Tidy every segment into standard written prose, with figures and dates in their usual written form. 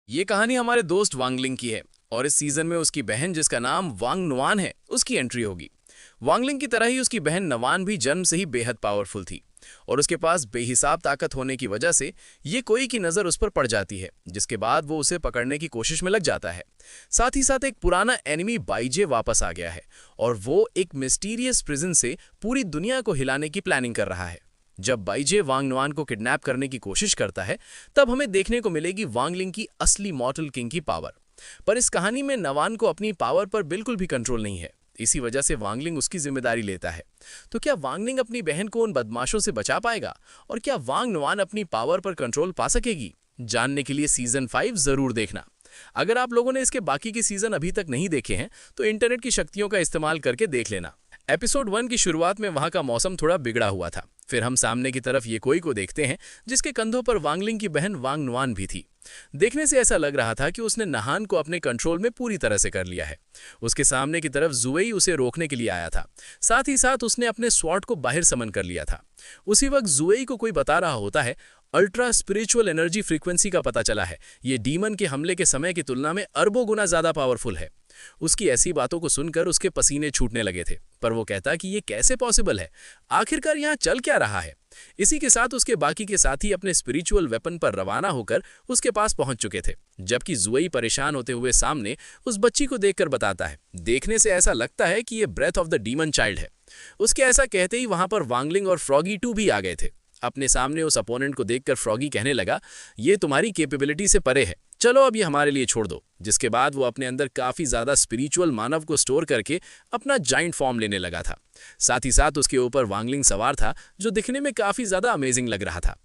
ये कहानी हमारे दोस्त वांगलिंग की है और इस सीजन में उसकी बहन जिसका नाम वांग नुआन है उसकी एंट्री होगी। वांगलिंग की तरह ही उसकी बहन नवान भी जन्म से ही बेहद पावरफुल थी और उसके पास बेहिसाब ताकत होने की वजह से ये कोई की नज़र उस पर पड़ जाती है, जिसके बाद वो उसे पकड़ने की कोशिश में लग जाता है। साथ ही साथ एक पुराना एनिमी बाइजे वापस आ गया है और वो एक मिस्टीरियस प्रिजन से पूरी दुनिया को हिलाने की प्लानिंग कर रहा है। जब बाइजे वांग नुआन को किडनैप करने की कोशिश करता है तब हमें देखने को मिलेगी वांगलिंग की असली मॉर्टल किंग की पावर। पर इस कहानी में नवान को अपनी पावर पर बिल्कुल भी कंट्रोल नहीं है, इसी वजह से वांगलिंग उसकी जिम्मेदारी लेता है। तो क्या वांगलिंग अपनी बहन को उन बदमाशों से बचा पाएगा और क्या वांग नुआन अपनी पावर पर कंट्रोल पा सकेगी? जानने के लिए सीजन 5 जरूर देखना। अगर आप लोगों ने इसके बाकी के सीजन अभी तक नहीं देखे हैं तो इंटरनेट की शक्तियों का इस्तेमाल करके देख लेना। एपिसोड 1 की शुरुआत में वहां का मौसम थोड़ा बिगड़ा हुआ था। फिर हम सामने की तरफ ये कोई को देखते हैं जिसके कंधों पर वांगलिंग की बहन वांग नुआन भी थी। देखने से ऐसा लग रहा था कि उसने नहान को अपने कंट्रोल में पूरी तरह से कर लिया है। उसके सामने की तरफ जुएई उसे रोकने के लिए आया था। साथ ही साथ उसने अपने स्वॉर्ड को बाहर समन कर लिया था। उसी वक्त जुएई को कोई बता रहा होता है अल्ट्रा स्पिरिचुअल एनर्जी फ्रीक्वेंसी का पता चला है, ये डीमन के हमले के समय की तुलना में अरबों गुना ज्यादा पावरफुल है। उसकी ऐसी बातों को सुनकर उसके पसीने छूटने लगे थे, पर वो कहता कि ये कैसे पॉसिबल है, आखिरकार यहाँ चल क्या रहा है। इसी के साथ उसके बाकी के साथी अपने स्पिरिचुअल वेपन पर रवाना होकर उसके पास पहुंच चुके थे, जबकि जुएई परेशान होते हुए सामने उस बच्ची को देखकर बताता है, देखने से ऐसा लगता है कि ये breath of the demon child है। उसके ऐसा कहते ही वहां पर वांगलिंग और फ्रॉगी टू भी आ गए थे। अपने सामने उस अपोनेंट को देखकर फ्रॉगी कहने लगा, ये तुम्हारी कैपेबिलिटी से परे है, चलो अब ये हमारे लिए छोड़ दो। जिसके बाद वो अपने अंदर काफी ज्यादा स्पिरिचुअल मानव को स्टोर करके अपना जाइंट फॉर्म लेने लगा था। साथ ही साथ उसके ऊपर वांगलिंग सवार था, जो दिखने में काफी ज्यादा अमेजिंग लग रहा था।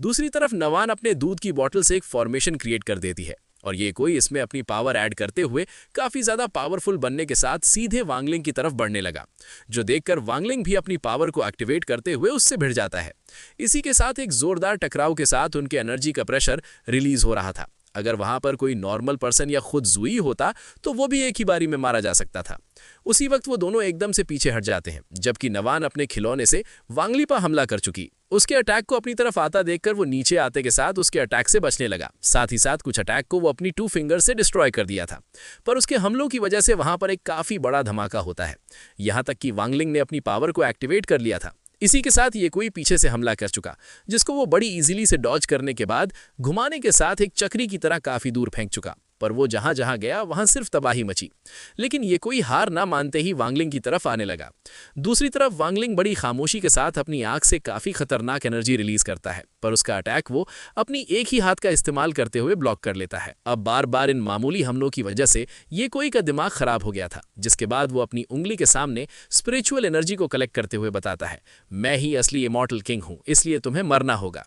दूसरी तरफ नवान अपने दूध की बॉटल से एक फॉर्मेशन क्रिएट कर देती है और ये कोई इसमें अपनी पावर ऐड करते हुए काफी ज्यादा पावरफुल बनने के साथ सीधे वांगलिंग की तरफ बढ़ने लगा, जो देखकर वांगलिंग भी अपनी पावर को एक्टिवेट करते हुए उससे भिड़ जाता है। इसी के साथ एक जोरदार टकराव के साथ उनके एनर्जी का प्रेशर रिलीज हो रहा था। अगर वहां पर कोई नॉर्मल पर्सन या खुद जुई होता तो वो भी एक ही बारी में मारा जा सकता था। उसी वक्त वो दोनों एकदम से पीछे हट जाते हैं, जबकि नवान अपने खिलौने से वांगली पर हमला कर चुकी उसके अटैक को अपनी तरफ आता देखकर वो नीचे आते के साथ उसके अटैक से बचने लगा। साथ ही साथ कुछ अटैक को वो अपनी 2 फिंगर से डिस्ट्रॉय कर दिया था, पर उसके हमलों की वजह से वहां पर एक काफी बड़ा धमाका होता है, यहां तक कि वांगलिंग ने अपनी पावर को एक्टिवेट कर लिया था। इसी के साथ ये कोई पीछे से हमला कर चुका, जिसको वो बड़ी इजीली से डॉज करने के बाद घुमाने के साथ एक चक्री की तरह काफी दूर फेंक चुका, पर वो जहां जहां गया वहां सिर्फ तबाही मची। लेकिन ये कोई हार ना मानते ही वांगलिंग की तरफ आने लगा। दूसरी तरफ वांगलिंग बड़ी खामोशी के साथ अपनी आंख से काफी खतरनाक एनर्जी रिलीज करता है, पर उसका अटैक वो अपनी एक ही हाथ का इस्तेमाल करते हुए ब्लॉक कर लेता है। अब बार बार इन मामूली हमलों की वजह से ये कोई का दिमाग खराब हो गया था, जिसके बाद वो अपनी उंगली के सामने स्पिरिचुअल एनर्जी को कलेक्ट करते हुए बताता है, मैं ही असली इमॉर्टल किंग हूं, इसलिए तुम्हें मरना होगा।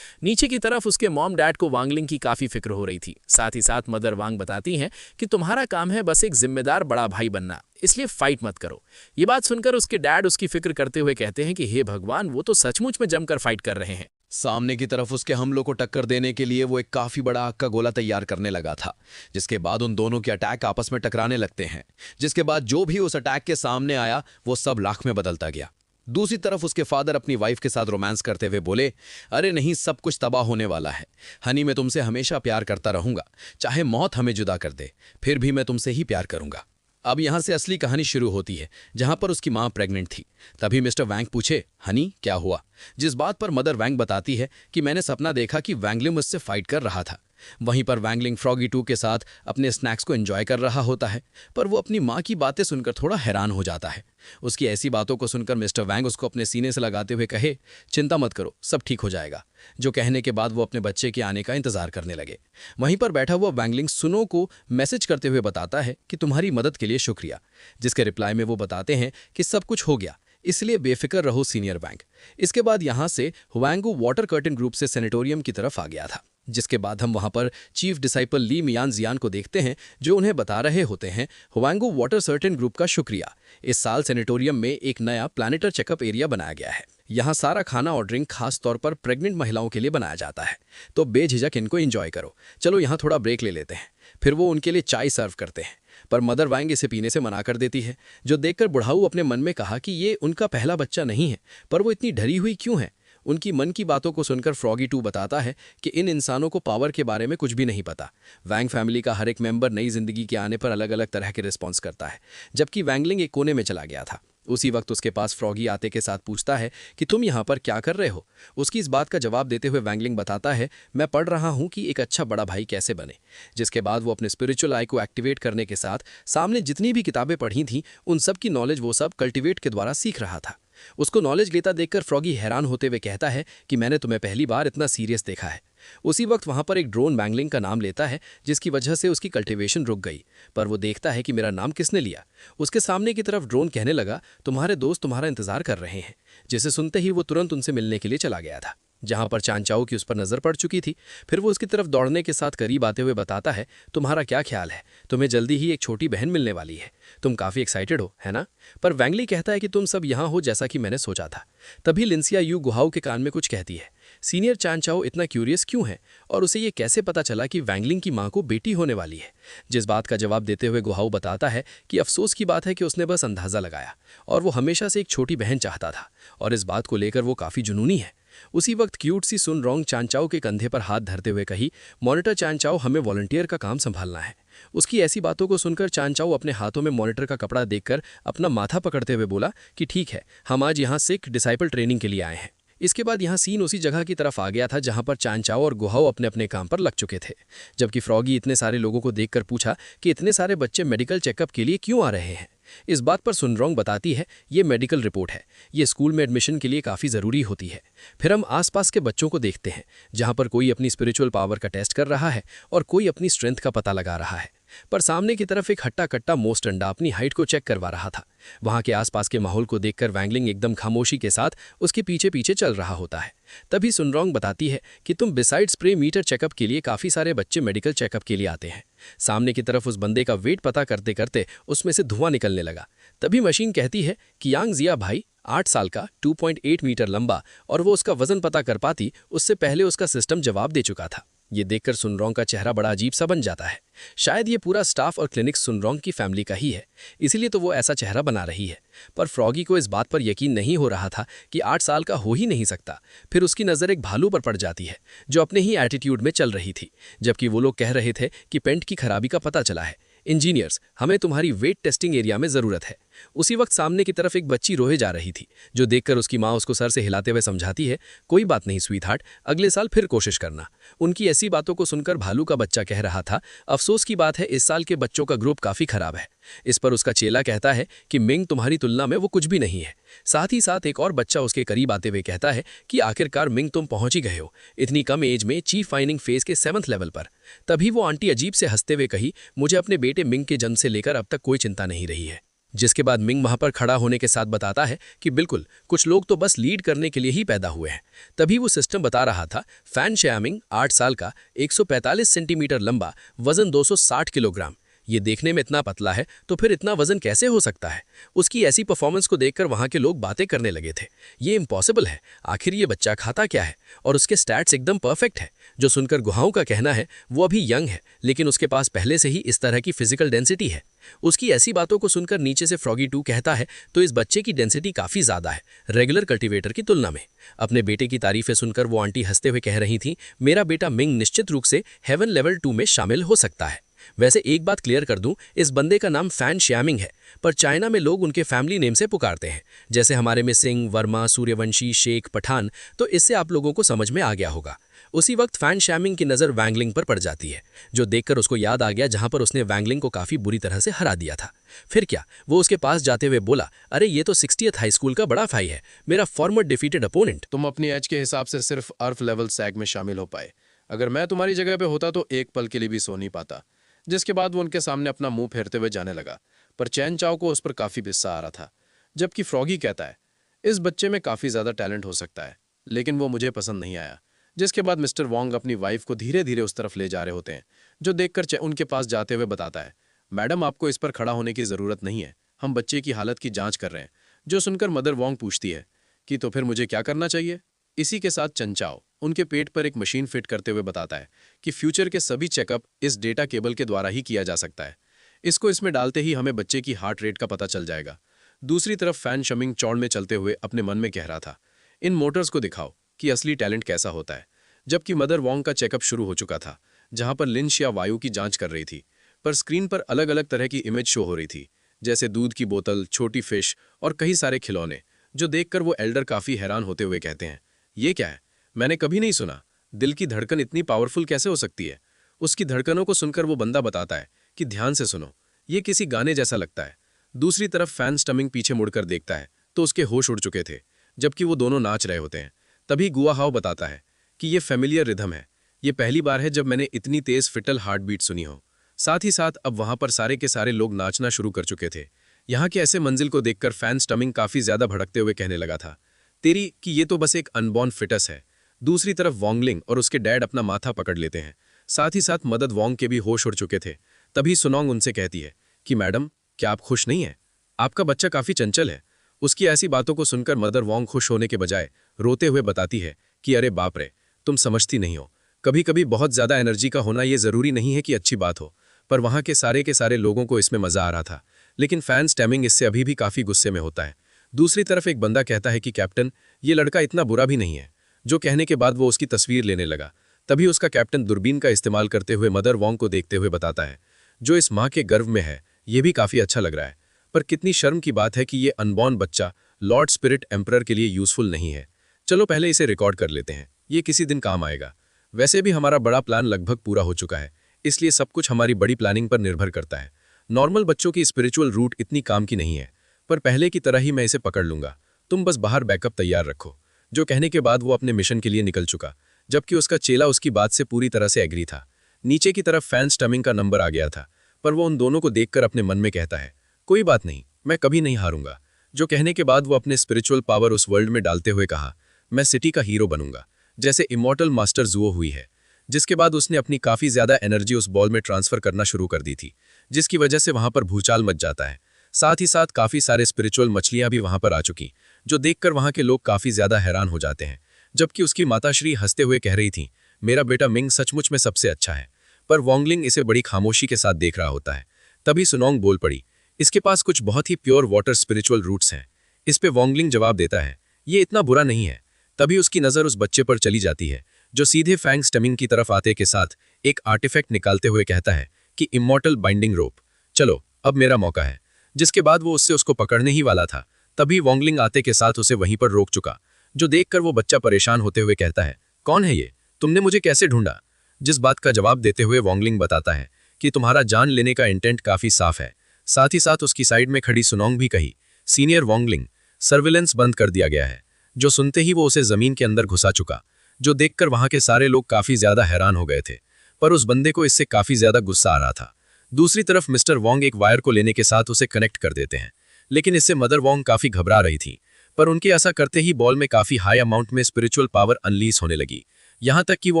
नीचे की तरफ उसके मॉम डैड को वांगलिंग की काफी फिक्र हो रही थी। साथ ही साथ मदर वांग बताती हैं कि तुम्हारा काम है बस एक जिम्मेदार बड़ा भाई बनना, इसलिए फाइट मत करो। ये बात सुनकर उसके डैड उसकी फिक्र करते हुए कहते हैं कि हे भगवान, वो तो सचमुच में जमकर फाइट कर रहे हैं। सामने की तरफ उसके हमलों को टक्कर देने के लिए वो एक काफी बड़ा आग का गोला तैयार करने लगा था, जिसके बाद उन दोनों के अटैक आपस में टकराने लगते हैं। जिसके बाद जो भी उस अटैक के सामने आया वो सब लाख में बदलता गया। दूसरी तरफ उसके फादर अपनी वाइफ के साथ रोमांस करते हुए बोले, अरे नहीं, सब कुछ तबाह होने वाला है। हनी, मैं तुमसे हमेशा प्यार करता रहूंगा, चाहे मौत हमें जुदा कर दे, फिर भी मैं तुमसे ही प्यार करूंगा। अब यहां से असली कहानी शुरू होती है, जहां पर उसकी मां प्रेग्नेंट थी। तभी मिस्टर वैंग पूछे, हनी क्या हुआ? जिस बात पर मदर वैंग बताती है कि मैंने सपना देखा कि वैंगलिंग मुझसे फाइट कर रहा था। वहीं पर वैंगलिंग फ्रॉगी 2 के साथ अपने स्नैक्स को एंजॉय कर रहा होता है, पर वो अपनी मां की बातें सुनकर थोड़ा हैरान हो जाता है। उसकी ऐसी बातों को सुनकर मिस्टर वैंग उसको अपने सीने से लगाते हुए कहे, चिंता मत करो, सब ठीक हो जाएगा। जो कहने के बाद वो अपने बच्चे के आने का इंतजार करने लगे। वहीं पर बैठा हुआ वैंगलिंग सुनो को मैसेज करते हुए बताता है कि तुम्हारी मदद के लिए शुक्रिया, जिसके रिप्लाई में वो बताते हैं कि सब कुछ हो गया, इसलिए बेफिक्र रहो सीनियर वैंग। इसके बाद यहां से हुआंगू वाटर कर्टन ग्रुप से सेनेटोरियम की तरफ आ गया था। जिसके बाद हम वहां पर चीफ डिसाइपल ली मियान जियान को देखते हैं, जो उन्हें बता रहे होते हैं, हुआंगू वाटर सर्टेन ग्रुप का शुक्रिया, इस साल सेनेटोरियम में एक नया प्लानिटर चेकअप एरिया बनाया गया है। यहाँ सारा खाना और ड्रिंक खास तौर पर प्रेग्नेंट महिलाओं के लिए बनाया जाता है, तो बेझिझक इनको एंजॉय करो। चलो यहाँ थोड़ा ब्रेक ले लेते हैं। फिर वो उनके लिए चाय सर्व करते हैं, पर मदर वांग इसे पीने से मना कर देती है, जो देखकर बुढ़ाऊ अपने मन में कहा कि ये उनका पहला बच्चा नहीं है, पर वो इतनी डरी हुई क्यों है। उनकी मन की बातों को सुनकर फ्रॉगी 2 बताता है कि इन इंसानों को पावर के बारे में कुछ भी नहीं पता। वैंग फैमिली का हर एक मेंबर नई जिंदगी के आने पर अलग अलग तरह के रिस्पॉन्स करता है, जबकि वैंगलिंग एक कोने में चला गया था। उसी वक्त उसके पास फ्रॉगी आते के साथ पूछता है कि तुम यहाँ पर क्या कर रहे हो। उसकी इस बात का जवाब देते हुए वैंगलिंग बताता है, मैं पढ़ रहा हूँ कि एक अच्छा बड़ा भाई कैसे बने। जिसके बाद वो अपने स्पिरिचुअल आई को एक्टिवेट करने के साथ सामने जितनी भी किताबें पढ़ी थीं उन सब की नॉलेज वो सब कल्टिवेट के द्वारा सीख रहा था। उसको नॉलेज लेता देखकर फ्रॉगी हैरान होते हुए कहता है कि मैंने तुम्हें पहली बार इतना सीरियस देखा है। उसी वक्त वहां पर एक ड्रोन वैंगलिंग का नाम लेता है, जिसकी वजह से उसकी कल्टीवेशन रुक गई। पर वो देखता है कि मेरा नाम किसने लिया। उसके सामने की तरफ ड्रोन कहने लगा, तुम्हारे दोस्त तुम्हारा इंतजार कर रहे हैं। जिसे सुनते ही वो तुरंत उनसे मिलने के लिए चला गया था, जहां पर चांचाओ की उस पर नजर पड़ चुकी थी। फिर वो उसकी तरफ दौड़ने के साथ करीब आते हुए बताता है, तुम्हारा क्या ख्याल है, तुम्हें जल्दी ही एक छोटी बहन मिलने वाली है, तुम काफी एक्साइटेड हो, है ना? पर वैंगली कहता है कि तुम सब यहाँ हो जैसा कि मैंने सोचा था। तभी लिंसिया यू गुहाओ के कान में कुछ कहती है। सीनियर चांचाओ इतना क्यूरियस क्यों है और उसे ये कैसे पता चला कि वैंगलिंग की मां को बेटी होने वाली है? जिस बात का जवाब देते हुए गुहाओ बताता है कि अफसोस की बात है कि उसने बस अंदाजा लगाया और वो हमेशा से एक छोटी बहन चाहता था और इस बात को लेकर वो काफी जुनूनी है। उसी वक्त क्यूट सी सुन रोंग चांचाओ के कंधे पर हाथ धरते हुए कही, मॉनिटर चांचाओ, हमें वॉलंटियर का काम संभालना है। उसकी ऐसी बातों को सुनकर चांचाओ अपने हाथों में मॉनिटर का कपड़ा देखकर अपना माथा पकड़ते हुए बोला कि ठीक है, हम आज यहाँ सिख डिसाइपल ट्रेनिंग के लिए आए हैं। इसके बाद यहाँ सीन उसी जगह की तरफ आ गया था जहाँ पर चांचाओ और गुहाओ अपने अपने काम पर लग चुके थे, जबकि फ्रॉगी इतने सारे लोगों को देखकर पूछा कि इतने सारे बच्चे मेडिकल चेकअप के लिए क्यों आ रहे हैं। इस बात पर सुनरोंग बताती है, ये मेडिकल रिपोर्ट है, ये स्कूल में एडमिशन के लिए काफ़ी ज़रूरी होती है। फिर हम आसपास के बच्चों को देखते हैं, जहाँ पर कोई अपनी स्पिरिचुअल पावर का टेस्ट कर रहा है और कोई अपनी स्ट्रेंथ का पता लगा रहा है। पर सामने की तरफ एक हट्टा कट्टा मोस्ट अंडा अपनी हाइट को चेक करवा रहा था। वहां के आसपास के माहौल को देखकर वैंगलिंग एकदम खामोशी के साथ उसके पीछे पीछे चल रहा होता है। तभी सुनरोंग बताती है कि तुम बिसाइड स्प्रे मीटर चेकअप के लिए काफ़ी सारे बच्चे मेडिकल चेकअप के लिए आते हैं। सामने की तरफ उस बंदे का वेट पता करते करते उसमें से धुआं निकलने लगा। तभी मशीन कहती है कि यांग जिया भाई 8 साल का, 2.8 मीटर लंबा, और वो उसका वजन पता कर पाती उससे पहले उसका सिस्टम जवाब दे चुका था। ये देखकर सुनरोंग का चेहरा बड़ा अजीब सा बन जाता है। शायद ये पूरा स्टाफ और क्लिनिक सुनरोंग की फैमिली का ही है, इसीलिए तो वो ऐसा चेहरा बना रही है। पर फ्रॉगी को इस बात पर यकीन नहीं हो रहा था कि 8 साल का हो ही नहीं सकता। फिर उसकी नज़र एक भालू पर पड़ जाती है जो अपने ही एटीट्यूड में चल रही थी, जबकि वो लोग कह रहे थे कि पेंट की खराबी का पता चला है। इंजीनियर्स, हमें तुम्हारी वेट टेस्टिंग एरिया में ज़रूरत है। उसी वक्त सामने की तरफ एक बच्ची रोए जा रही थी, जो देखकर उसकी माँ उसको सर से हिलाते हुए समझाती है, कोई बात नहीं स्वीट हार्ट, अगले साल फिर कोशिश करना। उनकी ऐसी बातों को सुनकर भालू का बच्चा कह रहा था, अफसोस की बात है इस साल के बच्चों का ग्रुप काफ़ी खराब है। इस पर उसका चेला कहता है कि मिंग तुम्हारी तुलना में वो कुछ भी नहीं है। साथ ही साथ एक और बच्चा उसके करीब आते हुए कहता है कि आखिरकार मिंग तुम पहुंच ही गए हो, इतनी कम एज में चीफ फाइनिंग फेज के 7th लेवल पर। तभी वो आंटी अजीब से हंसते हुए कही, मुझे अपने बेटे मिंग के जन्म से लेकर अब तक कोई चिंता नहीं रही है। जिसके बाद मिंग वहां पर खड़ा होने के साथ बताता है कि बिल्कुल, कुछ लोग तो बस लीड करने के लिए ही पैदा हुए हैं। तभी वो सिस्टम बता रहा था, फैन श्यामिंग 8 साल का, 145 सेंटीमीटर लंबा, वजन 260 किलोग्राम। ये देखने में इतना पतला है तो फिर इतना वजन कैसे हो सकता है? उसकी ऐसी परफॉर्मेंस को देखकर वहाँ के लोग बातें करने लगे थे, ये इम्पॉसिबल है, आखिर ये बच्चा खाता क्या है? और उसके स्टैट्स एकदम परफेक्ट है। जो सुनकर गुहाओं का कहना है वो अभी यंग है, लेकिन उसके पास पहले से ही इस तरह की फिजिकल डेंसिटी है। उसकी ऐसी बातों को सुनकर नीचे से फ्रॉगी 2 कहता है, तो इस बच्चे की डेंसिटी काफ़ी ज़्यादा है रेगुलर कल्टीवेटर की तुलना में। अपने बेटे की तारीफें सुनकर वो आंटी हंसते हुए कह रही थी, मेरा बेटा मिंग निश्चित रूप से हेवन लेवल 2 में शामिल हो सकता है। वैसे एक बात क्लियर कर दूं, इस बंदे का नाम फैन श्यामिंग है, पर चाइना में लोग उनके फैमिली नेम से पुकारते हैं, जैसे हमारे में सिंह, वर्मा, सूर्यवंशी, शेख, पठान। तो इससे आप लोगों को समझ में आ गया होगा। उसी वक्त फैन श्यामिंग की नज़र वैंगलिंग पर पड़ जाती है, जो देखकर उसको याद आ गया जहां पर उसने वैंगलिंग को काफ़ी बुरी तरह से हरा दिया था। फिर क्या, वो उसके पास जाते हुए बोला, अरे ये तो 60th हाई स्कूल का बड़ा भाई है, मेरा फॉर्मर डिफीटेड अपोनेंट। तुम अपनी एज के हिसाब से सिर्फ अर्फ लेवल सैग में शामिल हो पाए। अगर मैं तुम्हारी जगह पे होता तो एक पल के लिए भी सो नहीं पाता। जिसके बाद वो उनके सामने अपना मुंह फेरते हुए जाने लगा, पर चैन चाओ को उस पर काफ़ी गुस्सा आ रहा था। जबकि फ्रॉगी कहता है, इस बच्चे में काफ़ी ज़्यादा टैलेंट हो सकता है, लेकिन वो मुझे पसंद नहीं आया। जिसके बाद मिस्टर वोंग अपनी वाइफ को धीरे धीरे उस तरफ ले जा रहे होते हैं, जो देखकर उनके पास जाते हुए बताता है, मैडम आपको इस पर खड़ा होने की ज़रूरत नहीं है, हम बच्चे की हालत की जाँच कर रहे हैं। जो सुनकर मदर वोंग पूछती है कि तो फिर मुझे क्या करना चाहिए। इसी के साथ चंचाओ उनके पेट पर एक मशीन फिट करते हुए बताता है कि फ्यूचर के सभी चेकअप इस डेटा केबल के द्वारा ही किया जा सकता है। इसको इसमें डालते ही हमें बच्चे की हार्ट रेट का पता चल जाएगा। दूसरी तरफ फैन शमिंग चौड़ में चलते हुए अपने मन में कह रहा था, इन मोटर्स को दिखाओ, कि असली टैलेंट कैसा होता है। जबकि मदर वोंग का चेकअप शुरू हो चुका था, जहां पर लिंच या वायु की जांच कर रही थी, पर स्क्रीन पर अलग अलग तरह की इमेज शो हो रही थी, जैसे दूध की बोतल, छोटी फिश और कई सारे खिलौने, जो देखकर वो एल्डर काफी हैरान होते हुए कहते हैं, ये क्या है? मैंने कभी नहीं सुना। दिल की धड़कन इतनी पावरफुल कैसे हो सकती है? उसकी धड़कनों को सुनकर वो बंदा बताता है कि ध्यान से सुनो, ये किसी गाने जैसा लगता है। दूसरी तरफ फैन स्टमिंग पीछे मुड़कर देखता है तो उसके होश उड़ चुके थे, जबकि वो दोनों नाच रहे होते हैं। तभी गुआ हाओ बताता है कि ये फेमिलियर रिदम है, ये पहली बार है जब मैंने इतनी तेज फिटल हार्ट बीट सुनी हो। साथ ही साथ अब वहां पर सारे के सारे लोग नाचना शुरू कर चुके थे। यहाँ के ऐसे मंजिल को देखकर फैन स्टमिंग काफी ज्यादा भड़कते हुए कहने लगा था, तेरी कि ये तो बस एक अनबॉर्न फिटस है। दूसरी तरफ वोंगलिंग और उसके डैड अपना माथा पकड़ लेते हैं। साथ ही साथ मदद वोंग के भी होश उड़ चुके थे। तभी सुनोंग उनसे कहती है कि मैडम, क्या आप खुश नहीं हैं? आपका बच्चा काफी चंचल है। उसकी ऐसी बातों को सुनकर मदर वोंग खुश होने के बजाय रोते हुए बताती है कि अरे बाप रे, तुम समझती नहीं हो, कभी कभी बहुत ज्यादा एनर्जी का होना ये जरूरी नहीं है कि अच्छी बात हो। पर वहां के सारे लोगों को इसमें मजा आ रहा था, लेकिन फैन स्टैमिंग इससे अभी भी काफी गुस्से में होता है। दूसरी तरफ एक बंदा कहता है कि कैप्टन, ये लड़का इतना बुरा भी नहीं है, जो कहने के बाद वो उसकी तस्वीर लेने लगा। तभी उसका कैप्टन दूरबीन का इस्तेमाल करते हुए मदर वोंग को देखते हुए बताता है, जो इस माँ के गर्भ में है, ये भी काफी अच्छा लग रहा है। पर कितनी शर्म की बात है कि ये अनबॉर्न बच्चा लॉर्ड स्पिरिट एम्परर के लिए यूजफुल नहीं है। चलो पहले इसे रिकॉर्ड कर लेते हैं, ये किसी दिन काम आएगा। वैसे भी हमारा बड़ा प्लान लगभग पूरा हो चुका है, इसलिए सब कुछ हमारी बड़ी प्लानिंग पर निर्भर करता है। नॉर्मल बच्चों की स्पिरिचुअल रूट इतनी काम की नहीं है, पर पहले की तरह ही मैं इसे पकड़ लूंगा। तुम बस बाहर बैकअप तैयार रखो। जो कहने के बाद वो अपने मिशन के लिए निकल चुका, जबकि उसका चेला उसकी बात से पूरी तरह से एग्री था। नीचे की तरफ फैन स्टमिंग का नंबर आ गया था, पर वो उन दोनों को देखकर अपने मन में कहता है, कोई बात नहीं, मैं कभी नहीं हारूंगा। जो कहने के बाद वो अपने स्पिरिचुअल पावर उस वर्ल्ड में डालते हुए कहा, मैं सिटी का हीरो बनूंगा, जैसे इमॉर्टल मास्टर जुओ हुई है। जिसके बाद उसने अपनी काफी ज्यादा एनर्जी उस बॉल में ट्रांसफर करना शुरू कर दी थी, जिसकी वजह से वहां पर भूचाल मच जाता है। साथ ही साथ काफी सारे स्पिरिचुअल मछलियां भी वहां पर आ चुकी, जो देखकर वहां के लोग काफी ज्यादा हैरान हो जाते हैं। जबकि उसकी माताश्री हंसते हुए कह रही थी, मेरा बेटा मिंग सचमुच में सबसे अच्छा है। पर वोंगलिंग इसे बड़ी खामोशी के साथ देख रहा होता है। तभी सुनोंग बोल पड़ी, इसके पास कुछ बहुत ही प्योर वाटर स्पिरिचुअल रूट्स हैं। इस पे वोंगलिंग जवाब देता है, ये इतना बुरा नहीं है। तभी उसकी नजर उस बच्चे पर चली जाती है, जो सीधे फैंग स्टमिंग की तरफ आते के साथ एक आर्टिफैक्ट निकालते हुए कहता है कि इमॉर्टल बाइंडिंग रोप, चलो अब मेरा मौका है। जिसके बाद वो उसको पकड़ने ही वाला था, तभी वोंगलिंग आते के साथ उसे वहीं पर रोक चुका। जो देखकर वो बच्चा परेशान होते हुए कहता है, कौन है ये? तुमने मुझे कैसे ढूंढा? जिस बात का जवाब देते हुए वोंगलिंग बताता है कि तुम्हारा जान लेने का इंटेंट काफी साफ है। साथ ही साथ उसकी साइड में खड़ी सुनोंग भी कही, सीनियर वोंगलिंग, सर्विलेंस बंद कर दिया गया है। जो सुनते ही वो उसे जमीन के अंदर घुसा चुका, जो देखकर वहां के सारे लोग काफी ज्यादा हैरान हो गए थे। पर उस बंदे को इससे काफी ज्यादा गुस्सा आ रहा था। दूसरी तरफ मिस्टर वोंग एक वायर को लेने के साथ उसे कनेक्ट कर देते हैं, लेकिन इससे मदर वोंग काफी घबरा रही थी। पर उनके ऐसा करते ही बॉल में काफी हाई अमाउंट में स्पिरिचुअल पावर अनलीज होने लगी, यहां तक कि वो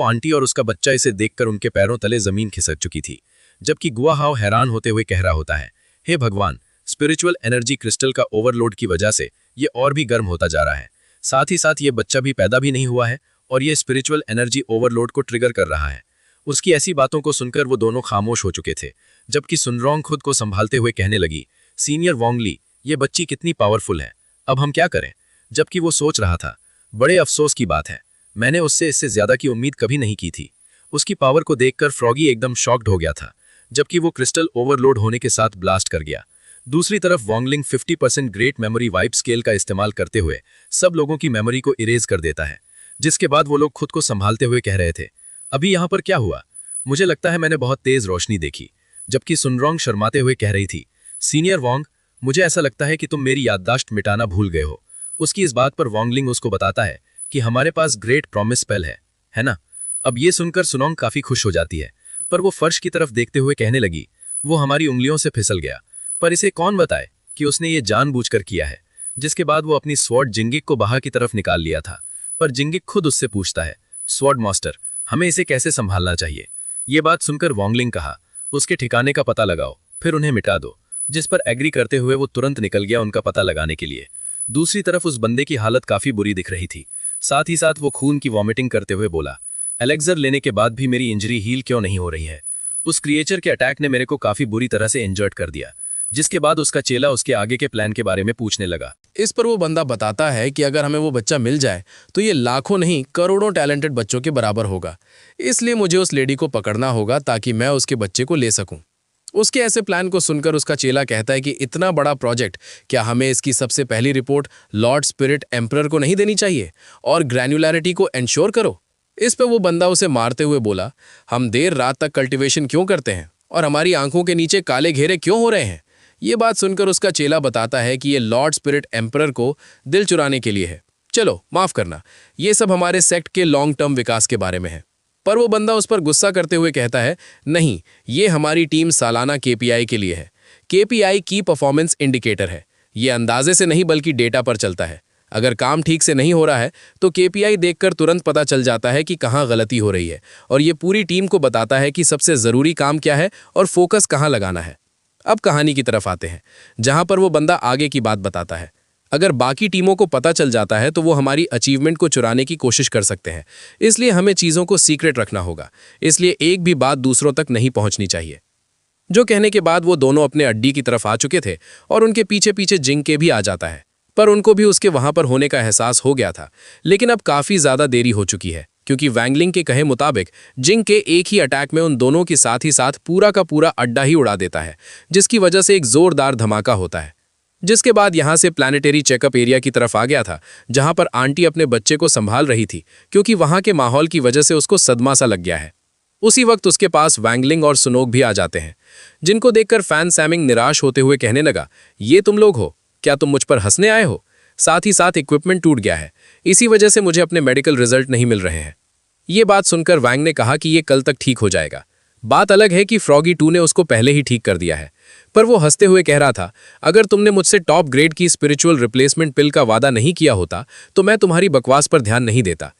आंटी और उसका बच्चा इसे देखकर उनके पैरों तले जमीन खिसक चुकी थी। जबकि गुआ हाओ हैरान होते हुए कह रहा होता है, हे भगवान, स्पिरिचुअल एनर्जी क्रिस्टल का ओवरलोड की वजह से ये और भी गर्म होता जा रहा है। साथ ही साथ ये बच्चा भी पैदा भी नहीं हुआ है और ये स्पिरिचुअल एनर्जी ओवरलोड को ट्रिगर कर रहा है। उसकी ऐसी बातों को सुनकर वो दोनों खामोश हो चुके थे, जबकि सुनरोंग खुद को संभालते हुए कहने लगी, सीनियर वोंगली, ये बच्ची कितनी पावरफुल है, अब हम क्या करें? जबकि वो सोच रहा था, बड़े अफसोस की बात है, मैंने उससे इससे ज्यादा की उम्मीद कभी नहीं की थी। उसकी पावर को देखकर फ्रॉगी एकदम शॉक्ड हो गया था, जबकि वो क्रिस्टल ओवरलोड होने के साथ ब्लास्ट कर गया। दूसरी तरफ वोंगलिंग 50% ग्रेट मेमोरी वाइप स्केल का इस्तेमाल करते हुए सब लोगों की मेमोरी को इरेज कर देता है। जिसके बाद वो लोग खुद को संभालते हुए कह रहे थे, अभी यहाँ पर क्या हुआ? मुझे लगता है मैंने बहुत तेज रोशनी देखी। जबकि सुनरोंग शर्माते हुए कह रही थी, सीनियर वोंग, मुझे ऐसा लगता है कि तुम मेरी याददाश्त मिटाना भूल गए हो। उसकी इस बात पर वोंगलिंग उसको बताता है कि हमारे पास ग्रेट प्रॉमिस स्पेल है ना? अब ये सुनकर सुनोंग काफी खुश हो जाती है, पर वो फर्श की तरफ देखते हुए कहने लगी, वो हमारी उंगलियों से फिसल गया, पर इसे कौन बताए कि उसने ये जानबूझकर किया है। जिसके बाद वो अपनी स्वॉर्ड जिंगिक को बाहर की तरफ निकाल लिया था, पर जिंगिक खुद उससे पूछता है, स्वॉर्ड मास्टर, हमें इसे कैसे संभालना चाहिए? ये बात सुनकर वोंगलिंग कहा, उसके ठिकाने का पता लगाओ, फिर उन्हें मिटा दो। जिस पर एग्री करते हुए वो तुरंत निकल गया उनका पता लगाने के लिए। दूसरी तरफ उस बंदे की हालत काफी बुरी दिख रही थी। साथ ही साथ वो खून की वॉमिटिंग करते हुए बोला, एलेक्सर लेने के बाद भी मेरी इंजरी हील क्यों नहीं हो रही है? उस क्रिएचर के अटैक ने मेरे को काफी बुरी तरह से इंजर्ड कर दिया। जिसके बाद उसका चेला उसके आगे के प्लान के बारे में पूछने लगा। इस पर वो बंदा बताता है कि अगर हमें वो बच्चा मिल जाए तो ये लाखों नहीं करोड़ों टैलेंटेड बच्चों के बराबर होगा, इसलिए मुझे उस लेडी को पकड़ना होगा ताकि मैं उसके बच्चे को ले सकूं। उसके ऐसे प्लान को सुनकर उसका चेला कहता है कि इतना बड़ा प्रोजेक्ट, क्या हमें इसकी सबसे पहली रिपोर्ट लॉर्ड स्पिरिट एम्परर को नहीं देनी चाहिए और ग्रैन्युलैरिटी को एंश्योर करो। इस पर वो बंदा उसे मारते हुए बोला, हम देर रात तक कल्टीवेशन क्यों करते हैं और हमारी आंखों के नीचे काले घेरे क्यों हो रहे हैं। ये बात सुनकर उसका चेला बताता है कि ये लॉर्ड स्पिरिट एम्परर को दिल चुराने के लिए है। चलो माफ करना, ये सब हमारे सेक्ट के लॉन्ग टर्म विकास के बारे में है। पर वो बंदा उस पर गुस्सा करते हुए कहता है, नहीं, ये हमारी टीम सालाना केपीआई के लिए है। केपीआई की परफॉर्मेंस इंडिकेटर है। ये अंदाजे से नहीं बल्कि डेटा पर चलता है। अगर काम ठीक से नहीं हो रहा है तो केपीआई देखकर तुरंत पता चल जाता है कि कहाँ गलती हो रही है और ये पूरी टीम को बताता है कि सबसे ज़रूरी काम क्या है और फोकस कहाँ लगाना है। अब कहानी की तरफ आते हैं, जहाँ पर वो बंदा आगे की बात बताता है। अगर बाकी टीमों को पता चल जाता है तो वो हमारी अचीवमेंट को चुराने की कोशिश कर सकते हैं, इसलिए हमें चीज़ों को सीक्रेट रखना होगा। इसलिए एक भी बात दूसरों तक नहीं पहुंचनी चाहिए। जो कहने के बाद वो दोनों अपने अड्डी की तरफ आ चुके थे और उनके पीछे पीछे जिंग के भी आ जाता है। पर उनको भी उसके वहां पर होने का एहसास हो गया था, लेकिन अब काफ़ी ज़्यादा देरी हो चुकी है, क्योंकि वैंगलिंग के कहे मुताबिक जिंग के एक ही अटैक में उन दोनों के साथ ही साथ पूरा का पूरा अड्डा ही उड़ा देता है, जिसकी वजह से एक जोरदार धमाका होता है। जिसके बाद यहाँ से प्लानिटरी चेकअप एरिया की तरफ आ गया था, जहाँ पर आंटी अपने बच्चे को संभाल रही थी, क्योंकि वहाँ के माहौल की वजह से उसको सदमा सा लग गया है। उसी वक्त उसके पास वैंगलिंग और सुनोक भी आ जाते हैं, जिनको देखकर फैन सैमिंग निराश होते हुए कहने लगा, ये तुम लोग हो क्या? तुम मुझ पर हंसने आए हो? साथ ही साथ इक्विपमेंट टूट गया है, इसी वजह से मुझे अपने मेडिकल रिजल्ट नहीं मिल रहे हैं। ये बात सुनकर वैंग ने कहा कि ये कल तक ठीक हो जाएगा। बात अलग है कि फ्रॉगी 2 ने उसको पहले ही ठीक कर दिया है, पर वो हंसते हुए कह रहा था, अगर तुमने मुझसे टॉप ग्रेड की स्पिरिचुअल रिप्लेसमेंट पिल का वादा नहीं किया होता तो मैं तुम्हारी बकवास पर ध्यान नहीं देता।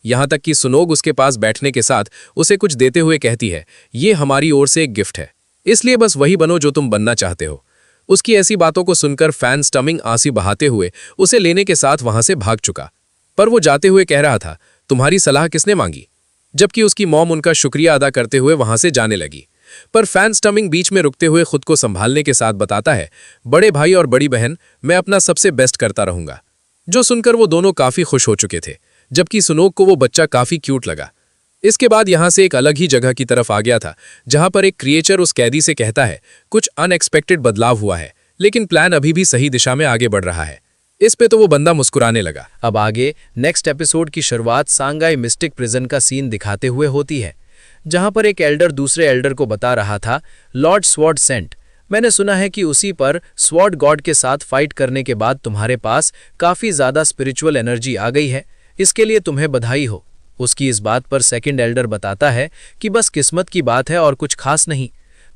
यहाँ तक कि सुनोग उसके पास बैठने के साथ उसे कुछ देते हुए कहती है, ये हमारी ओर से एक गिफ्ट है, इसलिए बस वही बनो जो तुम बनना चाहते हो। उसकी ऐसी बातों को सुनकर फैन स्टमिंग आंसी बहाते हुए उसे लेने के साथ वहां से भाग चुका। पर वो जाते हुए कह रहा था, तुम्हारी सलाह किसने मांगी? जबकि उसकी मॉम उनका शुक्रिया अदा करते हुए वहां से जाने लगी। पर फैन स्टमिंग बीच में रुकते हुए खुद को संभालने के साथ बताता है, बड़े भाई और बड़ी बहन, मैं अपना सबसे बेस्ट करता रहूंगा। जो सुनकर वो दोनों काफी खुश हो चुके थे, जबकि सुनोक को वो बच्चा काफी क्यूट लगा। इसके बाद यहां से एक अलग ही जगह की तरफ आ गया था, जहां पर एक क्रिएचर उस कैदी से कहता है, कुछ अनएक्सपेक्टेड बदलाव हुआ है, लेकिन प्लान अभी भी सही दिशा में आगे बढ़ रहा है। इस पे तो वो बंदा मुस्कुराने लगा। अब आगे नेक्स्ट एपिसोड की शुरुआत सांगाई मिस्टिक प्रिजन का सीन दिखाते हुए होती है, जहां पर एक एल्डर दूसरे एल्डर को बता रहा था, लॉर्ड स्वॉर्ड सेंट, मैंने सुना है कि उसी पर स्वॉर्ड गॉड के साथ फाइट करने के बाद तुम्हारे पास काफी ज्यादा स्पिरिचुअल एनर्जी आ गई है, इसके लिए तुम्हें बधाई हो। उसकी इस बात पर सेकंड एल्डर बताता है कि बस किस्मत की बात है और कुछ खास नहीं।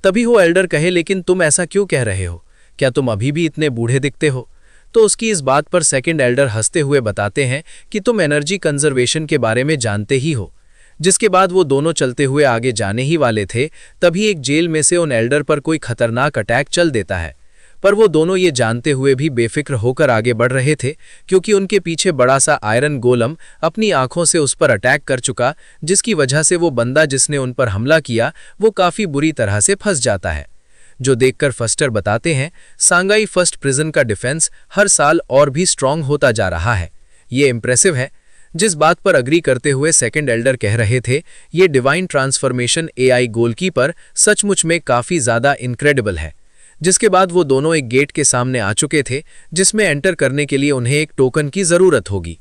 तभी वो एल्डर कहे, लेकिन तुम ऐसा क्यों कह रहे हो? क्या तुम अभी भी इतने बूढ़े दिखते हो? तो उसकी इस बात पर सेकंड एल्डर हंसते हुए बताते हैं कि तुम एनर्जी कंजर्वेशन के बारे में जानते ही हो। जिसके बाद वो दोनों चलते हुए आगे जाने ही वाले थे, तभी एक जेल में से उन एल्डर पर कोई खतरनाक अटैक चल देता है। पर वो दोनों ये जानते हुए भी बेफिक्र होकर आगे बढ़ रहे थे, क्योंकि उनके पीछे बड़ा सा आयरन गोलम अपनी आंखों से उस पर अटैक कर चुका, जिसकी वजह से वो बंदा जिसने उन पर हमला किया वो काफी बुरी तरह से फंस जाता है। जो देखकर फस्टर बताते हैं, सांगाई फर्स्ट प्रिजन का डिफेंस हर साल और भी स्ट्रांग होता जा रहा है। ये इंप्रेसिव है। जिस बात पर अग्री करते हुए सेकंड एल्डर कह रहे थे, ये डिवाइन ट्रांसफॉर्मेशन एआई गोलकीपर सचमुच में काफी ज्यादा इनक्रेडिबल है। जिसके बाद वो दोनों एक गेट के सामने आ चुके थे, जिसमें एंटर करने के लिए उन्हें एक टोकन की जरूरत होगी।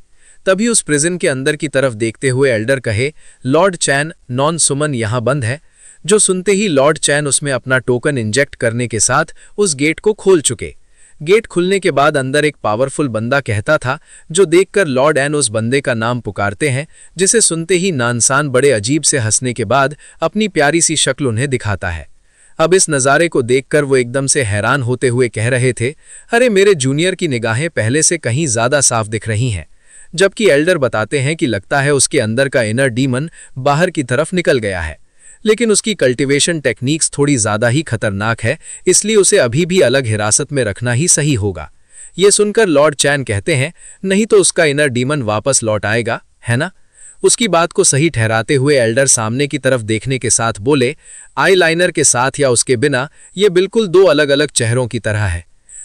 तभी उस प्रिजन के अंदर की तरफ देखते हुए एल्डर कहे, लॉर्ड चैन नॉन सुमन यहाँ बंद है। जो सुनते ही लॉर्ड चैन उसमें अपना टोकन इंजेक्ट करने के साथ उस गेट को खोल चुके। गेट खुलने के बाद अंदर एक पावरफुल बंदा कहता था, जो देखकर लॉर्ड एन उस बंदे का नाम पुकारते हैं, जिसे सुनते ही नानसान बड़े अजीब से हंसने के बाद अपनी प्यारी सी शक्ल उन्हें दिखाता है। अब इस नज़ारे को देखकर वो एकदम से हैरान होते हुए कह रहे थे, अरे मेरे जूनियर की निगाहें पहले से कहीं ज़्यादा साफ दिख रही हैं। जबकि एल्डर बताते हैं कि लगता है उसके अंदर का इनर डीमन बाहर की तरफ निकल गया है, लेकिन उसकी कल्टीवेशन टेक्निक्स थोड़ी ज़्यादा ही खतरनाक है, इसलिए उसे अभी भी अलग हिरासत में रखना ही सही होगा। ये सुनकर लॉर्ड चैन कहते हैं, नहीं तो उसका इनर डीमन वापस लौट आएगा, है ना? उसकी बात को सही ठहराते हुए एल्डर सामने की तरफ देखने के साथ बोले, आईलाइनर के साथ या उसके बिना ये बिल्कुल दो अलग अलग चेहरों की तरह है।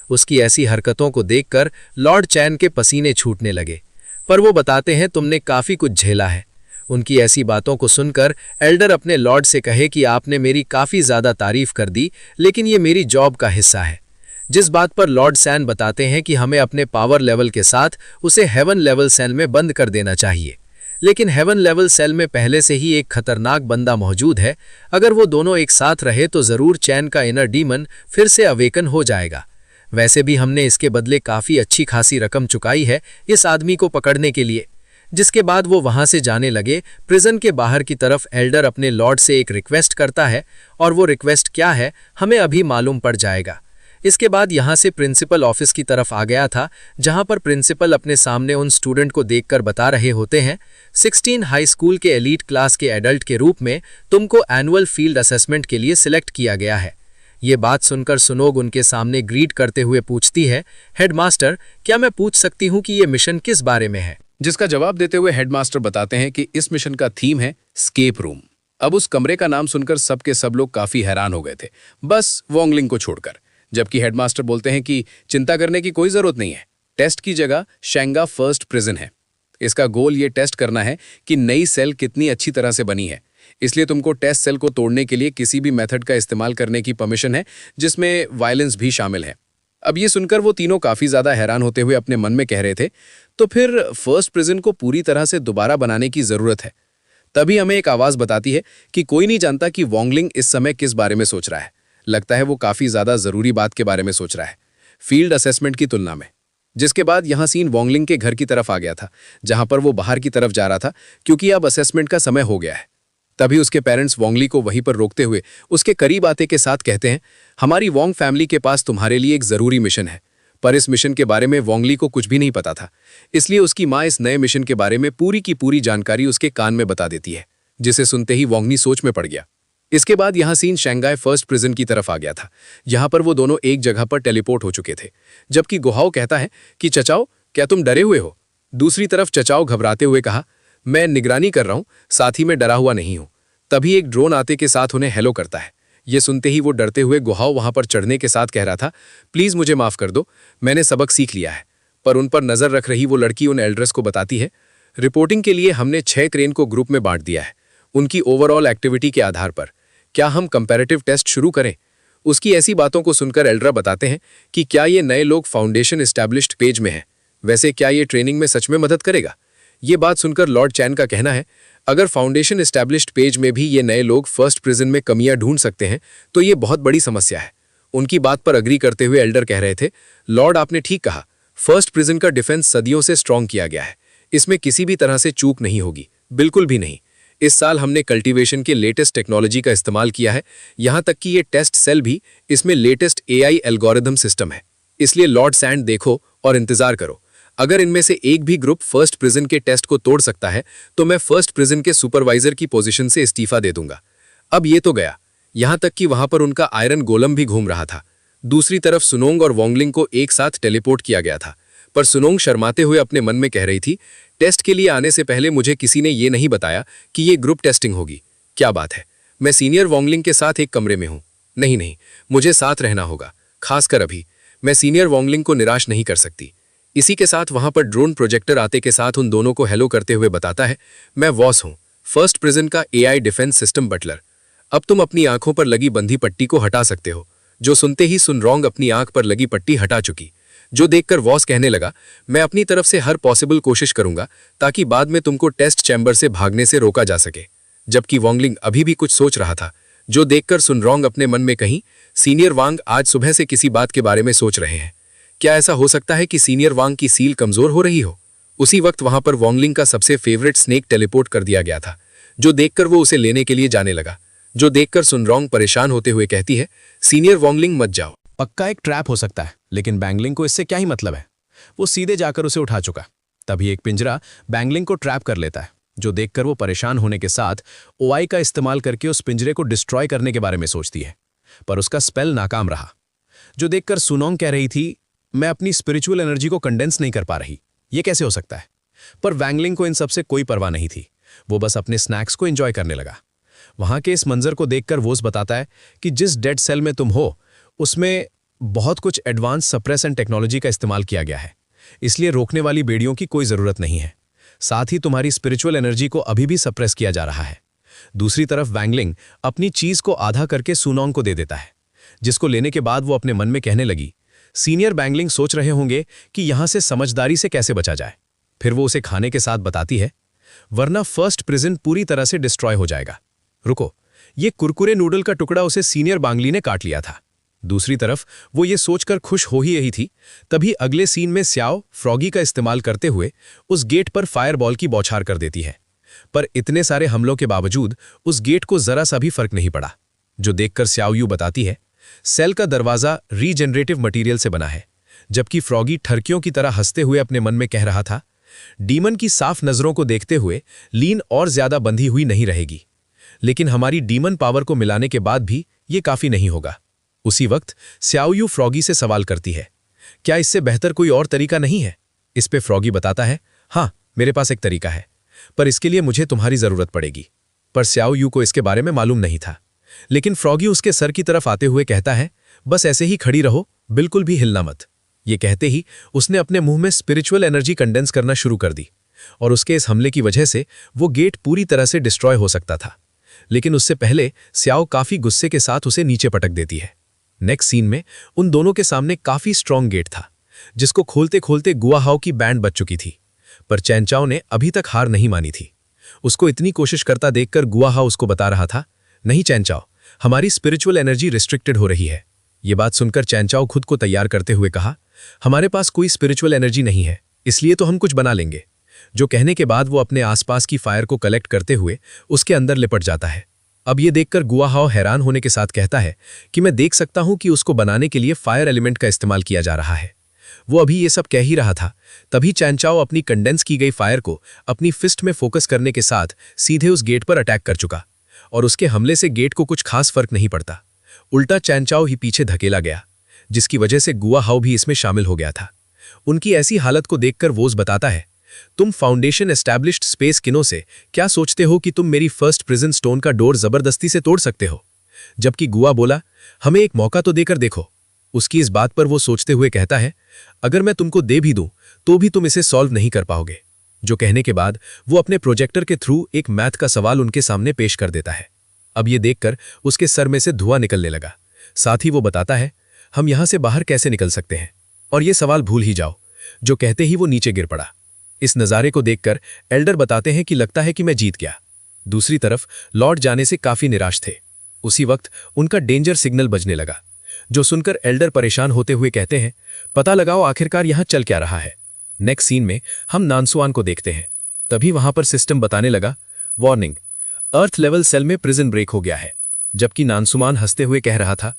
उसकी ऐसी हरकतों को देखकर लॉर्ड चैन के पसीने छूटने लगे, पर वो बताते हैं तुमने काफी कुछ झेला है। उनकी ऐसी बातों को सुनकर एल्डर अपने लॉर्ड से कहे कि आपने मेरी काफी ज्यादा तारीफ कर दी, लेकिन ये मेरी जॉब का हिस्सा है। जिस बात पर लॉर्ड सैन बताते हैं कि हमें अपने पावर लेवल के साथ उसे हेवन लेवल सेल में बंद कर देना चाहिए, लेकिन हेवन लेवल सेल में पहले से ही एक खतरनाक बंदा मौजूद है। अगर वो दोनों एक साथ रहे तो जरूर चैन का इनर डीमन फिर से अवेकन हो जाएगा। वैसे भी हमने इसके बदले काफी अच्छी खासी रकम चुकाई है इस आदमी को पकड़ने के लिए। जिसके बाद वो वहां से जाने लगे। प्रिजन के बाहर की तरफ एल्डर अपने लॉर्ड से एक रिक्वेस्ट करता है, और वो रिक्वेस्ट क्या है हमें अभी मालूम पड़ जाएगा। इसके बाद यहाँ से प्रिंसिपल ऑफिस की तरफ आ गया था, जहाँ पर प्रिंसिपल अपने सामने उन स्टूडेंट को देखकर बता रहे होते हैं, 16 हाई स्कूल के एलीट क्लास के एडल्ट के रूप में तुमको एनुअल फील्ड असेसमेंट के लिए सिलेक्ट किया गया है। ये बात सुनकर सुनोग उनके सामने ग्रीट करते हुए पूछती है, हेडमास्टर क्या मैं पूछ सकती हूँ कि ये मिशन किस बारे में है? जिसका जवाब देते हुए हेडमास्टर बताते हैं कि इस मिशन का थीम है स्केप रूम। अब उस कमरे का नाम सुनकर सब के सब लोग काफी हैरान हो गए थे, बस वोंगलिंग को छोड़कर। जबकि हेडमास्टर बोलते हैं कि चिंता करने की कोई जरूरत नहीं है, टेस्ट की जगह शेंगा फर्स्ट प्रिजन है। इसका गोल ये टेस्ट करना है कि नई सेल कितनी अच्छी तरह से बनी है, इसलिए तुमको टेस्ट सेल को तोड़ने के लिए किसी भी मेथड का इस्तेमाल करने की परमिशन है, जिसमें वायलेंस भी शामिल है। अब ये सुनकर वो तीनों काफी ज्यादा हैरान होते हुए अपने मन में कह रहे थे, तो फिर फर्स्ट प्रिजन को पूरी तरह से दोबारा बनाने की जरूरत है। तभी हमें एक आवाज बताती है कि कोई नहीं जानता कि वोंगलिंग इस समय किस बारे में सोच रहा है। लगता है वो काफी ज्यादा जरूरी बात के बारे में सोच रहा है, फील्ड असेसमेंट की तुलना में। जिसके बाद यहां सीन वोंगलिंग के घर की तरफ आ गया था, जहां पर वो बाहर की तरफ जा रहा था क्योंकि अब असेसमेंट का समय हो गया है। तभी उसके पेरेंट्स वोंगली को वहीं पर रोकते हुए उसके करीब आते के साथ कहते हैं, हमारी वोंग फैमिली के पास तुम्हारे लिए एक जरूरी मिशन है। पर इस मिशन के बारे में वोंगली को कुछ भी नहीं पता था, इसलिए उसकी माँ इस नए मिशन के बारे में पूरी की पूरी जानकारी उसके कान में बता देती है, जिसे सुनते ही वोंगली सोच में पड़ गया। इसके बाद यहाँ सीन शंघाई फर्स्ट प्रिजन की तरफ आ गया था, जहां पर वो दोनों एक जगह पर टेलीपोर्ट हो चुके थे। जबकि गुहाओ कहता है कि चचाओ क्या तुम डरे हुए हो? दूसरी तरफ चचाओ घबराते हुए कहा, मैं निगरानी कर रहा हूं, साथ ही मैं डरा हुआ नहीं हूं। तभी एक ड्रोन आते के साथ उन्हें हेलो करता है। ये सुनते ही वो डरते हुए गुहाओ वहां पर चढ़ने के साथ कह रहा था, प्लीज मुझे माफ कर दो, मैंने सबक सीख लिया है। पर उन पर नजर रख रही वो लड़की उन एल्डर्स को बताती है, रिपोर्टिंग के लिए हमने 6 क्रेन को ग्रुप में बांट दिया है, उनकी ओवरऑल एक्टिविटी के आधार पर। क्या हम कंपैरेटिव टेस्ट शुरू करें? उसकी ऐसी बातों को सुनकर एल्डरा बताते हैं कि क्या ये नए लोग फाउंडेशन एस्टैब्लिश्ड पेज में हैं, वैसे क्या ये ट्रेनिंग में सच में मदद करेगा? ये बात सुनकर लॉर्ड चैन का कहना है, अगर फाउंडेशन एस्टैब्लिश्ड पेज में भी ये नए लोग फर्स्ट प्रिजन में कमियां ढूंढ सकते हैं तो ये बहुत बड़ी समस्या है। उनकी बात पर अग्री करते हुए एल्डर कह रहे थे, लॉर्ड आपने ठीक कहा, फर्स्ट प्रिजन का डिफेंस सदियों से स्ट्रांग किया गया है, इसमें किसी भी तरह से चूक नहीं होगी, बिल्कुल भी नहीं। इस साल हमने कल्टीवेशन के लेटेस्ट टेक्नोलॉजी का इस्तेमाल किया है, यहां तक कि ये टेस्ट सेल भी इसमें लेटेस्ट AI एल्गोरिथम सिस्टम है। इसलिए लॉर्ड सैंड देखो और इंतजार करो, अगर इनमें से एक भी ग्रुप फर्स्ट प्रिजन के टेस्ट को तोड़ सकता है तो मैं फर्स्ट प्रिजन के सुपरवाइजर की पोजीशन से इस्तीफा दे दूंगा। अब ये तो गया, यहां तक कि वहां पर उनका आयरन गोलम भी घूम रहा था। दूसरी तरफ सुनोंग और वोंगलिंग को एक साथ टेलीपोर्ट किया गया था, पर सुनोंग शर्माते हुए अपने मन में कह रही थी, टेस्ट के लिए आने से पहले मुझे किसी ने ये नहीं बताया कि ये ग्रुप टेस्टिंग होगी। क्या बात है, मैं सीनियर वोंगलिंग के साथ एक कमरे में हूं। नहीं, मुझे साथ रहना होगा, खासकर अभी। मैं सीनियर वोंगलिंग को निराश नहीं कर सकती। इसी के साथ वहां पर ड्रोन प्रोजेक्टर आते के साथ उन दोनों को हेलो करते हुए बताता है, मैं वॉस हूं, फर्स्ट प्रिजन का AI डिफेंस सिस्टम बटलर। अब तुम अपनी आंखों पर लगी बंधी पट्टी को हटा सकते हो। जो सुनते ही सुनरोंग अपनी आंख पर लगी पट्टी हटा चुकी, जो देखकर वॉस कहने लगा, मैं अपनी तरफ से हर पॉसिबल कोशिश करूंगा ताकि बाद में तुमको टेस्ट चैम्बर से भागने से रोका जा सके। जबकि वोंगलिंग अभी भी कुछ सोच रहा था, जो देखकर सुनरोंग अपने मन में कहीं, सीनियर वांग आज सुबह से किसी बात के बारे में सोच रहे हैं। क्या ऐसा हो सकता है कि सीनियर वांग की सील कमजोर हो रही हो? उसी वक्त वहां पर वोंगलिंग का सबसे फेवरेट स्नेक टेलीपोर्ट कर दिया गया था, जो देखकर वो उसे लेने के लिए जाने लगा। जो देखकर सुनरोंग परेशान होते हुए कहती है, सीनियर वोंगलिंग मत जाओ। पक्का एक ट्रैप हो सकता है, लेकिन बैंगलिंग को इससे क्या ही मतलब है? वो सीधे जाकर उसे उठा चुका। तभी एक पिंजरा बैंगलिंग को ट्रैप कर लेता है, जो देखकर वो परेशान होने के साथ OI का इस्तेमाल करके उस पिंजरे को डिस्ट्रॉय करने के बारे में सोचती है, पर उसका स्पेल नाकाम रहा। जो देखकर सुनोंग कह रही थी, मैं अपनी स्पिरिचुअल एनर्जी को कंडेंस नहीं कर पा रही, ये कैसे हो सकता है? पर वैंगलिंग को इन सबसे कोई परवाह नहीं थी। वो बस अपने स्नैक्स को एंजॉय करने लगा। वहां के इस मंजर को देखकर वोस बताता है कि जिस डेड सेल में तुम हो उसमें बहुत कुछ एडवांस सप्रेसेंट टेक्नोलॉजी का इस्तेमाल किया गया है, इसलिए रोकने वाली बेड़ियों की कोई जरूरत नहीं है। साथ ही तुम्हारी स्पिरिचुअल एनर्जी को अभी भी सप्रेस किया जा रहा है। दूसरी तरफ वैंगलिंग अपनी चीज को आधा करके सुनोंग को दे देता है, जिसको लेने के बाद वो अपने मन में कहने लगी, सीनियर बैंगलिंग सोच रहे होंगे कि यहां से समझदारी से कैसे बचा जाए। फिर वो उसे खाने के साथ बताती है, वरना फर्स्ट प्रिजन पूरी तरह से डिस्ट्रॉय हो जाएगा। रुको, ये कुरकुरे नूडल का टुकड़ा उसे सीनियर बांगली ने काट लिया था। दूसरी तरफ वो ये सोचकर खुश हो ही रही थी, तभी अगले सीन में स्याओ फ्रॉगी का इस्तेमाल करते हुए उस गेट पर फायरबॉल की बौछार कर देती है। पर इतने सारे हमलों के बावजूद उस गेट को जरा सा भी फर्क नहीं पड़ा, जो देखकर स्याओ यू बताती है, सेल का दरवाजा रीजनरेटिव मटेरियल से बना है। जबकि फ्रॉगी ठरकियों की तरह हंसते हुए अपने मन में कह रहा था, डीमन की साफ नजरों को देखते हुए लीन और ज्यादा बंधी हुई नहीं रहेगी, लेकिन हमारी डीमन पावर को मिलाने के बाद भी ये काफी नहीं होगा। उसी वक्त स्याओयू फ्रॉगी से सवाल करती है, क्या इससे बेहतर कोई और तरीका नहीं है? इस पे फ्रॉगी बताता है, हाँ मेरे पास एक तरीका है, पर इसके लिए मुझे तुम्हारी जरूरत पड़ेगी। पर स्याओयू को इसके बारे में मालूम नहीं था, लेकिन फ्रॉगी उसके सर की तरफ आते हुए कहता है, बस ऐसे ही खड़ी रहो, बिल्कुल भी हिलना मत। ये कहते ही उसने अपने मुंह में स्पिरिचुअल एनर्जी कंडेंस करना शुरू कर दी, और उसके इस हमले की वजह से वो गेट पूरी तरह से डिस्ट्रॉय हो सकता था। लेकिन उससे पहले स्याओ काफी गुस्से के साथ उसे नीचे पटक देती है। नेक्स्ट सीन में उन दोनों के सामने काफी स्ट्रॉन्ग गेट था, जिसको खोलते खोलते गुआहाओ की बैंड बच चुकी थी। पर चैनचाओ ने अभी तक हार नहीं मानी थी। उसको इतनी कोशिश करता देखकर गुआहाओ उसको बता रहा था, नहीं चैनचाओ, हमारी स्पिरिचुअल एनर्जी रिस्ट्रिक्टेड हो रही है। ये बात सुनकर चैनचाओ खुद को तैयार करते हुए कहा, हमारे पास कोई स्पिरिचुअल एनर्जी नहीं है, इसलिए तो हम कुछ बना लेंगे। जो कहने के बाद वो अपने आसपास की फायर को कलेक्ट करते हुए उसके अंदर लिपट जाता है। अब ये देखकर गुआहाओ हैरान होने के साथ कहता है कि मैं देख सकता हूं कि उसको बनाने के लिए फायर एलिमेंट का इस्तेमाल किया जा रहा है। वो अभी ये सब कह ही रहा था, तभी चैनचाओ अपनी कंडेंस की गई फायर को अपनी फिस्ट में फोकस करने के साथ सीधे उस गेट पर अटैक कर चुका, और उसके हमले से गेट को कुछ खास फर्क नहीं पड़ता, उल्टा चैनचाओ ही पीछे धकेला गया, जिसकी वजह से गुआहाओ भी इसमें शामिल हो गया था। उनकी ऐसी हालत को देखकर वोस बताता है, तुम फाउंडेशन एस्टैब्लिश्ड स्पेस किनो से क्या सोचते हो कि तुम मेरी फर्स्ट प्रिजन स्टोन का डोर जबरदस्ती से तोड़ सकते हो? जबकि गुआ बोला, हमें एक मौका तो देकर देखो। उसकी इस बात पर वो सोचते हुए कहता है, अगर मैं तुमको दे भी दूं तो भी तुम इसे सॉल्व नहीं कर पाओगे। जो कहने के बाद वो अपने प्रोजेक्टर के थ्रू एक मैथ का सवाल उनके सामने पेश कर देता है। अब ये देखकर उसके सर में से धुआं निकलने लगा। साथ ही वो बताता है, हम यहां से बाहर कैसे निकल सकते हैं, और ये सवाल भूल ही जाओ। जो कहते ही वो नीचे गिर पड़ा। इस नज़ारे को देखकर एल्डर बताते हैं कि लगता है कि मैं जीत गया। दूसरी तरफ लॉर्ड जाने से काफी निराश थे। उसी वक्त उनका डेंजर सिग्नल बजने लगा, जो सुनकर एल्डर परेशान होते हुए कहते हैं, पता लगाओ आखिरकार यहां चल क्या रहा है। नेक्स्ट सीन में हम नानसुआन को देखते हैं। तभी वहां पर सिस्टम बताने लगा, वार्निंग, अर्थ लेवल सेल में प्रिजन ब्रेक हो गया है। जबकि नानसुमान हंसते हुए कह रहा था,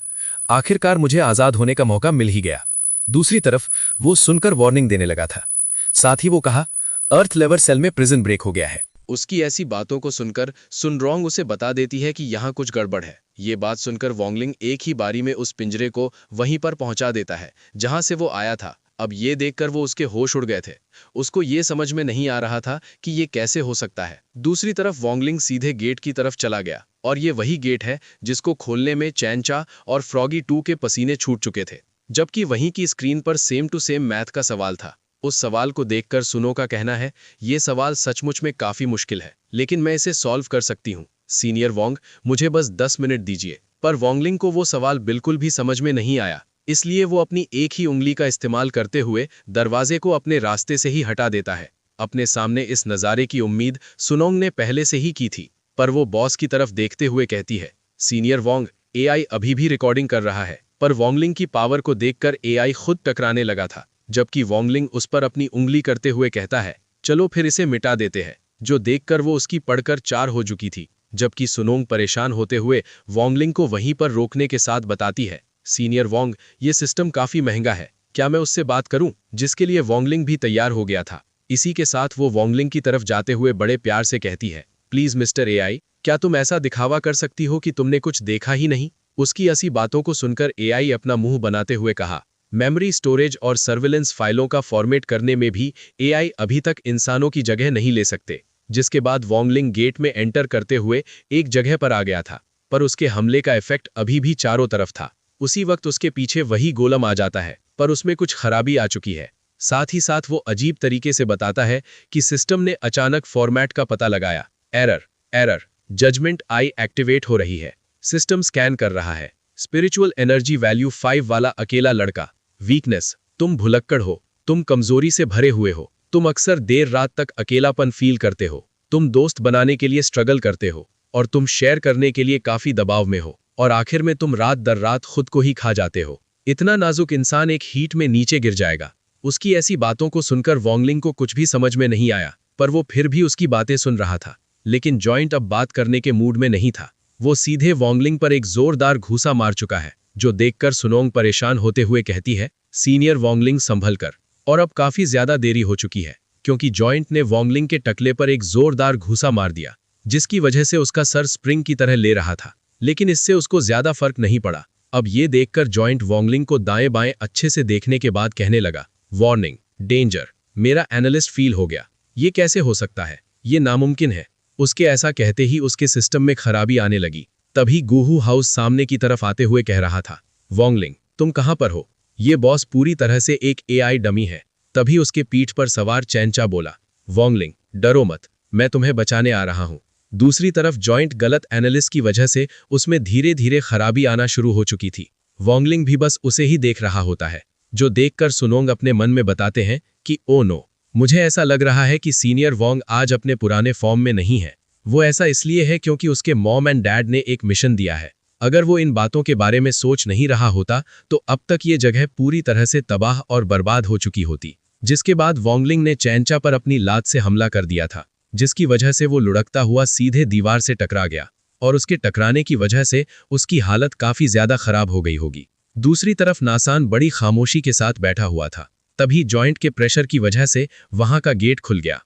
आखिरकार मुझे आजाद होने का मौका मिल ही गया। दूसरी तरफ वो सुनकर वार्निंग देने लगा था। साथ ही वो कहा, अर्थ लेवल सेल में प्रिजन ब्रेक हो गया है। उसकी ऐसी बातों को सुनकर सुनरोंग उसे बता देती है कि यहाँ कुछ गड़बड़ है। ये बात सुनकर वोंगलिंग एक ही बारी में उस पिंजरे को वहीं पर पहुंचा देता है जहां से वो आया था। अब ये देखकर वो उसके होश उड़ गए थे। उसको ये समझ में नहीं आ रहा था कि ये कैसे हो सकता है। दूसरी तरफ वोंगलिंग सीधे गेट की तरफ चला गया, और ये वही गेट है जिसको खोलने में चैनचा और फ्रॉगी 2 के पसीने छूट चुके थे। जबकि वहीं की स्क्रीन पर सेम टू सेम मैथ का सवाल था। उस सवाल को देखकर सुनो का कहना है, ये सवाल सचमुच में काफी मुश्किल है, लेकिन मैं इसे सॉल्व कर सकती हूँ। सीनियर वोंग, मुझे बस 10 मिनट दीजिए। पर वोंगलिंग को वो सवाल बिल्कुल भी समझ में नहीं आया, इसलिए वो अपनी एक ही उंगली का इस्तेमाल करते हुए दरवाजे को अपने रास्ते से ही हटा देता है। अपने सामने इस नज़ारे की उम्मीद सुनोंग ने पहले से ही की थी, पर वो बॉस की तरफ देखते हुए कहती है, सीनियर वोंग, एआई अभी भी रिकॉर्डिंग कर रहा है। पर वोंगलिंग की पावर को देखकर एआई खुद टकराने लगा था। जबकि वोंगलिंग उस पर अपनी उंगली करते हुए कहता है, चलो फिर इसे मिटा देते हैं। जो देखकर वो उसकी पढ़कर 4 हो चुकी थी। जबकि सुनोंग परेशान होते हुए वोंगलिंग को वहीं पर रोकने के साथ बताती है, सीनियर वोंग, ये सिस्टम काफी महंगा है, क्या मैं उससे बात करूं? जिसके लिए वोंगलिंग भी तैयार हो गया था। इसी के साथ वो वोंगलिंग की तरफ जाते हुए बड़े प्यार से कहती है, प्लीज मिस्टर एआई, क्या तुम ऐसा दिखावा कर सकती हो कि तुमने कुछ देखा ही नहीं? उसकी ऐसी बातों को सुनकर एआई अपना मुंह बनाते हुए कहा, मेमोरी स्टोरेज और सर्विलेंस फाइलों का फॉर्मेट करने में भी एआई अभी तक इंसानों की जगह नहीं ले सकते। जिसके बाद वॉन्गलिंग गेट में एंटर करते हुए एक जगह पर आ गया था, पर उसके हमले का इफेक्ट अभी भी चारों तरफ था। उसी वक्त उसके पीछे वही गोलम आ जाता है, पर उसमें कुछ खराबी आ चुकी है। साथ ही साथ वो अजीब तरीके से बताता है कि सिस्टम ने अचानक फॉर्मेट का पता लगाया। एरर, जजमेंट आई एक्टिवेट हो रही है। सिस्टम स्कैन कर रहा है। स्पिरिचुअल एनर्जी वैल्यू 5 वाला अकेला लड़का। वीकनेस, तुम भुलक्कड़ हो, तुम कमजोरी से भरे हुए हो, तुम अक्सर देर रात तक अकेलापन फील करते हो, तुम दोस्त बनाने के लिए स्ट्रगल करते हो, और तुम शेयर करने के लिए काफी दबाव में हो, और आखिर में तुम रात दर रात खुद को ही खा जाते हो। इतना नाजुक इंसान एक हीट में नीचे गिर जाएगा। उसकी ऐसी बातों को सुनकर वॉन्गलिंग को कुछ भी समझ में नहीं आया, पर वो फिर भी उसकी बातें सुन रहा था। लेकिन जॉइंट अब बात करने के मूड में नहीं था। वो सीधे वॉन्गलिंग पर एक जोरदार घूसा मार चुका है, जो देखकर सुनोंग परेशान होते हुए कहती है, सीनियर वॉन्गलिंग संभल कर। और अब काफी ज्यादा देरी हो चुकी है, क्योंकि जॉइंट ने वॉन्गलिंग के टकले पर एक जोरदार घूसा मार दिया, जिसकी वजह से उसका सर स्प्रिंग की तरह ले रहा था। लेकिन इससे उसको ज्यादा फर्क नहीं पड़ा। अब ये देखकर जॉइंट वॉन्गलिंग को दाएं बाएं अच्छे से देखने के बाद कहने लगा, वार्निंग, डेंजर, मेरा एनालिस्ट फील हो गया। ये कैसे हो सकता है? ये नामुमकिन है। उसके ऐसा कहते ही उसके सिस्टम में खराबी आने लगी। तभी गूहू हाउस सामने की तरफ आते हुए कह रहा था, वॉन्गलिंग, तुम कहां पर हो? ये बॉस पूरी तरह से एक एआई डमी है। तभी उसके पीठ पर सवार चैनचा बोला, वॉन्गलिंग, डरो मत, मैं तुम्हें बचाने आ रहा हूं। दूसरी तरफ जॉइंट गलत एनालिस्ट की वजह से उसमें धीरे धीरे खराबी आना शुरू हो चुकी थी। वॉन्गलिंग भी बस उसे ही देख रहा होता है, जो देखकर सुनोंग अपने मन में बताते हैं कि ओ नो, मुझे ऐसा लग रहा है कि सीनियर वॉन्ग आज अपने पुराने फॉर्म में नहीं है। वो ऐसा इसलिए है क्योंकि उसके मॉम एंड डैड ने एक मिशन दिया है। अगर वो इन बातों के बारे में सोच नहीं रहा होता तो अब तक ये जगह पूरी तरह से तबाह और बर्बाद हो चुकी होती। जिसके बाद वॉन्गलिंग ने चैनचा पर अपनी लात से हमला कर दिया था, जिसकी वजह से वो लुढ़कता हुआ सीधे दीवार से टकरा गया, और उसके टकराने की वजह से उसकी हालत काफी ज्यादा खराब हो गई होगी। दूसरी तरफ नासान बड़ी खामोशी के साथ बैठा हुआ था। तभी जॉइंट के प्रेशर की वजह से वहां का गेट खुल गया।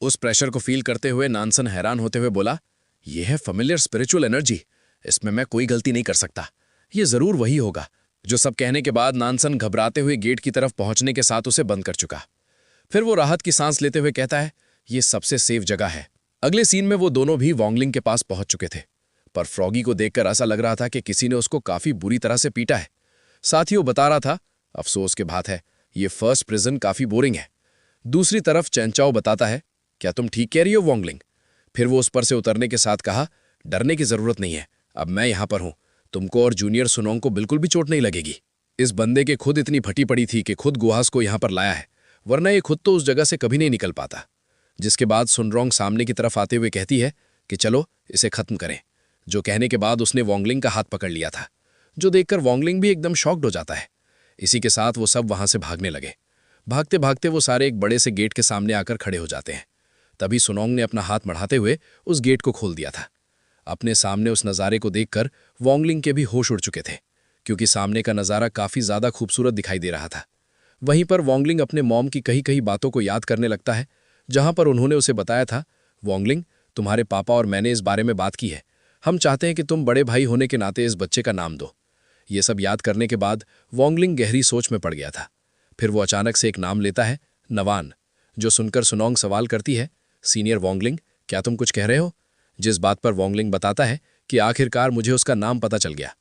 उस प्रेशर को फील करते हुए नानसन हैरान होते हुए बोला, यह है फेमिलियर स्पिरिचुअल एनर्जी, इसमें मैं कोई गलती नहीं कर सकता। ये जरूर वही होगा। जो सब कहने के बाद नानसन घबराते हुए गेट की तरफ पहुंचने के साथ उसे बंद कर चुका। फिर वो राहत की सांस लेते हुए कहता है, ये सबसे सेफ जगह है। अगले सीन में वो दोनों भी वॉन्गलिंग के पास पहुंच चुके थे, पर फ्रॉगी को देखकर ऐसा लग रहा था कि किसी ने उसको काफी बुरी तरह से पीटा है। साथ ही वो बता रहा था, अफसोस की बात है, ये फर्स्ट प्रिजन काफी बोरिंग है। दूसरी तरफ चैनचाओ बताता है, क्या तुम ठीक कह रही हो वॉन्गलिंग? फिर वो उस पर से उतरने के साथ कहा, डरने की जरूरत नहीं है, अब मैं यहां पर हूं, तुमको और जूनियर सुनोंग को बिल्कुल भी चोट नहीं लगेगी। इस बंदे के खुद इतनी फटी पड़ी थी कि खुद गुहास को यहां पर लाया है, वरना ये खुद तो उस जगह से कभी नहीं निकल पाता। जिसके बाद सुनरोंग सामने की तरफ आते हुए कहती है कि चलो इसे खत्म करें। जो कहने के बाद उसने वॉन्गलिंग का हाथ पकड़ लिया था, जो देखकर वॉन्गलिंग भी एकदम शॉक्ड हो जाता है। इसी के साथ वो सब वहां से भागने लगे। भागते भागते वो सारे एक बड़े से गेट के सामने आकर खड़े हो जाते हैं। तभी सुनोंग ने अपना हाथ बढ़ाते हुए उस गेट को खोल दिया था। अपने सामने उस नज़ारे को देखकर वॉन्गलिंग के भी होश उड़ चुके थे, क्योंकि सामने का नज़ारा काफ़ी ज़्यादा खूबसूरत दिखाई दे रहा था। वहीं पर वॉन्गलिंग अपने मॉम की कई कई बातों को याद करने लगता है, जहां पर उन्होंने उसे बताया था, वॉन्गलिंग, तुम्हारे पापा और मैंने इस बारे में बात की है, हम चाहते हैं कि तुम बड़े भाई होने के नाते इस बच्चे का नाम दो। ये सब याद करने के बाद वॉन्गलिंग गहरी सोच में पड़ गया था। फिर वो अचानक से एक नाम लेता है, नवान, जो सुनकर सुनोंग सवाल करती है, सीनियर वॉन्गलिंग, क्या तुम कुछ कह रहे हो? जिस बात पर वॉन्गलिंग बताता है कि आखिरकार मुझे उसका नाम पता चल गया।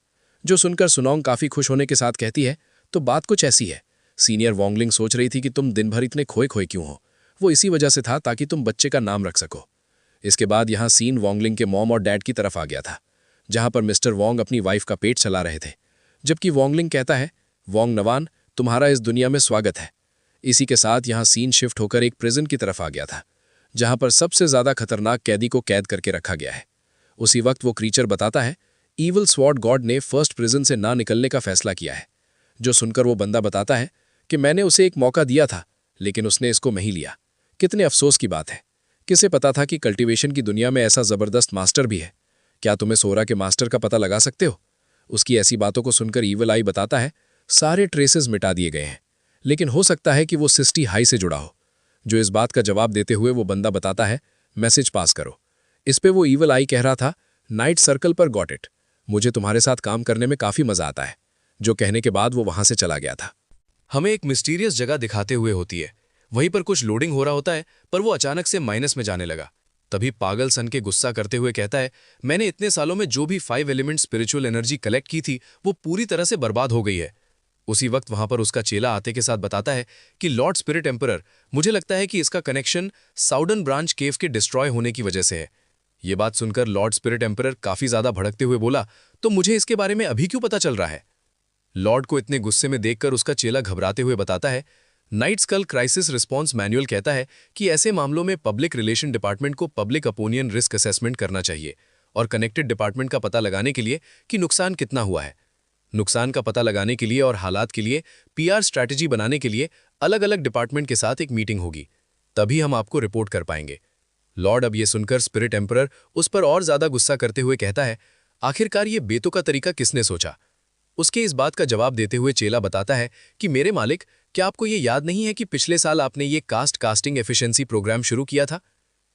जो सुनकर सुनोंग काफ़ी खुश होने के साथ कहती है, तो बात कुछ ऐसी है, सीनियर वॉन्गलिंग सोच रही थी कि तुम दिन भर इतने खोए खोए क्यों हो, वो इसी वजह से था ताकि तुम बच्चे का नाम रख सको। इसके बाद यहाँ सीन वॉन्गलिंग के मॉम और डैड की तरफ आ गया था, जहाँ पर मिस्टर वॉन्ग अपनी वाइफ का पेट चला रहे थे, जबकि वॉन्गलिंग कहता है, वॉन्ग नवान, तुम्हारा इस दुनिया में स्वागत है। इसी के साथ यहाँ सीन शिफ्ट होकर एक प्रिजन की तरफ आ गया था, जहां पर सबसे ज्यादा खतरनाक कैदी को कैद करके रखा गया है। उसी वक्त वो क्रीचर बताता है, ईवल स्वॉर्ड गॉड ने फर्स्ट प्रिजन से ना निकलने का फैसला किया है। जो सुनकर वो बंदा बताता है कि मैंने उसे एक मौका दिया था, लेकिन उसने इसको नहीं लिया। कितने अफसोस की बात है। किसे पता था कि कल्टीवेशन की दुनिया में ऐसा जबरदस्त मास्टर भी है। क्या तुम्हें सोरा के मास्टर का पता लगा सकते हो? उसकी ऐसी बातों को सुनकर ईवल आई बताता है, सारे ट्रेसेस मिटा दिए गए हैं, लेकिन हो सकता है कि वो सिस्टी हाई से जुड़ा हो। जो इस बात का जवाब देते हुए वो बंदा बताता है, मैसेज पास करो। इस पे वो ईवल आई कह रहा था, नाइट सर्कल पर गॉट इट, मुझे तुम्हारे साथ काम करने में काफी मजा आता है। जो कहने के बाद वो वहां से चला गया था। हमें एक मिस्टीरियस जगह दिखाते हुए होती है, वहीं पर कुछ लोडिंग हो रहा होता है, पर वो अचानक से माइनस में जाने लगा। तभी पागल सन के गुस्सा करते हुए कहता है, मैंने इतने सालों में जो भी 5 एलिमेंट स्पिरिचुअल एनर्जी कलेक्ट की थी वो पूरी तरह से बर्बाद हो गई है। उसी वक्त वहां पर उसका चेला आते के साथ बताता है कि लॉर्ड स्पिरिट एम्परर, मुझे लगता है कि इसका कनेक्शन साउदर्न ब्रांच केव के डिस्ट्रॉय होने की वजह से है। ये बात सुनकर लॉर्ड स्पिरिट एम्परर काफी ज्यादा भड़कते हुए बोला, तो मुझे इसके बारे में अभी क्यों पता चल रहा है? लॉर्ड को इतने गुस्से में देखकर उसका चेला घबराते हुए बताता है, night skull crisis response manual कहता है कि ऐसे मामलों में पब्लिक रिलेशन डिपार्टमेंट को पब्लिक ओपिनियन रिस्क असेसमेंट करना चाहिए और कनेक्टेड डिपार्टमेंट का पता लगाने के लिए कि नुकसान कितना हुआ है। नुकसान का पता लगाने के लिए और हालात के लिए पीआर स्ट्रैटेजी बनाने के लिए अलग अलग डिपार्टमेंट के साथ एक मीटिंग होगी, तभी हम आपको रिपोर्ट कर पाएंगे। लॉर्ड अब ये सुनकर स्पिरिट एम्परर उस पर और ज्यादा गुस्सा करते हुए कहता है, आखिरकार ये बेतुका का तरीका किसने सोचा? उसके इस बात का जवाब देते हुए चेला बताता है कि मेरे मालिक, क्या आपको ये याद नहीं है कि पिछले साल आपने ये कास्टिंग एफिशिएंसी प्रोग्राम शुरू किया था?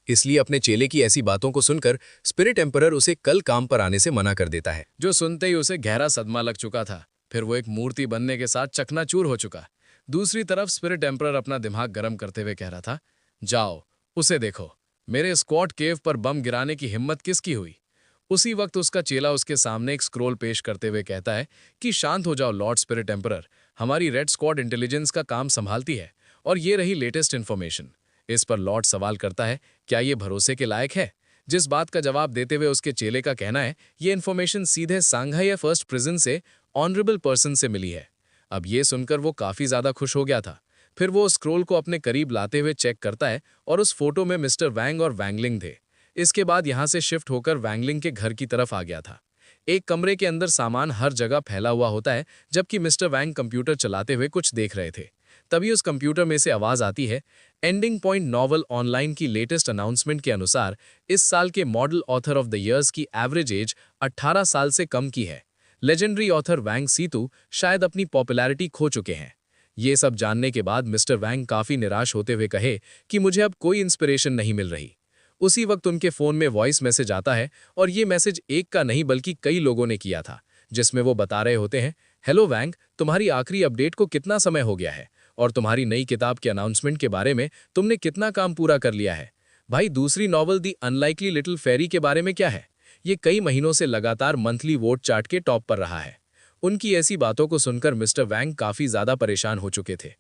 इसलिए अपने चेले की ऐसी बातों को सुनकर स्पिरिट एम्परर उसे कल काम पर आने से मना कर देता है। जो सुनते ही उसे गहरा सदमा लग चुका था। फिर वो एक मूर्ति बनने के साथ चकनाचूर हो चुका। दूसरी तरफ स्पिरिट एम्परर अपना दिमाग गर्म करते हुए कह रहा था, जाओ उसे देखो, मेरे स्क्वाड केव पर बम गिराने की हिम्मत किसकी हुई? उसी वक्त उसका चेला उसके सामने एक स्क्रोल पेश करते हुए कहता है कि शांत हो जाओ लॉर्ड स्पिरिट एम्परर, हमारी रेड स्क्वाड इंटेलिजेंस का काम संभालती है और ये रही लेटेस्ट इन्फॉर्मेशन। इस पर लॉर्ड सवाल करता है, क्या ये भरोसे के लायक है? जिस बात का जवाब देते हुए उसके चेले का कहना है, ये इन्फॉर्मेशन सीधे सांघाई फर्स्ट प्रिजन से ऑनरेबल पर्सन से मिली है। अब ये सुनकर वो काफी ज्यादा खुश हो गया था। फिर वो स्क्रोल को अपने करीब लाते हुए चेक करता है और उस फोटो में मिस्टर वैंग और वैंगलिंग थे। इसके बाद यहां से शिफ्ट होकर वैंगलिंग के घर की तरफ आ गया था। एक कमरे के अंदर सामान हर जगह फैला हुआ होता है, जबकि मिस्टर वैंग कंप्यूटर चलाते हुए कुछ देख रहे थे। तभी उस कंप्यूटर में से आवाज आती है, एंडिंग पॉइंट नॉवल ऑनलाइन की लेटेस्ट अनाउंसमेंट के अनुसार इस साल के model author of the years की एवरेज एज 18 साल से कम की है। लेजेंडरी ऑथर वैंग सीतू शायद अपनी पॉपुलैरिटी खो चुके हैं। ये सब जानने के बाद मिस्टर वैंग काफी निराश होते हुए कहे कि मुझे अब कोई इंस्पिरेशन नहीं मिल रही। उसी वक्त उनके फोन में वॉइस मैसेज आता है और ये मैसेज एक का नहीं बल्कि कई लोगों ने किया था, जिसमें वो बता रहे होते हैं, हेलो वैंग, तुम्हारी आखिरी अपडेट को कितना समय हो गया है और तुम्हारी नई किताब के अनाउंसमेंट के बारे में तुमने कितना काम पूरा कर लिया है? भाई, दूसरी नॉवल दी अनलाइकली लिटिल फेरी के बारे में क्या है? ये कई महीनों से लगातार मंथली वोट चार्ट के टॉप पर रहा है। उनकी ऐसी बातों को सुनकर मिस्टर वैंग काफी ज्यादा परेशान हो चुके थे।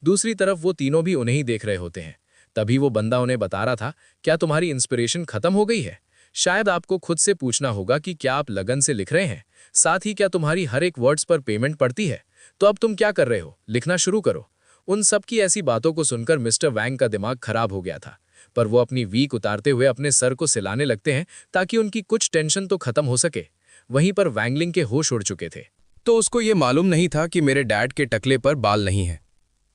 दूसरी तरफ वो तीनों भी उन्हें ही देख रहे होते हैं। तभी वो बंदा उन्हें बता रहा था, क्या तुम्हारी इंस्पिरेशन खत्म हो गई है? शायद आपको खुद से पूछना होगा कि क्या आप लगन से लिख रहे हैं, साथ ही क्या तुम्हारी हर एक वर्ड्स पर पेमेंट पड़ती है? तो अब तुम क्या कर रहे हो? लिखना शुरू करो। उन सब की ऐसी बातों को सुनकर मिस्टर वैंग का दिमाग खराब हो गया था, पर वो अपनी वीक उतारते हुए अपने सर को सिलाने लगते हैं ताकि उनकी कुछ टेंशन तो खत्म हो सके। वहीं पर वैंगलिंग के होश उड़ चुके थे। तो उसको ये मालूम नहीं था कि मेरे डैड के टकले पर बाल नहीं है।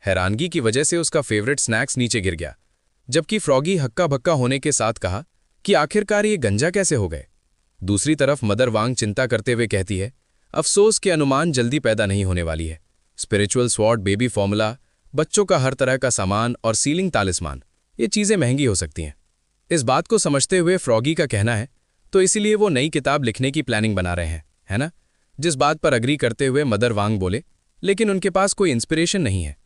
हैरानगी की वजह से उसका फेवरेट स्नैक्स नीचे गिर गया, जबकि फ्रॉगी हक्का भक्का होने के साथ कहा कि आखिरकार ये गंजा कैसे हो गए। दूसरी तरफ मदर वांग चिंता करते हुए कहती है, अफसोस के अनुमान जल्दी पैदा नहीं होने वाली है। स्पिरिचुअल स्वॉर्ड, बेबी फॉर्मूला, बच्चों का हर तरह का सामान और सीलिंग तालिस्मान, ये चीजें महंगी हो सकती हैं। इस बात को समझते हुए फ्रॉगी का कहना है, तो इसीलिए वो नई किताब लिखने की प्लानिंग बना रहे हैं, है ना? जिस बात पर अग्री करते हुए मदर वांग बोले, लेकिन उनके पास कोई इंस्पिरेशन नहीं है।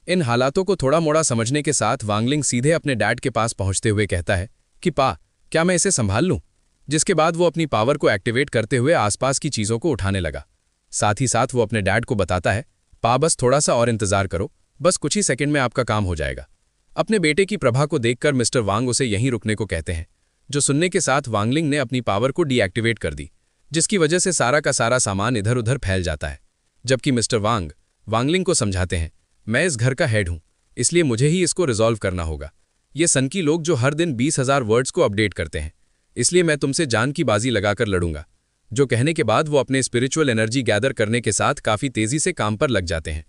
इन हालातों को थोड़ा मोड़ा समझने के साथ वांगलिंग सीधे अपने डैड के पास पहुंचते हुए कहता है कि पा, क्या मैं इसे संभाल लूं? जिसके बाद वो अपनी पावर को एक्टिवेट करते हुए आसपास की चीजों को उठाने लगा। साथ ही साथ वो अपने डैड को बताता है, पा बस थोड़ा सा और इंतजार करो, बस कुछ ही सेकंड में आपका काम हो जाएगा। अपने बेटे की प्रभा को देखकर मिस्टर वांग उसे यहीं रुकने को कहते हैं, जो सुनने के साथ वांगलिंग ने अपनी पावर को डीएक्टिवेट कर दी, जिसकी वजह से सारा का सारा सामान इधर उधर फैल जाता है। जबकि मिस्टर वांग वांगलिंग को समझाते हैं, मैं इस घर का हेड हूं, इसलिए मुझे ही इसको रिजॉल्व करना होगा। ये सनकी लोग जो हर दिन 20,000 वर्ड्स को अपडेट करते हैं, इसलिए मैं तुमसे जान की बाजी लगाकर लड़ूंगा। जो कहने के बाद वो अपने स्पिरिचुअल एनर्जी गैदर करने के साथ काफी तेजी से काम पर लग जाते हैं।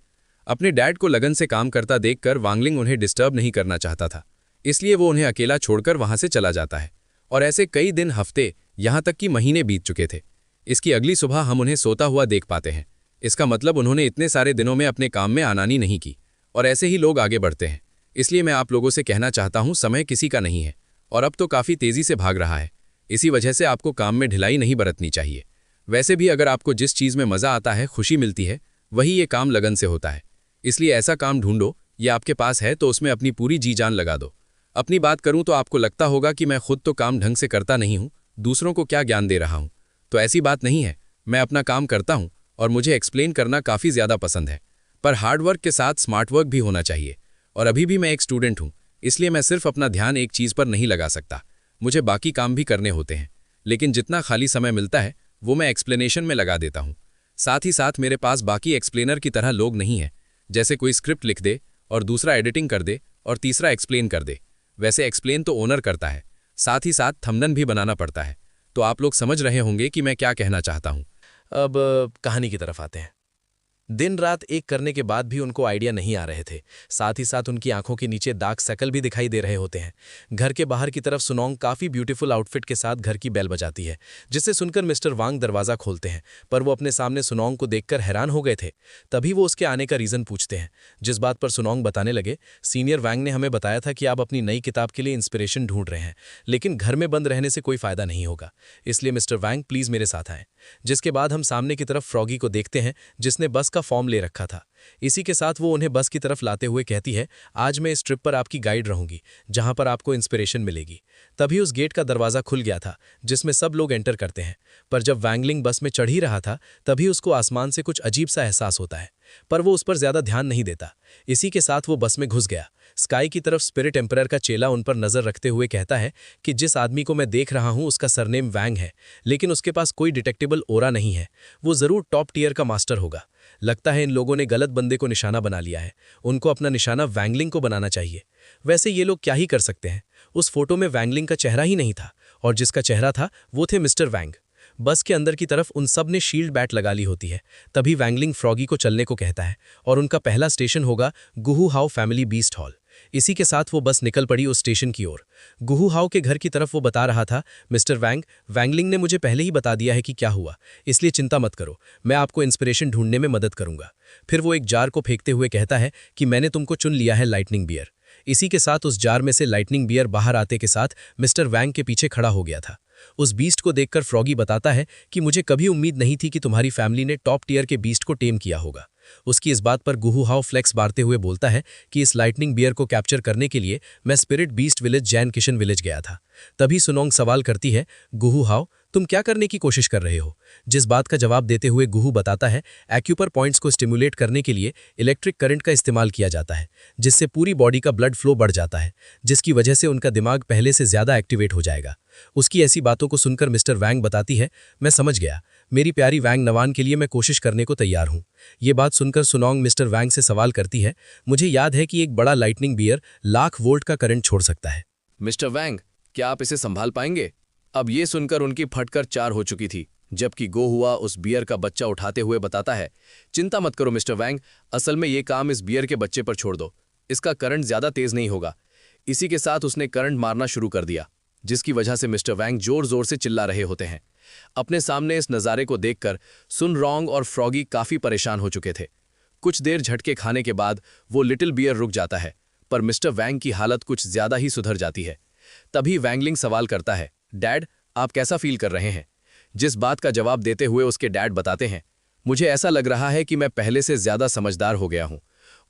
अपने डैड को लगन से काम करता देखकर वांगलिंग उन्हें डिस्टर्ब नहीं करना चाहता था, इसलिए वो उन्हें अकेला छोड़कर वहां से चला जाता है। और ऐसे कई दिन, हफ्ते, यहां तक कि महीने बीत चुके थे। इसकी अगली सुबह हम उन्हें सोता हुआ देख पाते हैं। इसका मतलब उन्होंने इतने सारे दिनों में अपने काम में आनानी नहीं की। और ऐसे ही लोग आगे बढ़ते हैं। इसलिए मैं आप लोगों से कहना चाहता हूं, समय किसी का नहीं है और अब तो काफी तेजी से भाग रहा है। इसी वजह से आपको काम में ढिलाई नहीं बरतनी चाहिए। वैसे भी अगर आपको जिस चीज में मजा आता है, खुशी मिलती है, वही ये काम लगन से होता है। इसलिए ऐसा काम ढूंढो, ये आपके पास है तो उसमें अपनी पूरी जी जान लगा दो। अपनी बात करूं तो आपको लगता होगा कि मैं खुद तो काम ढंग से करता नहीं हूं, दूसरों को क्या ज्ञान दे रहा हूं। तो ऐसी बात नहीं है, मैं अपना काम करता हूं और मुझे एक्सप्लेन करना काफ़ी ज़्यादा पसंद है, पर हार्डवर्क के साथ स्मार्ट वर्क भी होना चाहिए। और अभी भी मैं एक स्टूडेंट हूं, इसलिए मैं सिर्फ अपना ध्यान एक चीज़ पर नहीं लगा सकता, मुझे बाकी काम भी करने होते हैं। लेकिन जितना खाली समय मिलता है वो मैं एक्सप्लेनेशन में लगा देता हूँ। साथ ही साथ मेरे पास बाकी एक्सप्लेनर की तरह लोग नहीं हैं, जैसे कोई स्क्रिप्ट लिख दे और दूसरा एडिटिंग कर दे और तीसरा एक्सप्लेन कर दे। वैसे एक्सप्लेन तो ओनर करता है, साथ ही साथ थंबनेल भी बनाना पड़ता है। तो आप लोग समझ रहे होंगे कि मैं क्या कहना चाहता हूँ। अब कहानी की तरफ आते हैं। दिन रात एक करने के बाद भी उनको आइडिया नहीं आ रहे थे। साथ ही साथ उनकी आंखों के नीचे दाग शकल भी दिखाई दे रहे होते हैं। घर के बाहर की तरफ सुनोंग काफ़ी ब्यूटीफुल आउटफिट के साथ घर की बेल बजाती है, जिसे सुनकर मिस्टर वांग दरवाज़ा खोलते हैं, पर वो अपने सामने सुनोंग को देखकर हैरान हो गए थे। तभी वो उसके आने का रीज़न पूछते हैं, जिस बात पर सुनोंग बताने लगे, सीनियर वांग ने हमें बताया था कि आप अपनी नई किताब के लिए इंस्पिरेशन ढूंढ रहे हैं, लेकिन घर में बंद रहने से कोई फ़ायदा नहीं होगा, इसलिए मिस्टर वांग प्लीज़ मेरे साथ आएँ। जिसके बाद हम सामने की तरफ फ्रॉगी को देखते हैं, जिसने बस का फॉर्म ले रखा था। इसी के साथ वो उन्हें बस की तरफ लाते हुए कहती है, आज मैं इस ट्रिप पर आपकी गाइड रहूंगी, जहां पर आपको इंस्पिरेशन मिलेगी। तभी उस गेट का दरवाजा खुल गया था, जिसमें सब लोग एंटर करते हैं। पर जब वैंगलिंग बस में चढ़ ही रहा था, तभी उसको आसमान से कुछ अजीब सा एहसास होता है, पर वो उस पर ज्यादा ध्यान नहीं देता। इसी के साथ वो बस में घुस गया। स्काई की तरफ स्पिरिट एम्परर का चेला उन पर नजर रखते हुए कहता है कि जिस आदमी को मैं देख रहा हूं उसका सरनेम वैंग है, लेकिन उसके पास कोई डिटेक्टेबल ओरा नहीं है। वो जरूर टॉप टियर का मास्टर होगा। लगता है इन लोगों ने गलत बंदे को निशाना बना लिया है। उनको अपना निशाना वैंगलिंग को बनाना चाहिए। वैसे ये लोग क्या ही कर सकते हैं, उस फोटो में वैंगलिंग का चेहरा ही नहीं था, और जिसका चेहरा था वो थे मिस्टर वैंग। बस के अंदर की तरफ उन सब ने शील्ड बैट लगा ली होती है। तभी वैंगलिंग फ्रॉगी को चलने को कहता है, और उनका पहला स्टेशन होगा Guha how family beast hall. इसी के साथ वो बस निकल पड़ी उस स्टेशन की ओर। गुहू हाउ के घर की तरफ वो बता रहा था, मिस्टर वैंग, वैंगलिंग ने मुझे पहले ही बता दिया है कि क्या हुआ, इसलिए चिंता मत करो, मैं आपको इंस्पिरेशन ढूंढने में मदद करूंगा। फिर वो एक जार को फेंकते हुए कहता है कि मैंने तुमको चुन लिया है, लाइटनिंग बियर। इसी के साथ उस जार में से लाइटनिंग बियर बाहर आते के साथ मिस्टर वैंग के पीछे खड़ा हो गया था। उस बीस्ट को देखकर फ्रॉगी बताता है कि मुझे कभी उम्मीद नहीं थी कि तुम्हारी फैमिली ने टॉप टियर के बीस्ट को टेम किया होगा। उसकी इस बात पर गुहू हाउ फ्लेक्स बारते हुए बोलता है कि इस लाइटनिंग बियर को कैप्चर करने के लिए मैं spirit beast village Jain Kishan village गया था। तभी सुनोंग सवाल करती है, गुहू हाउ तुम क्या करने की कोशिश कर रहे हो? जिस बात का जवाब देते हुए गुहू बताता है, एक्यूपर पॉइंट्स को स्टिमुलेट करने के लिए इलेक्ट्रिक करंट का इस्तेमाल किया जाता है, जिससे पूरी बॉडी का ब्लड फ्लो बढ़ जाता है, जिसकी वजह से उनका दिमाग पहले से ज्यादा एक्टिवेट हो जाएगा। उसकी ऐसी बातों को सुनकर मिस्टर वैंग बताती है, मैं समझ गया, मेरी प्यारी वैंग नवान के लिए मैं कोशिश करने को तैयार हूँ। ये बात सुनकर सुनोंग मिस्टर वैंग से सवाल करती है, मुझे याद है कि एक बड़ा लाइटनिंग बियर 1,00,000 वोल्ट का करंट छोड़ सकता है। मिस्टर वैंग, क्या आप इसे संभाल पाएंगे? अब ये सुनकर उनकी फटकर 4 हो चुकी थी, जबकि गो हुआ उस बियर का बच्चा उठाते हुए बताता है, चिंता मत करो मिस्टर वैंग, असल में ये काम इस बियर के बच्चे पर छोड़ दो, इसका करंट ज्यादा तेज नहीं होगा। इसी के साथ उसने करंट मारना शुरू कर दिया, जिसकी वजह से मिस्टर वैंग जोर जोर से चिल्ला रहे होते हैं। अपने सामने इस नज़ारे को देखकर सुन रोंग और फ्रॉगी काफी परेशान हो चुके थे। कुछ देर झटके खाने के बाद वो लिटिल बियर रुक जाता है, पर मिस्टर वैंग की हालत कुछ ज्यादा ही सुधर जाती है। तभी वैंगलिंग सवाल करता है, डैड आप कैसा फील कर रहे हैं? जिस बात का जवाब देते हुए उसके डैड बताते हैं, मुझे ऐसा लग रहा है कि मैं पहले से ज्यादा समझदार हो गया हूं।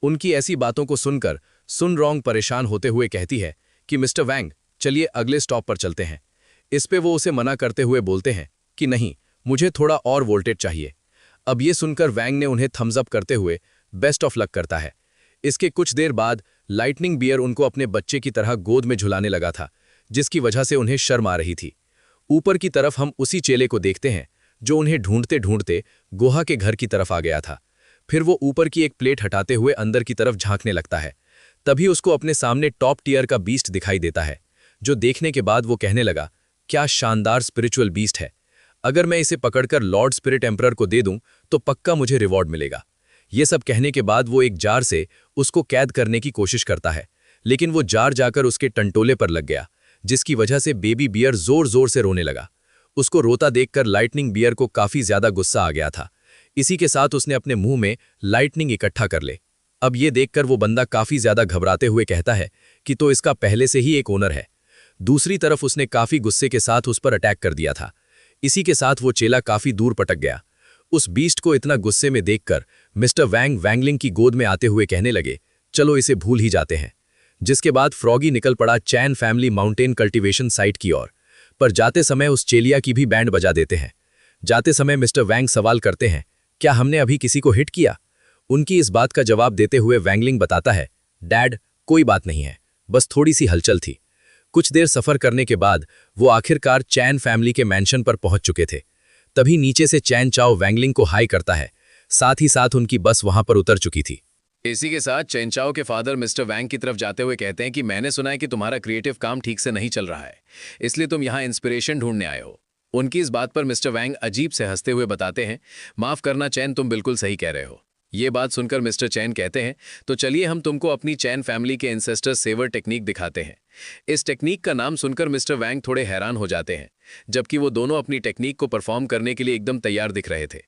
उनकी ऐसी बातों को सुनकर सुन रोंग परेशान होते हुए कहती है कि मिस्टर वैंग चलिए अगले स्टॉप पर चलते हैं। इस पे वो उसे मना करते हुए बोलते हैं कि नहीं, मुझे थोड़ा और वोल्टेज चाहिए। अब ये सुनकर वैंग ने उन्हें थम्स अप करते हुए बेस्ट ऑफ लक करता है। इसके कुछ देर बाद लाइटनिंग बियर उनको अपने बच्चे की तरह गोद में झुलाने लगा था, जिसकी वजह से उन्हें शर्म आ रही थी। ऊपर की तरफ हम उसी चेले को देखते हैं जो उन्हें ढूंढते ढूंढते गुहा के घर की तरफ आ गया था। फिर वो ऊपर की एक प्लेट हटाते हुए अंदर की तरफ झांकने लगता है। तभी उसको अपने सामने टॉप टियर का बीस्ट दिखाई देता है, जो देखने के बाद वो कहने लगा, क्या शानदार स्पिरिचुअल बीस्ट है, अगर मैं इसे पकड़कर लॉर्ड स्पिरिट एम्परर को दे दूं तो पक्का मुझे रिवॉर्ड मिलेगा। ये सब कहने के बाद वो एक जार से उसको कैद करने की कोशिश करता है, लेकिन वो जार जाकर उसके टंटोले पर लग गया, जिसकी वजह से बेबी बियर जोर जोर से रोने लगा। उसको रोता देखकर लाइटनिंग बियर को काफी ज्यादा गुस्सा आ गया था। इसी के साथ उसने अपने मुंह में लाइटनिंग इकट्ठा कर ले। अब ये देखकर वो बंदा काफी ज्यादा घबराते हुए कहता है कि तो इसका पहले से ही एक ओनर है। दूसरी तरफ उसने काफी गुस्से के साथ उस पर अटैक कर दिया था। इसी के साथ वो चेला काफी दूर पटक गया। उस बीस्ट को इतना गुस्से में देखकर मिस्टर वैंग वैंगलिंग की गोद में आते हुए कहने लगे, चलो इसे भूल ही जाते हैं। जिसके बाद फ्रॉगी निकल पड़ा चैन फैमिली माउंटेन कल्टीवेशन साइट की ओर। पर जाते समय उस चेलिया की भी बैंड बजा देते हैं। जाते समय मिस्टर वैंग सवाल करते हैं, क्या हमने अभी किसी को हिट किया? उनकी इस बात का जवाब देते हुए वैंगलिंग बताता है, डैड कोई बात नहीं है, बस थोड़ी सी हलचल थी। कुछ देर सफर करने के बाद वो आखिरकार चैन फैमिली के मैंशन पर पहुंच चुके थे। तभी नीचे से चैन चाओ वैंगलिंग को हाई करता है, साथ ही साथ उनकी बस वहां पर उतर चुकी थी। इसी के साथ चैन चाओ के फादर मिस्टर वैंग की तरफ जाते हुए कहते हैं कि मैंने सुना है कि तुम्हारा क्रिएटिव काम ठीक से नहीं चल रहा है, इसलिए तुम यहाँ इंस्पिरेशन ढूंढने आए हो। उनकी इस बात पर मिस्टर वैंग अजीब से हंसते हुए बताते हैं, माफ करना चैन, तुम बिल्कुल सही कह रहे हो। ये बात सुनकर मिस्टर चैन कहते हैं, तो चलिए हम तुमको अपनी चैन फैमिली के एंसेस्टर सेवर टेक्निक दिखाते हैं। इस टेक्निक का नाम सुनकर मिस्टर वैंग थोड़े हैरान हो जाते हैं, जबकि वो दोनों अपनी टेक्निक को परफॉर्म करने के लिए एकदम तैयार दिख रहे थे।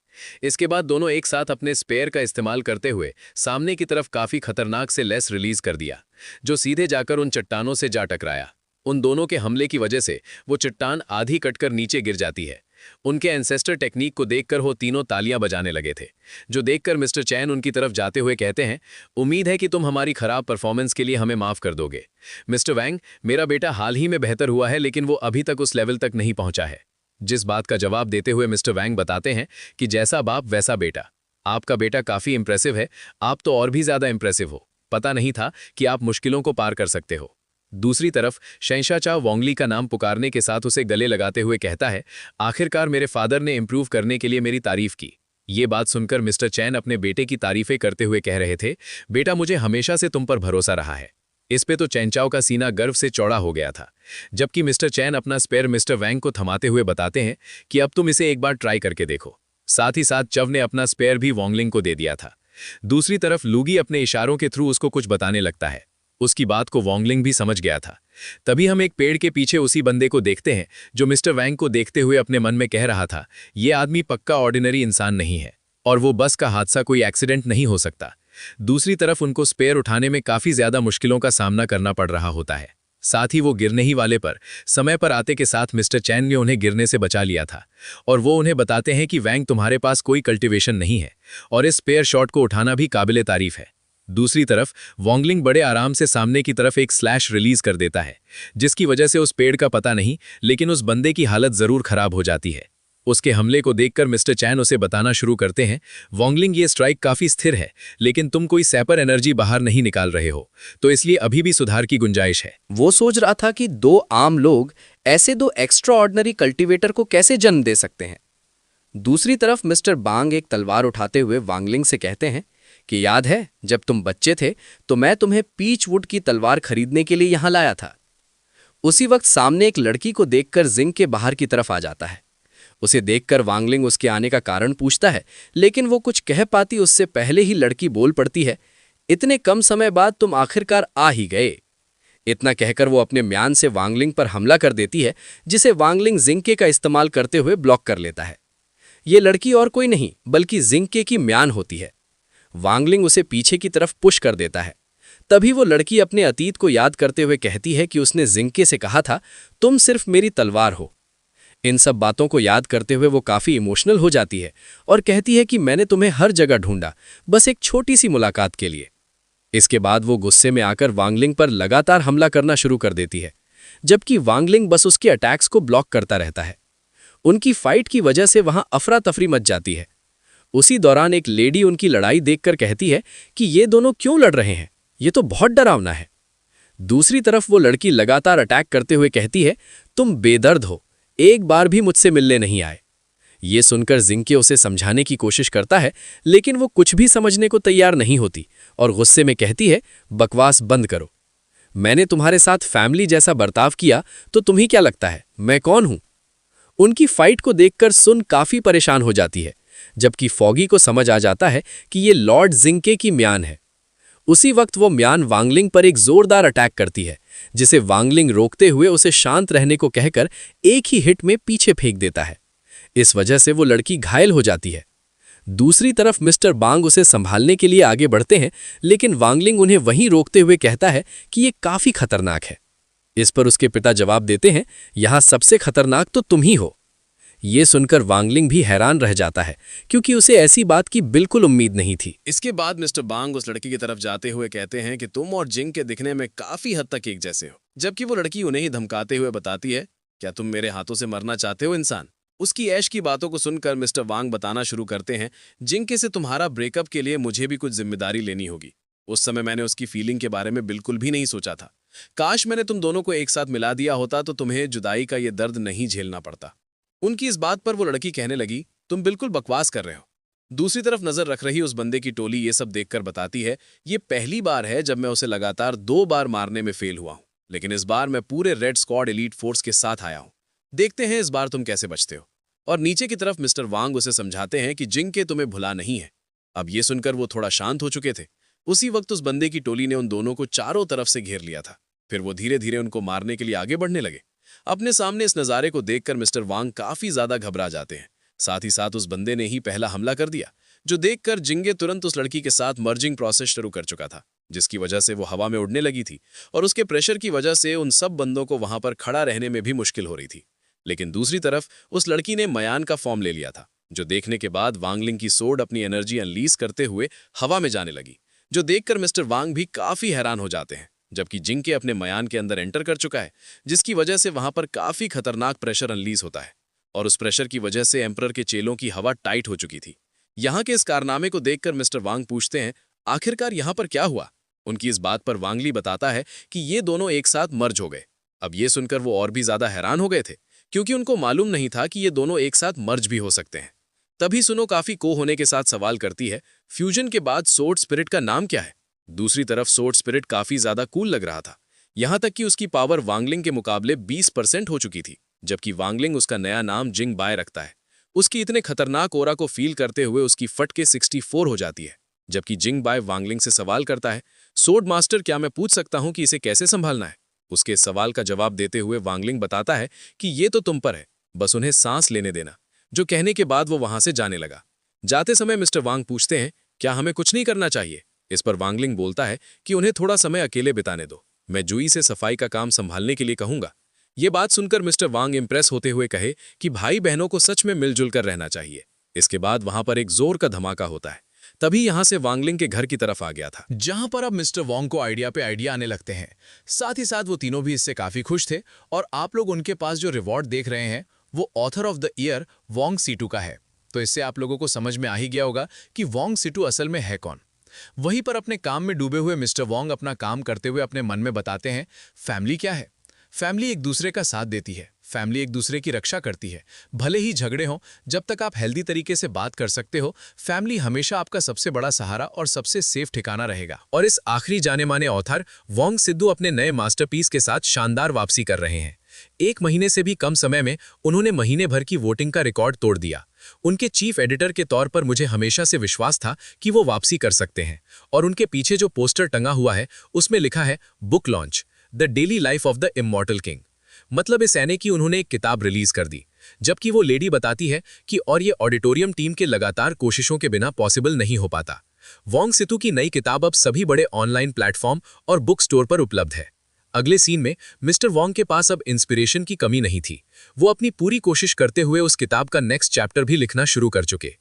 इसके बाद दोनों एक साथ अपने स्पेयर का इस्तेमाल करते हुए सामने की तरफ काफी खतरनाक से लेस रिलीज कर दिया, जो सीधे जाकर उन चट्टानों से जा टकराया। उन दोनों के हमले की वजह से वो चट्टान आधी कटकर नीचे गिर जाती है। उनके एंसेस्टर टेक्निक को देखकर वो तीनों तालियां बजाने लगे थे, जो देखकर मिस्टर चैन उनकी तरफ जाते हुए कहते हैं, उम्मीद है कि तुम हमारी खराब परफॉर्मेंस के लिए हमें माफ कर दोगे। मिस्टर वैंग, मेरा बेटा हाल ही में बेहतर हुआ है, लेकिन वो अभी तक उस लेवल तक नहीं पहुंचा है। जिस बात का जवाब देते हुए मिस्टर वैंग बताते हैं कि जैसा बाप वैसा बेटा। आपका बेटा काफी इंप्रेसिव है, आप तो और भी ज्यादा इंप्रेसिव हो। पता नहीं था कि आप मुश्किलों को पार कर सकते हो। दूसरी तरफ शहंशाह चाओ वोंगली का नाम पुकारने के साथ उसे गले लगाते हुए कहता है, आखिरकार मेरे फादर ने इंप्रूव करने के लिए मेरी तारीफ की। ये बात सुनकर मिस्टर चैन अपने बेटे की तारीफें करते हुए कह रहे थे, बेटा मुझे हमेशा से तुम पर भरोसा रहा है। इस पे तो चैन चाओ का सीना गर्व से चौड़ा हो गया था, जबकि मिस्टर चैन अपना स्पेयर मिस्टर वैंग को थमाते हुए बताते हैं कि अब तुम इसे एक बार ट्राई करके देखो। साथ ही साथ चव ने अपना स्पेयर भी वोंगलिंग को दे दिया था। दूसरी तरफ लूगी अपने इशारों के थ्रू उसको कुछ बताने लगता है। उसकी बात को वोंगलिंग भी समझ गया था। तभी हम एक पेड़ के पीछे उसी बंदे को देखते हैं जो मिस्टर वैंग को देखते हुए अपने मन में कह रहा था, ये आदमी पक्का ऑर्डिनरी इंसान नहीं है और वो बस का हादसा कोई एक्सीडेंट नहीं हो सकता। दूसरी तरफ उनको स्पेयर उठाने में काफी ज्यादा मुश्किलों का सामना करना पड़ रहा होता है। साथ ही वो गिरने ही वाले पर समय पर आते के साथ मिस्टर चैन ने उन्हें गिरने से बचा लिया था और वो उन्हें बताते हैं कि वैंग तुम्हारे पास कोई कल्टीवेशन नहीं है और इस स्पेयर शॉट को उठाना भी काबिले तारीफ है। दूसरी तरफ वोंगलिंग बड़े आराम से सामने की तरफ एक स्लैश रिलीज कर देता है, जिसकी वजह से उस पेड़ का पता नहीं, लेकिन उस बंदे की हालत जरूर खराब हो जाती है। उसके हमले को देखकर मिस्टर चैन उसे बताना शुरू करते हैं, वोंगलिंग ये स्ट्राइक काफी स्थिर है, लेकिन तुम कोई सैपर एनर्जी बाहर नहीं निकाल रहे हो, तो इसलिए अभी भी सुधार की गुंजाइश है। वो सोच रहा था कि दो आम लोग ऐसे दो एक्स्ट्रा ऑर्डिनरी कल्टीवेटर को कैसे जन्म दे सकते हैं। दूसरी तरफ मिस्टर बांग एक तलवार उठाते हुए वांगलिंग से कहते हैं कि याद है जब तुम बच्चे थे तो मैं तुम्हें पीच वुड की तलवार खरीदने के लिए यहां लाया था। उसी वक्त सामने एक लड़की को देखकर जिंग के बाहर की तरफ आ जाता है। उसे देखकर वांगलिंग उसके आने का कारण पूछता है, लेकिन वो कुछ कह पाती उससे पहले ही लड़की बोल पड़ती है, इतने कम समय बाद तुम आखिरकार आ ही गए। इतना कहकर वो अपने म्यान से वांगलिंग पर हमला कर देती है, जिसे वांगलिंग जिंके का इस्तेमाल करते हुए ब्लॉक कर लेता है। ये लड़की और कोई नहीं बल्कि जिंके की म्यान होती है। वांगलिंग उसे पीछे की तरफ पुश कर देता है। तभी वो लड़की अपने अतीत को याद करते हुए कहती है कि उसने जिंके से कहा था, तुम सिर्फ मेरी तलवार हो। इन सब बातों को याद करते हुए वो काफी इमोशनल हो जाती है और कहती है कि मैंने तुम्हें हर जगह ढूंढा, बस एक छोटी सी मुलाकात के लिए। इसके बाद वो गुस्से में आकर वांगलिंग पर लगातार हमला करना शुरू कर देती है, जबकि वांगलिंग बस उसके अटैक्स को ब्लॉक करता रहता है। उनकी फाइट की वजह से वहां अफरा तफरी मच जाती है। उसी दौरान एक लेडी उनकी लड़ाई देखकर कहती है कि ये दोनों क्यों लड़ रहे हैं, ये तो बहुत डरावना है। दूसरी तरफ वो लड़की लगातार अटैक करते हुए कहती है, तुम बेदर्द हो, एक बार भी मुझसे मिलने नहीं आए। ये सुनकर जिंके उसे समझाने की कोशिश करता है, लेकिन वो कुछ भी समझने को तैयार नहीं होती और गुस्से में कहती है, बकवास बंद करो। मैंने तुम्हारे साथ फैमिली जैसा बर्ताव किया तो तुम्हें क्या लगता है मैं कौन हूं? उनकी फाइट को देखकर सुन काफी परेशान हो जाती है, जबकि फॉगी को समझ आ जाता है कि ये लॉर्ड जिंके की म्यान है। उसी वक्त वो म्यान वांगलिंग पर एक जोरदार अटैक करती है, जिसे वांगलिंग रोकते हुए उसे शांत रहने को कहकर एक ही हिट में पीछे फेंक देता है। इस वजह से वो लड़की घायल हो जाती है। दूसरी तरफ मिस्टर बांग उसे संभालने के लिए आगे बढ़ते हैं, लेकिन वांगलिंग उन्हें वहीं रोकते हुए कहता है कि ये काफी खतरनाक है। इस पर उसके पिता जवाब देते हैं, यहां सबसे खतरनाक तो तुम ही हो। ये सुनकर वांगलिंग भी हैरान रह जाता है क्योंकि उसे ऐसी बात की बिल्कुल उम्मीद नहीं थी। इसके बाद मिस्टर बांग उस लड़की की तरफ जाते हुए कहते हैं कि तुम और जिंग के दिखने में काफी हद तक एक जैसे हो, जबकि वो लड़की उन्हें ही धमकाते हुए बताती है, क्या तुम मेरे हाथों से मरना चाहते हो इंसान। उसकी ऐश की बातों को सुनकर मिस्टर वांग बताना शुरू करते हैं, जिंग के से तुम्हारा ब्रेकअप के लिए मुझे भी कुछ जिम्मेदारी लेनी होगी। उस समय मैंने उसकी फीलिंग के बारे में बिल्कुल भी नहीं सोचा था। काश मैंने तुम दोनों को एक साथ मिला दिया होता तो तुम्हें जुदाई का ये दर्द नहीं झेलना पड़ता। उनकी इस बात पर वो लड़की कहने लगी, तुम बिल्कुल बकवास कर रहे हो। दूसरी तरफ नजर रख रही उस बंदे की टोली ये सब देखकर बताती है, ये पहली बार है जब मैं उसे लगातार 2 बार मारने में फेल हुआ हूं, लेकिन इस बार मैं पूरे रेड स्क्वाड एलीट फोर्स के साथ आया हूं। देखते हैं इस बार तुम कैसे बचते हो। और नीचे की तरफ मिस्टर वांग उसे समझाते हैं कि जिंग के तुम्हें भुला नहीं है। अब ये सुनकर वो थोड़ा शांत हो चुके थे। उसी वक्त उस बंदे की टोली ने उन दोनों को चारों तरफ से घेर लिया था। फिर वो धीरे धीरे उनको मारने के लिए आगे बढ़ने लगे। अपने सामने इस नज़ारे को देखकर मिस्टर वांग काफी ज्यादा घबरा जाते हैं। साथ ही साथ उस बंदे ने ही पहला हमला कर दिया, जो देखकर जिंगे तुरंत उस लड़की के साथ मर्जिंग प्रोसेस शुरू कर चुका था, जिसकी वजह से वो हवा में उड़ने लगी थी और उसके प्रेशर की वजह से उन सब बंदों को वहां पर खड़ा रहने में भी मुश्किल हो रही थी। लेकिन दूसरी तरफ उस लड़की ने मयान का फॉर्म ले लिया था, जो देखने के बाद वांगलिंग की सोड अपनी एनर्जी अनलीज करते हुए हवा में जाने लगी, जो देखकर मिस्टर वांग भी काफी हैरान हो जाते हैं। जबकि जिंके अपने मयान के अंदर एंटर कर चुका है, जिसकी वजह से वहां पर काफी खतरनाक प्रेशर अनलीज होता है और उस प्रेशर की वजह से एम्परर के चेलों की हवा टाइट हो चुकी थी। यहाँ के इस कारनामे को देखकर मिस्टर वांग पूछते हैं, आखिरकार यहाँ पर क्या हुआ। उनकी इस बात पर वांगली बताता है कि ये दोनों एक साथ मर्ज हो गए। अब ये सुनकर वो और भी ज्यादा हैरान हो गए थे, क्योंकि उनको मालूम नहीं था कि ये दोनों एक साथ मर्ज भी हो सकते हैं। तभी सुनो काफी को होने के साथ सवाल करती है, फ्यूजन के बाद सोर्ड स्पिरिट का नाम क्या है। दूसरी तरफ सोर्ड स्पिरिट काफी ज्यादा कूल लग रहा था, यहां तक कि उसकी पावर वांगलिंग के मुकाबले 20% हो चुकी थी, जबकि वांगलिंग उसका नया नाम जिंग बाय रखता है। उसकी इतने खतरनाक ओरा को फील करते हुए उसकी फटके 64 हो जाती है। जबकि जिंग बाय वांगलिंग से सवाल करता है, सोर्ड मास्टर क्या मैं पूछ सकता हूं कि इसे कैसे संभालना है। उसके सवाल का जवाब देते हुए वांगलिंग बताता है कि ये तो तुम पर है, बस उन्हें सांस लेने देना। जो कहने के बाद वो वहां से जाने लगा। जाते समय मिस्टर वांग पूछते हैं, क्या हमें कुछ नहीं करना चाहिए। इस पर वांगलिंग बोलता है कि उन्हें थोड़ा समय अकेले बिताने दो, मैं जुई से सफाई का काम संभालने के लिए कहूंगा। ये बात सुनकर मिस्टर वांग इंप्रेस होते हुए कहे कि भाई बहनों को सच में मिलजुल कर रहना चाहिए। इसके बाद वहां पर एक जोर का धमाका होता है। तभी यहां से वांगलिंग के घर की तरफ आ गया था, जहां पर अब मिस्टर वोंग को आइडिया पे आइडिया आने लगते हैं। साथ ही साथ वो तीनों भी इससे काफी खुश थे। और आप लोग उनके पास जो रिवॉर्ड देख रहे हैं वो author of the year Wong सीटू का है। तो इससे आप लोगों को समझ में आ ही गया होगा कि वोंग सीटू असल में है कौन। वहीं पर अपने काम में डूबे हुए मिस्टर वोंग अपना काम करते हुए अपने मन में बताते हैं, फैमिली क्या है। फैमिली एक दूसरे का साथ देती है, फैमिली एक दूसरे की रक्षा करती है। भले ही झगड़े हों, जब तक आप हेल्दी तरीके से बात कर सकते हो, फैमिली हमेशा आपका सबसे बड़ा सहारा और सबसे सेफ ठिकाना रहेगा। और इस आखिरी जाने माने ऑथर वोंग सिद्धू अपने नए मास्टरपीस के साथ शानदार वापसी कर रहे हैं। 1 महीने से भी कम समय में उन्होंने महीने भर की वोटिंग का रिकॉर्ड तोड़ दिया। उनके चीफ एडिटर के तौर पर मुझे हमेशा से विश्वास था कि वो वापसी कर सकते हैं। और उनके पीछे जो पोस्टर टंगा हुआ है उसमें लिखा है, book launch the daily life of the immortal king. मतलब इस यानी कि उन्होंने एक किताब रिलीज कर दी। जबकि वो लेडी बताती है कि और ये ऑडिटोरियम टीम के लगातार कोशिशों के बिना पॉसिबल नहीं हो पाता। वोंग सितू की नई किताब अब सभी बड़े ऑनलाइन प्लेटफॉर्म और बुक स्टोर पर उपलब्ध है। अगले सीन में मिस्टर वोंग के पास अब इंस्पिरेशन की कमी नहीं थी। वो अपनी पूरी कोशिश करते हुए उस किताब का नेक्स्ट चैप्टर भी लिखना शुरू कर चुके।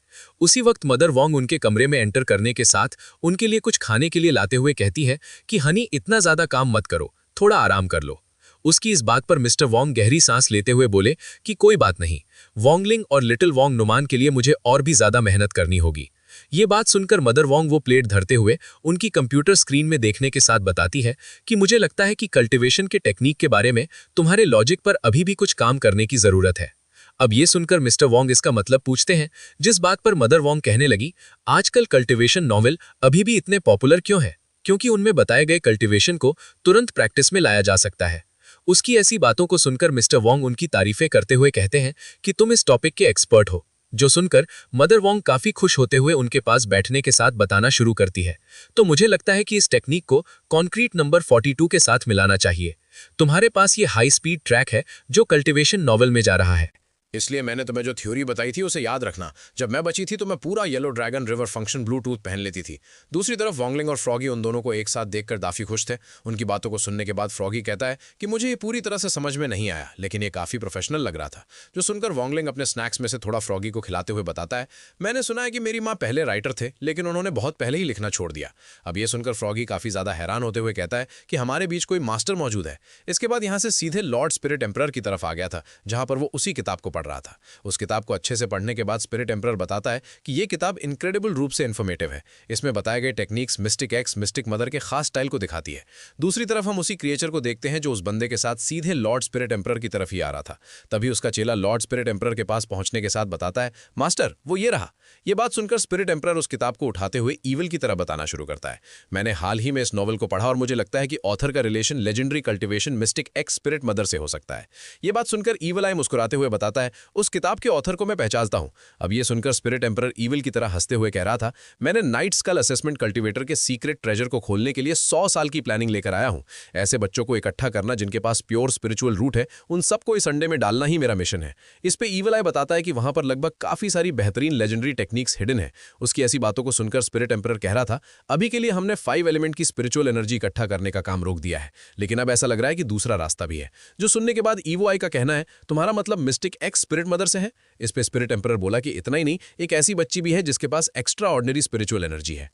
उसी वक्त मदर वोंग उनके कमरे में एंटर करने के साथ उनके लिए कुछ खाने के लिए लाते हुए कहती है कि हनी, इतना ज्यादा काम मत करो, थोड़ा आराम कर लो। उसकी इस बात पर मिस्टर वोंग गहरी सांस लेते हुए बोले कि कोई बात नहीं, वोंगलिंग और लिटिल वोंग नुमान के लिए मुझे और भी ज्यादा मेहनत करनी होगी। ये बात सुनकर मदर वोंग वो प्लेट धरते हुए उनकी कंप्यूटर स्क्रीन में देखने के साथ बताती है कि मुझे लगता है कि कल्टीवेशन के टेक्निक के बारे में तुम्हारे लॉजिक पर अभी भी कुछ काम करने की जरूरत है। अब ये सुनकर मिस्टर वोंग इसका मतलब पूछते हैं, जिस बात पर मदर वोंग कहने लगी, आजकल कल्टीवेशन नॉवेल अभी भी इतने पॉपुलर क्यों है? क्योंकि उनमें बताए गए कल्टीवेशन को तुरंत प्रैक्टिस में लाया जा सकता है। उसकी ऐसी बातों को सुनकर मिस्टर वोंग उनकी तारीफें करते हुए कहते हैं कि तुम इस टॉपिक के एक्सपर्ट हो। जो सुनकर मदर वोंग काफी खुश होते हुए उनके पास बैठने के साथ बताना शुरू करती है, तो मुझे लगता है कि इस टेक्निक को कॉन्क्रीट नंबर 42 के साथ मिलाना चाहिए। तुम्हारे पास ये हाई स्पीड ट्रैक है जो कल्टीवेशन नॉवल में जा रहा है। इसलिए मैंने तुम्हें जो थ्योरी बताई थी उसे याद रखना। जब मैं बची थी तो मैं पूरा yellow dragon river function Bluetooth पहन लेती थी। दूसरी तरफ वांगलिंग और फ्रॉगी उन दोनों को एक साथ देखकर काफी खुश थे। उनकी बातों को सुनने के बाद फ्रॉगी कहता है कि मुझे ये पूरी तरह से समझ में नहीं आया, लेकिन ये काफी प्रोफेशनल लग रहा था। जो सुनकर वांगलिंग अपने स्नैक्स में से थोड़ा फ्रॉगी को खिलाते हुए बताता है, मैंने सुना है कि मेरी माँ पहले राइटर थे, लेकिन उन्होंने बहुत पहले ही लिखना छोड़ दिया। अब ये सुनकर फ्रॉगी काफी ज्यादा हैरान होते हुए कहता है कि हमारे बीच कोई मास्टर मौजूद है। इसके बाद यहाँ से सीधे लॉर्ड स्पिरिट एम्परर की तरफ आ गया था, जहां पर वो उसी किताब को पढ़ रहा था। उस किताब को अच्छे से पढ़ने के बाद स्पिरिट एम्परर बताता है कि ये किताब इनक्रेडिबल रूप से इन्फॉर्मेटिव है। इसमें बताए गए techniques mistake x mistake mother के खास स्टाइल को दिखाती है। दूसरी तरफ हम उसी क्रिएचर को देखते हैं जो उस बंदे के साथ सीधे लॉर्ड स्पिरिट एम्परर की तरफ ही आ रहा था। तभी उसका चेला लॉर्ड स्पिरिट एम्परर के पास पहुंचने के साथ बताता है, मास्टर वो ये रहा। ये बात सुनकर स्पिरिट एम्परर उस किताब को उठाते हुए ईविल की तरह बताना शुरू करता है। मैंने हाल ही में इस नॉवल को पढ़ा और मुझे लगता है कि ऑथर का relation legendary cultivation mistake x spirit mother से हो सकता है। ये बात सुनकर ईविल आई मुस्कुराते हुए बताता है, उस किताब के ऑथर को मैं पहचानता हूं। अब ये सुनकर स्पिरिट एम्परर ईविल की तरह हंसते हुए कह रहा था, मैंने नाइट स्कल असेसमेंट कल्टीवेटर के सीक्रेट ट्रेजर को खोलने के लिए 100 साल की प्लानिंग लेकर आया हूं। ऐसे बच्चों को इकट्ठा करना जिनके पास प्योर स्पिरिचुअल रूट है, उन सबको इस अंडे में डालना ही मेरा मिशन है। इस पे ईविल आई बताता है कि वहां पर लगभग काफी सारी बेहतरीन लेजेंडरी टेक्निक्स हिडन है। उसकी ऐसी बातों को सुनकर स्पिरिट एम्परर कह रहा था, अभी के लिए हमने 5 एलिमेंट की स्पिरिचुअल एनर्जी इकट्ठा करने का काम रोक दिया है, लेकिन अब ऐसा लग रहा है कि दूसरा रास्ता भी है। जो सुनने के बाद ईवो आई का कहना है, तुम्हारा मतलब मिस्टिक एक्स स्पिरिट मदर से है? इस पे स्पिरिट एम्परर बोला कि इतना ही नहीं, एक ऐसी बच्ची भी है जिसके पास एक्स्ट्रा ऑर्डिनरी स्पिरिचुअल एनर्जी है।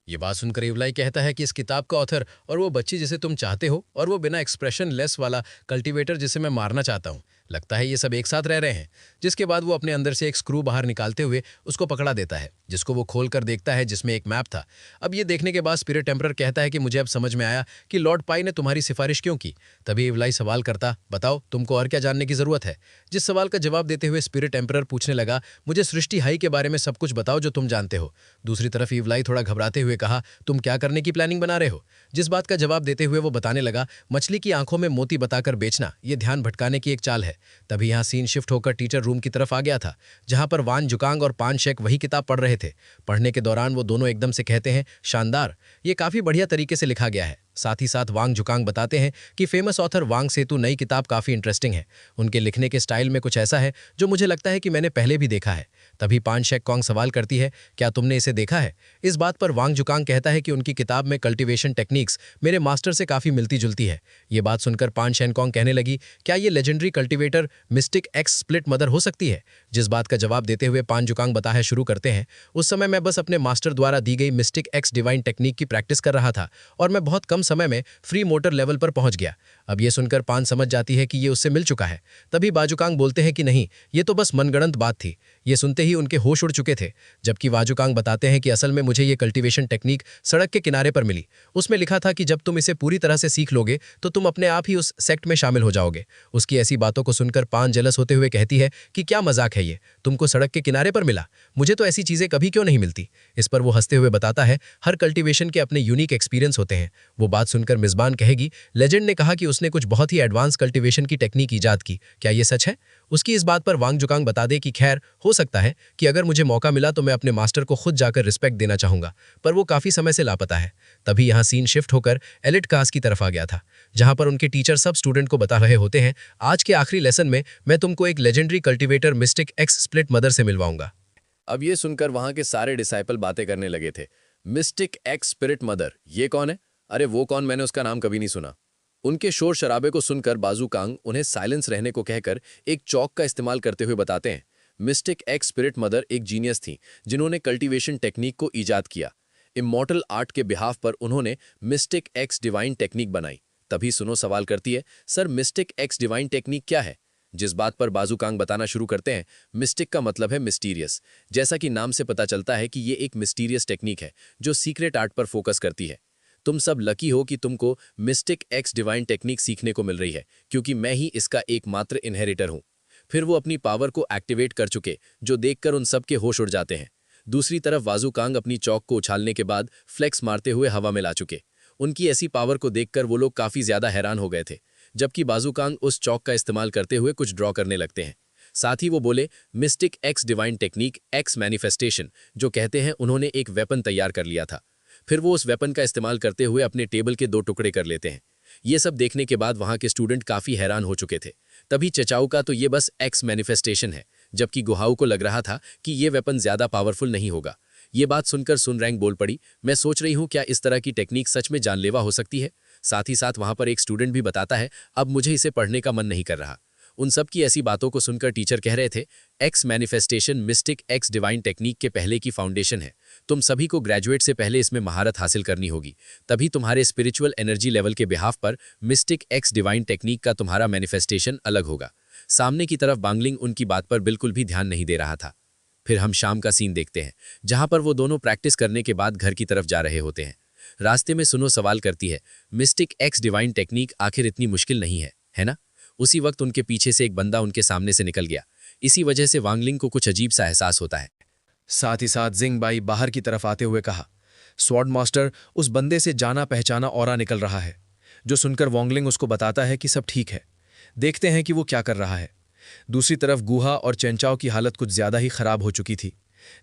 ये बात सुनकर इवलाई कहता है कि इस किताब का ऑथर और वो बच्ची जिसे तुम चाहते हो और वो बिना एक्सप्रेशन लेस वाला कल्टीवेटर जिसे मैं मारना चाहता हूँ, लगता है ये सब एक साथ रह रहे हैं। जिसके बाद वो अपने अंदर से एक स्क्रू बाहर निकालते हुए उसको पकड़ा देता है, जिसको वो खोल कर देखता है, जिसमें एक मैप था। अब ये देखने के बाद स्पिरिट एम्परर कहता है कि मुझे अब समझ में आया कि लॉर्ड पाई ने तुम्हारी सिफारिश क्यों की। तभी इवलाई सवाल करता, बताओ तुमको और क्या जानने की जरूरत है। जिस सवाल का जवाब देते हुए स्पिरिट एम्परर पूछने लगा, मुझे सृष्टि हाई के बारे में सब कुछ बताओ जो तुम जानते हो। दूसरी तरफ इवलाई थोड़ा घबराते हुए कहा, तुम क्या करने की प्लानिंग बना रहे हो। जिस बात का जवाब देते हुए वो बताने लगा, मछली की आंखों में मोती बताकर बेचना ये ध्यान भटकाने की एक चाल है। तभी यहाँ सीन शिफ्ट होकर टीचर रूम की तरफ आ गया था, जहां पर वान जुकांग और पान शेक वही किताब पढ़ रहे थे। पढ़ने के दौरान वो दोनों एकदम से कहते हैं, शानदार, ये काफी बढ़िया तरीके से लिखा गया है। साथ ही साथ वांग जुकांग बताते हैं कि फेमस ऑथर वांग सेतु नई किताब काफी इंटरेस्टिंग है। उनके लिखने के स्टाइल में कुछ ऐसा है जो मुझे लगता है कि मैंने पहले भी देखा है। तभी पान शेक कॉन्ग सवाल करती है, क्या तुमने इसे देखा है। इस बात पर वांग जुकांग कहता है कि उनकी किताब में कल्टीवेशन टेक्निक्स मेरे मास्टर से काफी मिलती जुलती है। ये बात सुनकर पान शेनकॉन्ग कहने लगी, क्या ये legendary cultivator mistake x split mother हो सकती है। जिस बात का जवाब देते हुए पान जुकांग बताया शुरू करते हैं, उस समय मैं बस अपने मास्टर द्वारा दी गई मिस्टिक एक्स डिवाइन टेक्निक की प्रैक्टिस कर रहा था और मैं बहुत कम समय में फ्री मोटर लेवल पर पहुंच गया। अब ये सुनकर पान समझ जाती है कि ये उससे मिल चुका है। तभी बाजुकांग बोलते हैं कि नहीं, ये तो बस मनगढ़ंत बात थी। ये सुनते ही उनके होश उड़ चुके थे। जबकि बाजुकांग बताते हैं कि असल में मुझे ये कल्टीवेशन टेक्निक सड़क के किनारे पर मिली। उसमें लिखा था कि जब तुम इसे पूरी तरह से सीख लोगे तो तुम अपने आप ही उस सेक्ट में शामिल हो जाओगे। उसकी ऐसी बातों को सुनकर पान जेलस होते हुए कहती है कि क्या मजाक है ये, तुमको सड़क के किनारे पर मिला, मुझे तो ऐसी चीजें कभी क्यों नहीं मिलती। इस पर वो हंसते हुए बताता है, हर कल्टीवेशन के अपने यूनिक एक्सपीरियंस होते हैं। वो बात सुनकर मिज़बान कहेगी, लेजेंड ने कहा कि उसने कुछ बहुत ही एडवांस कल्टीवेशन की टेक्निक ईजाद की, क्या ये सच है। उसकी इस बात पर वांग जुकांग बता दे कि खैर हो सकता है कि अगर मुझे मौका मिला तो मैं अपने मास्टर को खुद जाकर रिस्पेक्ट देना चाहूंगा, पर वो काफी समय से लापता है। तभी यहाँ सीन शिफ्ट होकर एलिट क्लास की तरफ आ गया था, जहां पर उनके टीचर सब स्टूडेंट को बता रहे होते हैं, आज के आखिरी लेसन में मैं तुमको एक legendary cultivator mistake x split mother से मिलवाऊंगा। अब ये सुनकर वहां के सारे डिसाइपल बातें करने लगे थे, मिस्टिक एक्स स्पिरिट मदर, ये कौन है। अरे वो कौन, मैंने उसका नाम कभी नहीं सुना। उनके शोर शराबे को सुनकर बाजुकांग उन्हें साइलेंस रहने को कहकर एक चौक का इस्तेमाल करते हुए बताते हैं, मिस्टिक एक्स स्पिरिट मदर एक जीनियस थी जिन्होंने कल्टीवेशन टेक्निक को ईजाद किया। इमॉर्टल आर्ट के बिहाफ पर उन्होंने मिस्टिक एक्स डिवाइन टेक्निक बनाई। तभी सुनो सवाल करती है, sir mistake X divine technique क्या है। जिस बात पर बाजुकांग बताना शुरू करते हैं, मिस्टिक का मतलब है मिस्टीरियस। जैसा कि नाम से पता चलता है कि ये एक मिस्टीरियस टेक्निक है जो सीक्रेट आर्ट पर फोकस करती है। तुम सब लकी हो कि तुमको मिस्टिक एक्स डिवाइन टेक्निक सीखने को मिल रही है, क्योंकि मैं ही इसका एकमात्र इनहेरिटर हूं। फिर वो अपनी पावर को एक्टिवेट कर चुके, जो देखकर उन सब के होश उड़ जाते हैं। दूसरी तरफ बाजुकांग अपनी चौक को उछालने के बाद फ्लेक्स मारते हुए हवा में ला चुके। उनकी ऐसी पावर को देखकर वो लोग काफी ज्यादा हैरान हो गए थे। जबकि बाजुकांग उस चौक का इस्तेमाल करते हुए कुछ ड्रॉ करने लगते हैं। साथ ही वो बोले, mistake X divine technique X manifestation, जो कहते हैं उन्होंने एक वेपन तैयार कर लिया था। फिर वो उस वेपन का इस्तेमाल करते हुए अपने टेबल के 2 टुकड़े कर लेते हैं। ये सब देखने के बाद वहां के स्टूडेंट काफी हैरान हो चुके थे। तभी चचाऊ का तो ये बस एक्स मैनिफेस्टेशन है, जबकि गुहाऊ को लग रहा था कि ये वेपन ज्यादा पावरफुल नहीं होगा। ये बात सुनकर सुनरैंग बोल पड़ी, मैं सोच रही हूँ क्या इस तरह की टेक्निक सच में जानलेवा हो सकती है। साथ ही साथ वहां पर एक स्टूडेंट भी बताता है, अब मुझे इसे पढ़ने का मन नहीं कर रहा। उन सब की ऐसी बातों को सुनकर टीचर कह रहे थे, x manifestation mistake X divine technique के पहले की फाउंडेशन है। तुम सभी को ग्रेजुएट से पहले इसमें महारत हासिल करनी होगी, तभी तुम्हारे स्पिरिचुअल एनर्जी लेवल के बिहाफ पर मिस्टिक एक्स डिवाइन टेक्निक का तुम्हारा मैनिफेस्टेशन अलग होगा। सामने की तरफ बांगलिंग उनकी बात पर बिल्कुल भी ध्यान नहीं दे रहा था। फिर हम शाम का सीन देखते हैं, जहां पर वो दोनों प्रैक्टिस करने के बाद घर की तरफ जा रहे होते हैं। रास्ते में सुनो सवाल करती है, मिस्टिक एक्स डिवाइन टेक्निक आखिर इतनी मुश्किल नहीं है ना? उसी वक्त उनके पीछे से एक बंदा उनके सामने से निकल गया। इसी वजह से वांगलिंग को कुछ अजीब सा एहसास होता है। साथ ही साथ जिंग बाई बाहर की तरफ आते हुए कहा, स्वॉर्ड मास्टर, उस बंदे से जाना पहचाना ऑरा निकल रहा है। जो सुनकर वांगलिंग उसको बताता है कि सब ठीक है, देखते हैं कि वो क्या कर रहा है। दूसरी तरफ गुहा और चैनचाओ की हालत कुछ ज्यादा ही खराब हो चुकी थी,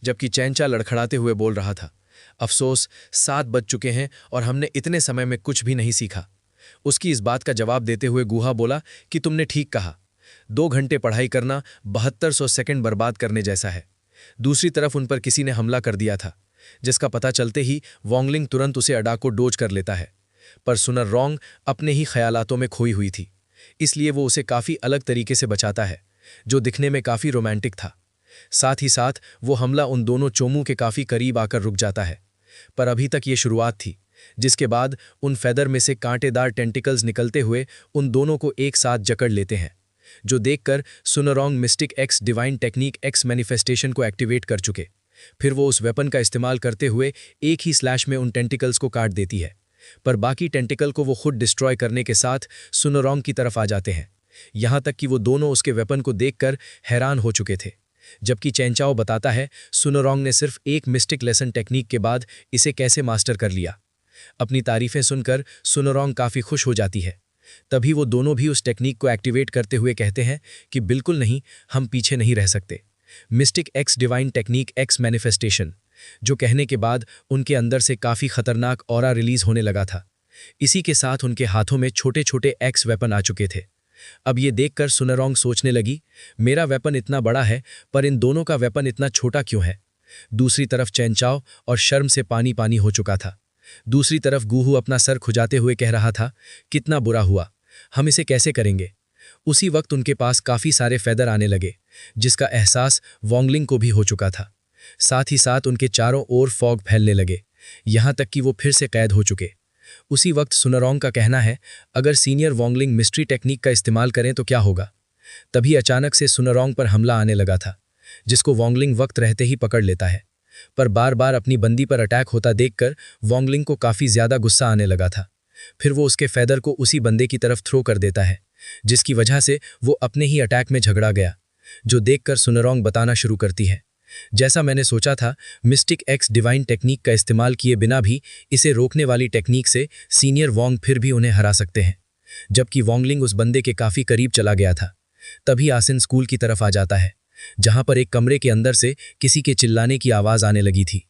जबकि चैनचा लड़खड़ाते हुए बोल रहा था, अफसोस 7 बज चुके हैं और हमने इतने समय में कुछ भी नहीं सीखा। उसकी इस बात का जवाब देते हुए गुहा बोला कि तुमने ठीक कहा, 2 घंटे पढ़ाई करना 7200 सेकंड बर्बाद करने जैसा है। दूसरी तरफ उन पर किसी ने हमला कर दिया था, जिसका पता चलते ही वांगलिंग तुरंत उसे अडाको डोज कर लेता है। पर सुनररॉन्ग अपने ही ख्यालातों में खोई हुई थी, इसलिए वो उसे काफी अलग तरीके से बचाता है, जो दिखने में काफी रोमांटिक था। साथ ही साथ वो हमला उन दोनों चोमू के काफी करीब आकर रुक जाता है। पर अभी तक ये शुरुआत थी, जिसके बाद उन फेदर में से कांटेदार टेंटिकल्स निकलते हुए उन दोनों को एक साथ जकड़ लेते हैं, जो देखकर सुनररॉन्ग mystic X divine technique X manifestation को एक्टिवेट कर चुके। फिर वो उस वेपन का इस्तेमाल करते हुए एक ही स्लैश में उन टेंटिकल्स को काट देती है, पर बाकी टेंटिकल को वो खुद डिस्ट्रॉय करने के साथ सुनररॉन्ग की तरफ आ जाते हैं। यहां तक कि वो दोनों उसके वेपन को देखकर हैरान हो चुके थे, जबकि चैनचाओ बताता है सुनररॉन्ग ने सिर्फ एक मिस्टिक लेसन टेक्निक के बाद इसे कैसे मास्टर कर लिया। अपनी तारीफें सुनकर सुनररॉन्ग काफी खुश हो जाती है। तभी वो दोनों भी उस टेक्निक को एक्टिवेट करते हुए कहते हैं कि बिल्कुल नहीं, हम पीछे नहीं रह सकते। Mistake X divine technique X manifestation, जो कहने के बाद उनके अंदर से काफी खतरनाक ऑरा रिलीज होने लगा था। इसी के साथ उनके हाथों में छोटे छोटे एक्स वेपन आ चुके थे। अब ये देखकर सुनररॉन्ग सोचने लगी, मेरा वेपन इतना बड़ा है पर इन दोनों का वेपन इतना छोटा क्यों है। दूसरी तरफ चैनचाओ और शर्म से पानी पानी हो चुका था। दूसरी तरफ गुहू अपना सर खुजाते हुए कह रहा था, कितना बुरा हुआ, हम इसे कैसे करेंगे। उसी वक्त उनके पास काफी सारे फेदर आने लगे, जिसका एहसास वांगलिंग को भी हो चुका था। साथ ही साथ उनके चारों ओर फॉग फैलने लगे, यहां तक कि वो फिर से कैद हो चुके। उसी वक्त सुनररॉन्ग का कहना है, अगर सीनियर वांगलिंग मिस्ट्री टेक्निक का इस्तेमाल करें तो क्या होगा। तभी अचानक से सुनररॉन्ग पर हमला आने लगा था, जिसको वांगलिंग वक्त रहते ही पकड़ लेता है। पर बार बार अपनी बंदी पर अटैक होता देखकर वांगलिंग को काफी ज्यादा गुस्सा आने लगा था। फिर वो उसके फेदर को उसी बंदे की तरफ थ्रो कर देता है, जिसकी वजह से वो अपने ही अटैक में झगड़ा गया, जो देखकर सुनररॉन्ग बताना शुरू करती है, जैसा मैंने सोचा था, मिस्टिक एक्स डिवाइन टेक्निक का इस्तेमाल किए बिना भी इसे रोकने वाली टेक्निक से सीनियर वांग फिर भी उन्हें हरा सकते हैं। जबकि वांगलिंग उस बंदे के काफी करीब चला गया था, तभी आसिन स्कूल की तरफ आ जाता है, जहां पर एक कमरे के अंदर से किसी के चिल्लाने की आवाज आने लगी थी।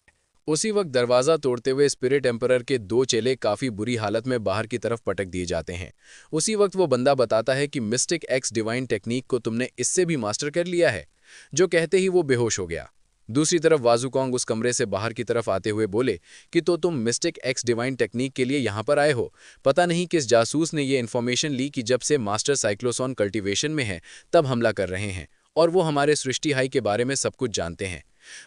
उसी वक्त दरवाजा तोड़ते हुए स्पिरिट एम्परर के 2 चेले काफी बुरी हालत में बाहर की तरफ पटक दिए जाते हैं। उसी वक्त वो बंदा बताता है कि मिस्टिक एक्स डिवाइन टेक्निक को तुमने इससे भी मास्टर कर लिया है, जो कहते ही वो बेहोश हो गया। दूसरी तरफ वाजुकोंग उस कमरे से बाहर की तरफ आते हुए बोले कि तो तुम मिस्टिक एक्स डिवाइन टेक्निक के लिए यहाँ पर आए हो। पता नहीं किस जासूस ने ये इन्फॉर्मेशन ली कि जब से मास्टर साइक्लोसॉन कल्टीवेशन में है तब हमला कर रहे हैं, और वो हमारे सृष्टि हाई के बारे में सब कुछ जानते हैं।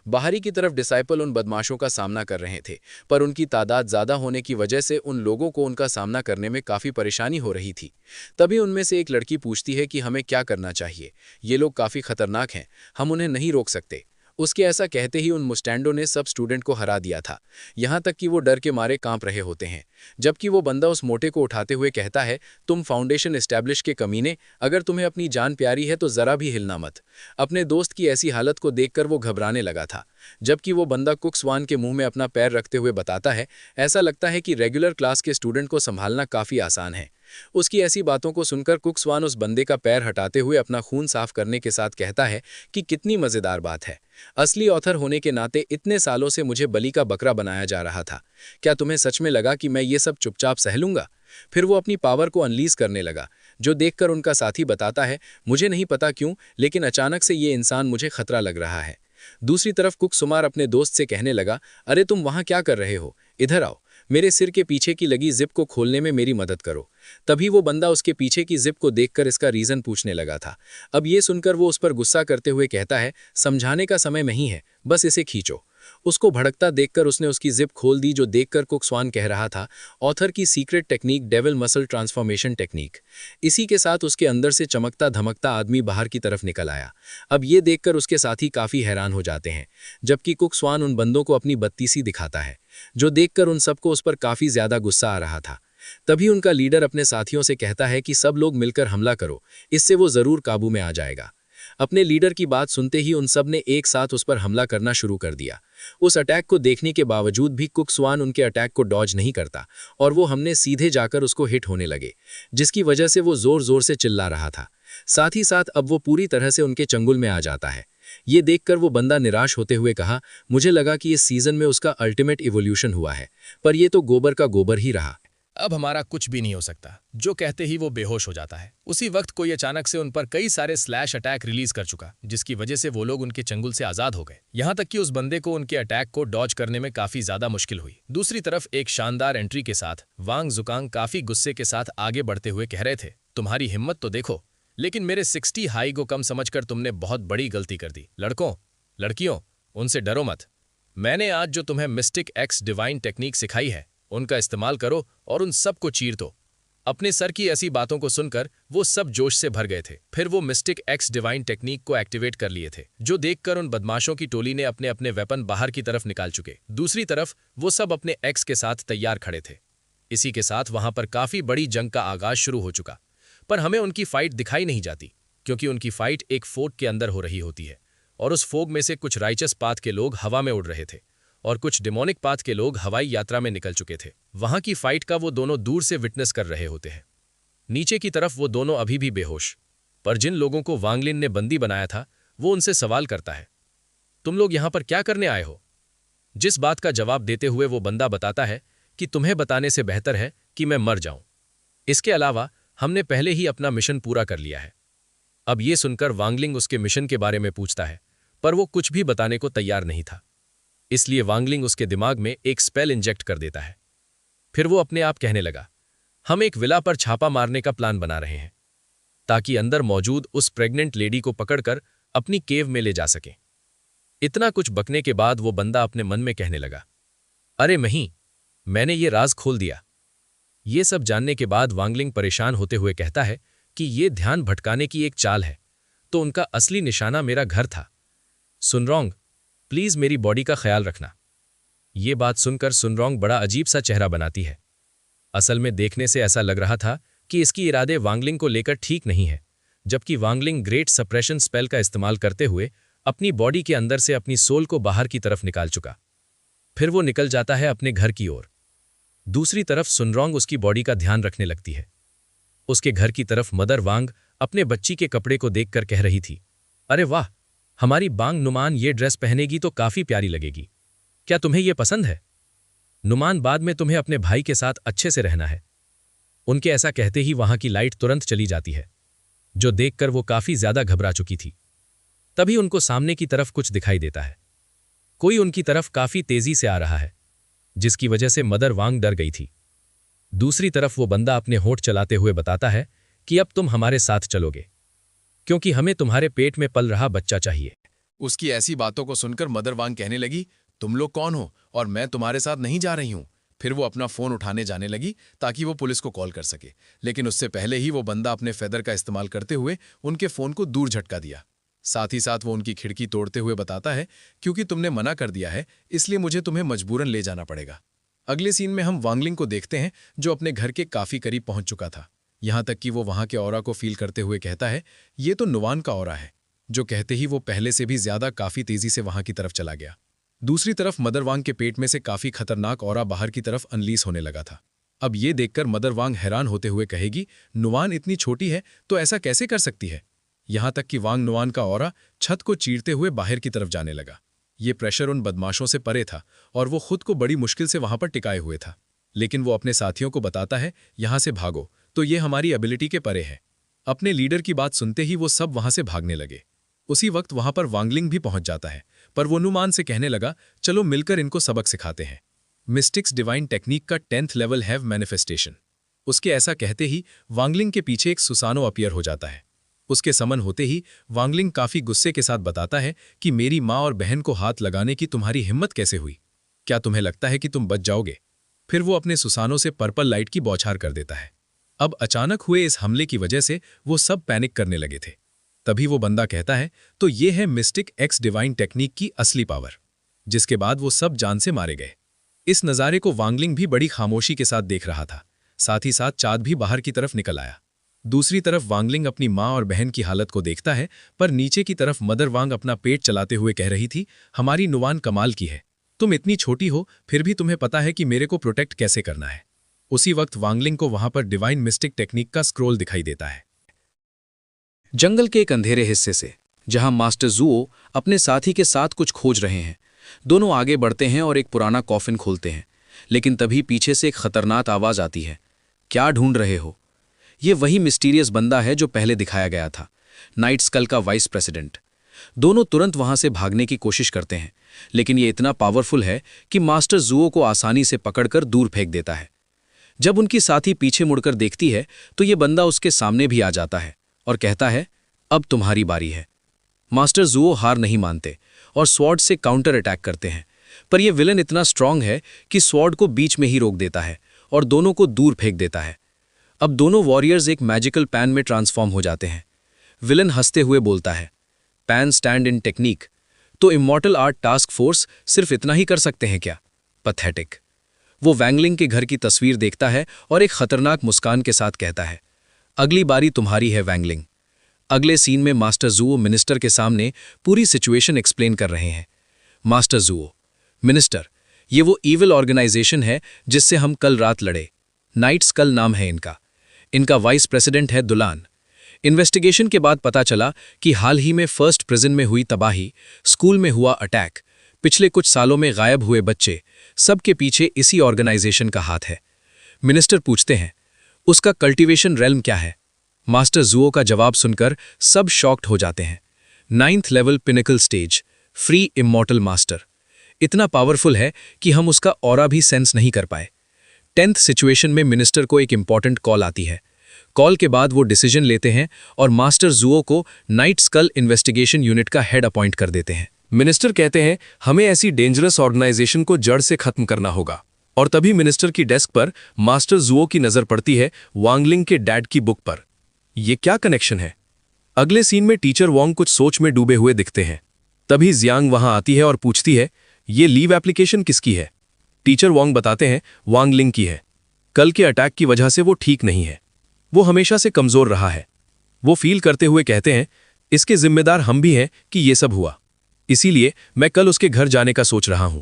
बाहरी की तरफ डिसाइपल उन बदमाशों का सामना कर रहे थे, पर उनकी तादाद ज़्यादा होने की वजह से उन लोगों को उनका सामना करने में काफ़ी परेशानी हो रही थी। तभी उनमें से एक लड़की पूछती है कि हमें क्या करना चाहिए, ये लोग काफ़ी खतरनाक हैं, हम उन्हें नहीं रोक सकते। उसके ऐसा कहते ही उन मुस्टैंडो ने सब स्टूडेंट को हरा दिया था, यहाँ तक कि वो डर के मारे कांप रहे होते हैं। जबकि वो बंदा उस मोटे को उठाते हुए कहता है, तुम फाउंडेशन एस्टैब्लिश के कमीने, अगर तुम्हें अपनी जान प्यारी है तो ज़रा भी हिलना मत। अपने दोस्त की ऐसी हालत को देखकर वो घबराने लगा था। जबकि वो बंदा कुक्सवान के मुंह में अपना पैर रखते हुए बताता है, ऐसा लगता है कि रेगुलर क्लास के स्टूडेंट को संभालना काफ़ी आसान है। उसकी ऐसी बातों को सुनकर कुक्सवान उस बंदे का पैर हटाते हुए अपना खून साफ करने के साथ कहता है कि कितनी मज़ेदार बात है। असली ऑथर होने के नाते इतने सालों से मुझे बलि का बकरा बनाया जा रहा था। क्या तुम्हें सच में लगा कि मैं ये सब चुपचाप सह लूंगा? फिर वो अपनी पावर को अनलीज करने लगा, जो देखकर उनका साथी बताता है, मुझे नहीं पता क्यों, लेकिन अचानक से ये इंसान मुझे खतरा लग रहा है। दूसरी तरफ कुक सुमार अपने दोस्त से कहने लगा, अरे तुम वहां क्या कर रहे हो, इधर आओ, मेरे सिर के पीछे की लगी जिप को खोलने में मेरी मदद करो। तभी वो बंदा उसके पीछे की जिप को देखकर इसका रीजन पूछने लगा था। अब ये सुनकर वो उस पर गुस्सा करते हुए कहता है, समझाने का समय नहीं है, बस इसे खींचो। उसको भड़कता देखकर उसने उसकी जिप खोल दी, जो देखकर कुक स्वान कह रहा था, ऑथर की secret technique, devil muscle transformation technique. इसी के साथ उसके अंदर से चमकता धमकता आदमी बाहर की तरफ निकल आया। अब ये देखकर उसके साथी काफी हैरान हो जाते हैं, जबकि कुक स्वान उन बंदों को अपनी बत्तीसी दिखाता है, जो देखकर उन सबको उस पर काफी ज्यादा गुस्सा आ रहा था। तभी उनका लीडर अपने साथियों से कहता है कि सब लोग मिलकर हमला करो, इससे वो जरूर काबू में आ जाएगा। अपने लीडर की बात सुनते ही उन सब ने एक साथ उस पर हमला करना शुरू कर दिया। उस अटैक को देखने के बावजूद भी कुक स्वान उनके अटैक को डॉज नहीं करता और वो हमने सीधे जाकर उसको हिट होने लगे, जिसकी वजह से वो जोर जोर से चिल्ला रहा था। साथ ही साथ अब वो पूरी तरह से उनके चंगुल में आ जाता है। ये देखकर वो बंदा निराश होते हुए कहा, मुझे लगा कि इस सीजन में उसका अल्टीमेट इवोल्यूशन हुआ है, पर ये तो गोबर का गोबर ही रहा। अब हमारा कुछ भी नहीं हो सकता, जो कहते ही वो बेहोश हो जाता है। उसी वक्त कोई अचानक से उन पर कई सारे स्लैश अटैक रिलीज कर चुका, जिसकी वजह से वो लोग उनके चंगुल से आजाद हो गए। यहाँ तक कि उस बंदे को उनके अटैक को डॉज करने में काफी ज्यादा मुश्किल हुई। दूसरी तरफ एक शानदार एंट्री के साथ वांग जुकांग काफी गुस्से के साथ आगे बढ़ते हुए कह रहे थे, तुम्हारी हिम्मत तो देखो, लेकिन मेरे 60 हाई को कम समझकर तुमने बहुत बड़ी गलती कर दी। लड़कों लड़कियों, उनसे डरो मत। मैंने आज जो तुम्हें मिस्टिक एक्स डिवाइन टेक्निक सिखाई है, उनका इस्तेमाल करो और उन सब को चीर दो। अपने सर की ऐसी बातों को सुनकर वो सब जोश से भर गए थे। फिर वो मिस्टिक एक्स डिवाइन टेक्निक को एक्टिवेट कर लिए थे, जो देखकर उन बदमाशों की टोली ने अपने अपने वेपन बाहर की तरफ निकाल चुके। दूसरी तरफ वो सब अपने एक्स के साथ तैयार खड़े थे। इसी के साथ वहां पर काफी बड़ी जंग का आगाज शुरू हो चुका, पर हमें उनकी फाइट दिखाई नहीं जाती, क्योंकि उनकी फाइट एक फोर्ट के अंदर हो रही होती है और उस फोग में से कुछ राइचस पाथ के लोग हवा में उड़ रहे थे और कुछ डिमोनिक पाथ के लोग हवाई यात्रा में निकल चुके थे। वहां की फाइट का वो दोनों दूर से विटनेस कर रहे होते हैं। नीचे की तरफ वो दोनों अभी भी बेहोश, पर जिन लोगों को वांगलिन ने बंदी बनाया था वो उनसे सवाल करता है, तुम लोग यहां पर क्या करने आए हो? जिस बात का जवाब देते हुए वो बंदा बताता है कि तुम्हें बताने से बेहतर है कि मैं मर जाऊं। इसके अलावा हमने पहले ही अपना मिशन पूरा कर लिया है। अब ये सुनकर वांगलिंग उसके मिशन के बारे में पूछता है, पर वो कुछ भी बताने को तैयार नहीं था। इसलिए वांगलिंग उसके दिमाग में एक स्पेल इंजेक्ट कर देता है। फिर वो अपने आप कहने लगा, हम एक विला पर छापा मारने का प्लान बना रहे हैं, ताकि अंदर मौजूद उस प्रेग्नेंट लेडी को पकड़कर अपनी केव में ले जा सकें। इतना कुछ बकने के बाद वो बंदा अपने मन में कहने लगा, अरे नहीं, मैंने ये राज खोल दिया। ये सब जानने के बाद वांगलिंग परेशान होते हुए कहता है कि ये ध्यान भटकाने की एक चाल है, तो उनका असली निशाना मेरा घर था। सुनरोंग, प्लीज मेरी बॉडी का ख्याल रखना। ये बात सुनकर सुनरोंग बड़ा अजीब सा चेहरा बनाती है। असल में देखने से ऐसा लग रहा था कि इसकी इरादे वांगलिंग को लेकर ठीक नहीं है, जबकि वांगलिंग ग्रेट सप्रेशन स्पेल का इस्तेमाल करते हुए अपनी बॉडी के अंदर से अपनी सोल को बाहर की तरफ निकाल चुका। फिर वो निकल जाता है अपने घर की ओर। दूसरी तरफ सुनरोंग उसकी बॉडी का ध्यान रखने लगती है। उसके घर की तरफ मदर वांग अपने बच्ची के कपड़े को देखकर कह रही थी, अरे वाह, हमारी बांग नुमान ये ड्रेस पहनेगी तो काफी प्यारी लगेगी। क्या तुम्हें यह पसंद है? नुमान, बाद में तुम्हें अपने भाई के साथ अच्छे से रहना है। उनके ऐसा कहते ही वहां की लाइट तुरंत चली जाती है, जो देखकर वो काफी ज्यादा घबरा चुकी थी। तभी उनको सामने की तरफ कुछ दिखाई देता है। कोई उनकी तरफ काफी तेजी से आ रहा है, जिसकी वजह से मदर वांग डर गई थी। दूसरी तरफ वो बंदा अपने होंठ चलाते हुए बताता है कि अब तुम हमारे साथ चलोगे, क्योंकि हमें तुम्हारे पेट में पल रहा बच्चा चाहिए। उसकी ऐसी बातों को सुनकर मदर वांग कहने लगी, तुम लोग कौन हो और मैं तुम्हारे साथ नहीं जा रही हूं। फिर वो अपना फोन उठाने जाने लगी ताकि वो पुलिस को कॉल कर सके, लेकिन उससे पहले ही वो बंदा अपने फेदर का इस्तेमाल करते हुए उनके फोन को दूर झटका दिया। साथ ही साथ वो उनकी खिड़की तोड़ते हुए बताता है, क्योंकि तुमने मना कर दिया है इसलिए मुझे तुम्हें मजबूरन ले जाना पड़ेगा। अगले सीन में हम वांगलिंग को देखते हैं, जो अपने घर के काफी करीब पहुंच चुका था, यहां तक कि वो वहां के ऑरा को फील करते हुए कहता है, ये तो नुवान का ऑरा है। जो कहते ही वो पहले से भी ज्यादा काफी तेजी से वहां की तरफ चला गया। दूसरी तरफ मदर वांग के पेट में से काफी खतरनाक ऑरा बाहर की तरफ अनलीस होने लगा था। अब ये देखकर मदर वांग हैरान होते हुए कहेगी, नुवान इतनी छोटी है तो ऐसा कैसे कर सकती है? यहां तक कि वांग नुवान का ऑरा छत को चीरते हुए बाहर की तरफ जाने लगा। ये प्रेशर उन बदमाशों से परे था और वो खुद को बड़ी मुश्किल से वहां पर टिकाए हुए था। लेकिन वो अपने साथियों को बताता है, यहां से भागो, तो ये हमारी एबिलिटी के परे है। अपने लीडर की बात सुनते ही वो सब वहां से भागने लगे। उसी वक्त वहां पर वांगलिंग भी पहुंच जाता है, पर वो नुमान से कहने लगा, चलो मिलकर इनको सबक सिखाते हैं। मिस्टिक्स डिवाइन टेक्निक का 10th लेवल हैव मैनिफेस्टेशन। उसके ऐसा कहते ही वांगलिंग के पीछे एक सुसानो अपीयर हो जाता है। उसके समन होते ही वांगलिंग काफी गुस्से के साथ बताता है कि मेरी माँ और बहन को हाथ लगाने की तुम्हारी हिम्मत कैसे हुई? क्या तुम्हें लगता है कि तुम बच जाओगे? फिर वो अपने सुसानों से पर्पल लाइट की बौछार कर देता है। अब अचानक हुए इस हमले की वजह से वो सब पैनिक करने लगे थे। तभी वो बंदा कहता है, तो ये है मिस्टिक एक्स डिवाइन टेक्निक की असली पावर। जिसके बाद वो सब जान से मारे गए। इस नज़ारे को वांगलिंग भी बड़ी खामोशी के साथ देख रहा था। साथ ही साथ चाँद भी बाहर की तरफ निकल आया। दूसरी तरफ वांगलिंग अपनी माँ और बहन की हालत को देखता है, पर नीचे की तरफ मदर वांग अपना पेट चलाते हुए कह रही थी, हमारी नुवान कमाल की है। तुम इतनी छोटी हो, फिर भी तुम्हें पता है कि मेरे को प्रोटेक्ट कैसे करना है। उसी वक्त वांगलिंग को वहां पर डिवाइन मिस्टिक टेक्निक का स्क्रोल दिखाई देता है। जंगल के एक अंधेरे हिस्से से, जहां मास्टर जुओ अपने साथी के साथ कुछ खोज रहे हैं, दोनों आगे बढ़ते हैं और एक पुराना कॉफिन खोलते हैं। लेकिन तभी पीछे से एक खतरनाक आवाज आती है, क्या ढूंढ रहे हो? ये वही मिस्टीरियस बंदा है जो पहले दिखाया गया था, नाइट स्कल का वाइस प्रेसिडेंट। दोनों तुरंत वहां से भागने की कोशिश करते हैं, लेकिन ये इतना पावरफुल है कि मास्टर जुओ को आसानी से पकड़कर दूर फेंक देता है। जब उनकी साथी पीछे मुड़कर देखती है तो ये बंदा उसके सामने भी आ जाता है और कहता है, अब तुम्हारी बारी है। मास्टर जुओ हार नहीं मानते और स्वॉर्ड से काउंटर अटैक करते हैं, पर यह विलन इतना स्ट्रांग है कि स्वॉर्ड को बीच में ही रोक देता है और दोनों को दूर फेंक देता है। अब दोनों वॉरियर्स एक मैजिकल पैन में ट्रांसफॉर्म हो जाते हैं। विलन हंसते हुए बोलता है, पैन स्टैंड इन टेक्निक, तो इमॉर्टल आर्ट टास्क फोर्स सिर्फ इतना ही कर सकते हैं क्या? पैथेटिक। वो वैंगलिंग के घर की तस्वीर देखता है और एक खतरनाक मुस्कान के साथ कहता है, अगली बारी तुम्हारी है वैंगलिंग। अगले सीन में मास्टर जुओ मिनिस्टर के सामने पूरी सिचुएशन एक्सप्लेन कर रहे हैं। मास्टर जुओ, मिनिस्टर, ये वो ईविल ऑर्गेनाइजेशन है जिससे हम कल रात लड़े। नाइट स्कल नाम है इनका। इनका वाइस प्रेसिडेंट है दुलान। इन्वेस्टिगेशन के बाद पता चला कि हाल ही में फर्स्ट प्रिजन में हुई तबाही, स्कूल में हुआ अटैक, पिछले कुछ सालों में गायब हुए बच्चे, सबके पीछे इसी ऑर्गेनाइजेशन का हाथ है। मिनिस्टर पूछते हैं, उसका कल्टीवेशन रेल्म क्या है? मास्टर जुओ का जवाब सुनकर सब शॉक्ड हो जाते हैं। 9th level pinnacle stage, free immortal master. इतना पावरफुल है कि हम उसका ऑरा भी सेंस नहीं कर पाए। 10th सिचुएशन में मिनिस्टर को एक इंपॉर्टेंट कॉल आती है। कॉल के बाद वो डिसीजन लेते हैं और मास्टर जुओ को नाइट स्कल इन्वेस्टिगेशन यूनिट का हेड अपॉइंट कर देते हैं। मिनिस्टर कहते हैं, हमें ऐसी डेंजरस ऑर्गेनाइजेशन को जड़ से खत्म करना होगा। और तभी मिनिस्टर की डेस्क पर मास्टर जुओ की नजर पड़ती है वांगलिंग के डैड की बुक पर। ये क्या कनेक्शन है? अगले सीन में टीचर वांग कुछ सोच में डूबे हुए दिखते हैं। तभी जियांग वहां आती है और पूछती है, ये लीव एप्लीकेशन किसकी है? टीचर वांग बताते हैं, वांगलिंग की है। कल के अटैक की वजह से वो ठीक नहीं है। वो हमेशा से कमजोर रहा है। वो फील करते हुए कहते हैं, इसके जिम्मेदार हम भी हैं कि ये सब हुआ। इसीलिए मैं कल उसके घर जाने का सोच रहा हूं।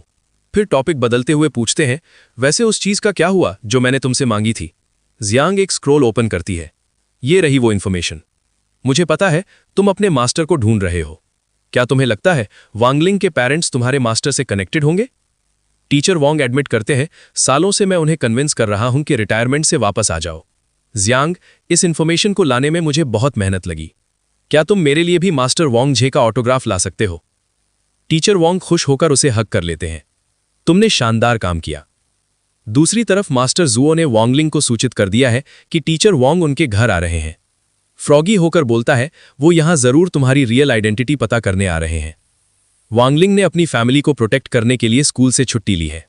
फिर टॉपिक बदलते हुए पूछते हैं, वैसे उस चीज का क्या हुआ जो मैंने तुमसे मांगी थी? जियांग एक स्क्रोल ओपन करती है। ये रही वो इन्फॉर्मेशन। मुझे पता है तुम अपने मास्टर को ढूंढ रहे हो। क्या तुम्हें लगता है वांगलिंग के पेरेंट्स तुम्हारे मास्टर से कनेक्टेड होंगे? टीचर वांग एडमिट करते हैं, सालों से मैं उन्हें कन्विंस कर रहा हूं कि रिटायरमेंट से वापस आ जाओ। जियांग, इस इन्फॉर्मेशन को लाने में मुझे बहुत मेहनत लगी। क्या तुम मेरे लिए भी मास्टर वांग झे का ऑटोग्राफ ला सकते हो? टीचर वांग खुश होकर उसे हक कर लेते हैं। तुमने शानदार काम किया। दूसरी तरफ मास्टर जुओ ने वांगलिंग को सूचित कर दिया है कि टीचर वांग उनके घर आ रहे हैं। फ्रॉगी होकर बोलता है, वो यहां जरूर तुम्हारी रियल आइडेंटिटी पता करने आ रहे हैं। वांगलिंग ने अपनी फैमिली को प्रोटेक्ट करने के लिए स्कूल से छुट्टी ली है।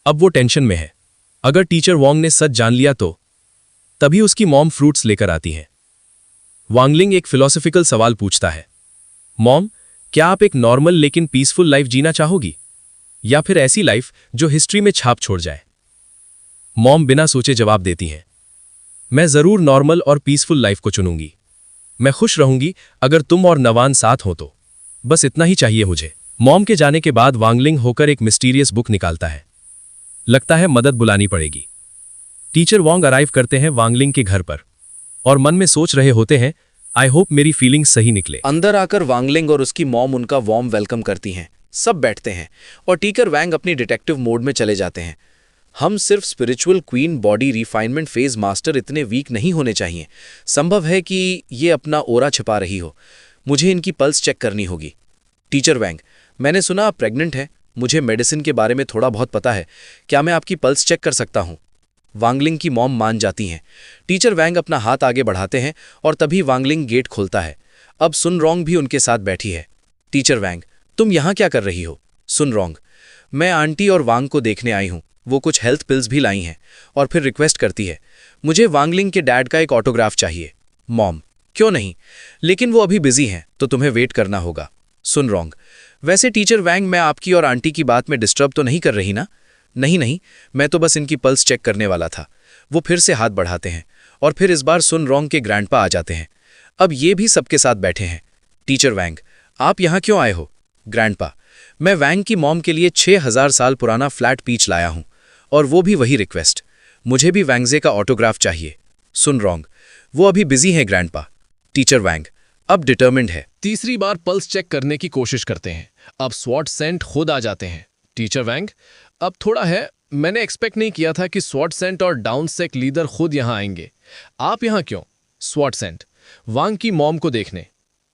अब वो टेंशन में है। अगर टीचर वांग ने सच जान लिया तो? तभी उसकी मॉम फ्रूट्स लेकर आती है। वांगलिंग एक फिलोसॉफिकल सवाल पूछता है, मॉम, क्या आप एक नॉर्मल लेकिन पीसफुल लाइफ जीना चाहोगी, या फिर ऐसी लाइफ जो हिस्ट्री में छाप छोड़ जाए? मॉम बिना सोचे जवाब देती हैं, मैं जरूर नॉर्मल और पीसफुल लाइफ को चुनूंगी। मैं खुश रहूंगी अगर तुम और नवान साथ हो तो। बस इतना ही चाहिए मुझे। मॉम के जाने के बाद वांगलिंग होकर एक मिस्टीरियस बुक निकालता है। लगता है मदद बुलानी पड़ेगी। टीचर वांग अराइव करते हैं वांगलिंग के घर पर और मन में सोच रहे होते हैं, आई होप मेरी फीलिंग सही निकले। अंदर आकर वांगलिंग और उसकी मॉम उनका वार्म वेलकम करती हैं। सब बैठते हैं और टीचर वांग अपनी डिटेक्टिव मोड में चले जाते हैं। हम सिर्फ spiritual queen body refinement phase master इतने वीक नहीं होने चाहिए। संभव है कि ये अपना ओरा छिपा रही हो। मुझे इनकी पल्स चेक करनी होगी। टीचर वैंग, मैंने सुना आप प्रेग्नेंट हैं। मुझे मेडिसिन के बारे में थोड़ा बहुत पता है। क्या मैं आपकी पल्स चेक कर सकता हूँ? वांगलिंग की मॉम मान जाती हैं। टीचर वैंग अपना हाथ आगे बढ़ाते हैं और तभी वांगलिंग गेट खोलता है। अब सुनरोंग भी उनके साथ बैठी है। टीचर वैंग, तुम यहाँ क्या कर रही हो? सुनरोंग, मैं आंटी और वांग को देखने आई हूँ। वो कुछ हेल्थ पिल्स भी लाई हैं। और फिर रिक्वेस्ट करती है, मुझे वांगलिंग के डैड का एक ऑटोग्राफ चाहिए। मॉम, क्यों नहीं, लेकिन वो अभी बिजी हैं तो तुम्हें वेट करना होगा। सुनरोंग, वैसे टीचर वैंग, मैं आपकी और आंटी की बात में डिस्टर्ब तो नहीं कर रही ना? नहीं नहीं, मैं तो बस इनकी पल्स चेक करने वाला था। वो फिर से हाथ बढ़ाते हैं और फिर इस बार सुनरोंग के ग्रैंडपा आ जाते हैं। अब ये भी सबके साथ बैठे हैं। टीचर वैंग, आप यहाँ क्यों आए हो? ग्रैंडपा, मैं वैंग की मॉम के लिए 6000 साल पुराना फ्लैट पीच लाया हूँ और वो भी वही रिक्वेस्ट। मुझे भी वैंगजे का ऑटोग्राफ चाहिए। सुनरोंग, वो अभी बिजी हैं ग्रैंडपा। टीचर वैंग अब डिटर्मिन्ड है। तीसरी बार पल्स चेक करने की कोशिश करते हैं। अब स्वॉट सेंट खुद आ जाते हैं। टीचर वैंग, अब थोड़ा है, मैंने एक्सपेक्ट नहीं किया था कि स्वॉट सेंट और डाउन सेक लीडर खुद यहाँ आएंगे। आप यहाँ क्यों? स्वॉट सेंट, वांग की मॉम को देखने।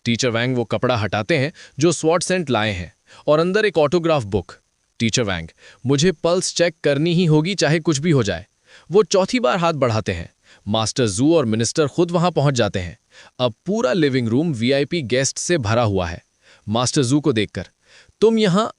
टीचर वैंग वो कपड़ा हटाते हैं जो स्वॉट सेंट लाए हैं और अंदर एक ऑटोग्राफ बुक। टीचर वैंग, मुझे पल्स चेक करनी ही होगी चाहे कुछ भी हो जाए। वो चौथी बार हाथ बढ़ाते हैं। मास्टर जू और मिनिस्टर खुद वहां पहुंच जाते हैं। अब पूरा लिविंग रूम वीआईपी गेस्ट से भरा हुआ है। मास्टर जू को देखकर, तुम यहाँ?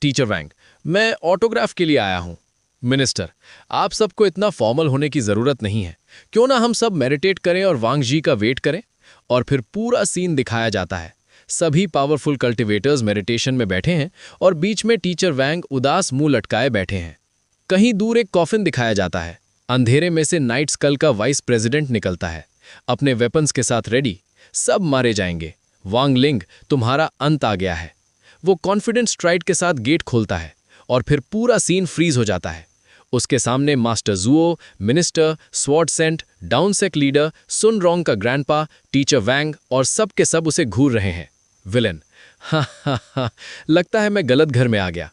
टीचर वैंग, मैं ऑटोग्राफ के लिए आया हूं। मिनिस्टर, आप सबको इतना फॉर्मल होने की जरूरत नहीं है। क्यों ना हम सब मेडिटेट करें और वांग जी का वेट करें? और फिर पूरा सीन दिखाया जाता है। सभी पावरफुल कल्टिवेटर्स मेडिटेशन में बैठे हैं और बीच में टीचर वैंग उदास मुंह लटकाए बैठे हैं। कहीं दूर एक कॉफिन दिखाया जाता है। अंधेरे में से नाइट स्कल का वाइस प्रेसिडेंट निकलता है, अपने वेपन्स के साथ रेडी। सब मारे जाएंगे। वांगलिंग, तुम्हारा अंत आ गया है। वो कॉन्फिडेंट स्ट्राइड के साथ गेट खोलता है और फिर पूरा सीन फ्रीज हो जाता है। उसके सामने मास्टर जुओ, मिनिस्टर, स्वॉर्ड सेंट, डाउनसेक लीडर, सुनरोंग का ग्रैंडपा, टीचर वैंग और सब के सब उसे घूर रहे हैं। विलन, हा, लगता है मैं गलत घर में आ गया।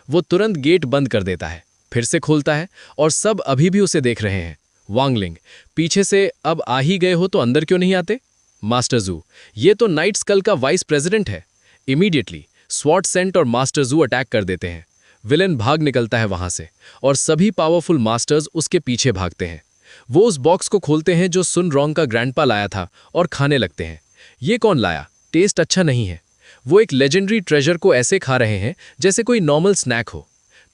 वो तुरंत गेट बंद कर देता है, फिर से खोलता है और सब अभी भी उसे देख रहे हैं। वांगलिंग, पीछे से, अब आ ही गए हो तो अंदर क्यों नहीं आते? मास्टर जू, ये तो नाइट स्कल का वाइस प्रेसिडेंट है। इमीडिएटली स्वॉर्ड सेंट और मास्टर जू अटैक कर देते हैं। विलेन भाग निकलता है वहां से और सभी पावरफुल मास्टर्स उसके पीछे भागते हैं। वो उस बॉक्स को खोलते हैं जो सुनरोंग का ग्रैंडपा लाया था और खाने लगते हैं। ये कौन लाया? टेस्ट अच्छा नहीं है। वो एक लेजेंडरी ट्रेजर को ऐसे खा रहे हैं जैसे कोई नॉर्मल स्नैक हो।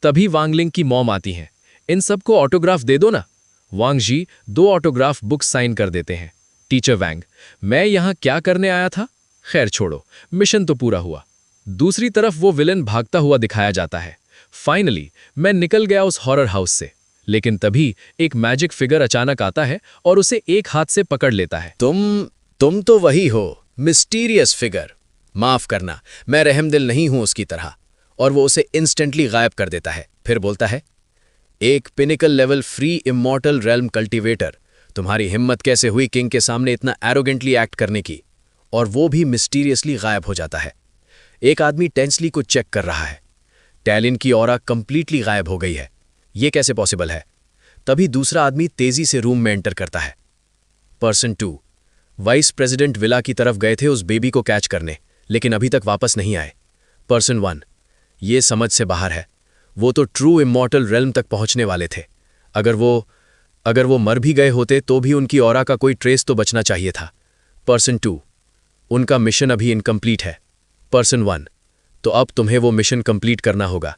तभी वांगलिंग की मॉम आती हैं। इन सबको ऑटोग्राफ दे दो ना। वांग जी 2 ऑटोग्राफ बुक्स साइन कर देते हैं। टीचर वैंग, मैं यहाँ क्या करने आया था? खैर छोड़ो, मिशन तो पूरा हुआ। दूसरी तरफ वो विलेन भागता हुआ दिखाया जाता है। फाइनली मैं निकल गया उस हॉरर हाउस से। लेकिन तभी एक मैजिक फिगर अचानक आता है और उसे एक हाथ से पकड़ लेता है। तुम तो वही हो, मिस्टीरियस फिगर। माफ करना, मैं रहमदिल नहीं हूं उसकी तरह। और वो उसे इंस्टेंटली गायब कर देता है। फिर बोलता है, एक pinnacle level free immortal realm cultivator, तुम्हारी हिम्मत कैसे हुई किंग के सामने इतना एरोगेंटली एक्ट करने की? और वो भी मिस्टीरियसली गायब हो जाता है। एक आदमी टेंसली को चेक कर रहा है। टैलिन की ऑरा कंप्लीटली गायब हो गई है। ये कैसे पॉसिबल है? तभी दूसरा आदमी तेजी से रूम में एंटर करता है। पर्सन 2 वाइस प्रेसिडेंट विला की तरफ गए थे उस बेबी को कैच करने, लेकिन अभी तक वापस नहीं आए। पर्सन 1 ये समझ से बाहर है। वो तो ट्रू इमॉर्टल रेल्म तक पहुंचने वाले थे। अगर वो मर भी गए होते तो भी उनकी ऑरा का कोई ट्रेस तो बचना चाहिए था। पर्सन 2 उनका मिशन अभी इनकम्प्लीट है। पर्सन 1 तो अब तुम्हें वो मिशन कंप्लीट करना होगा।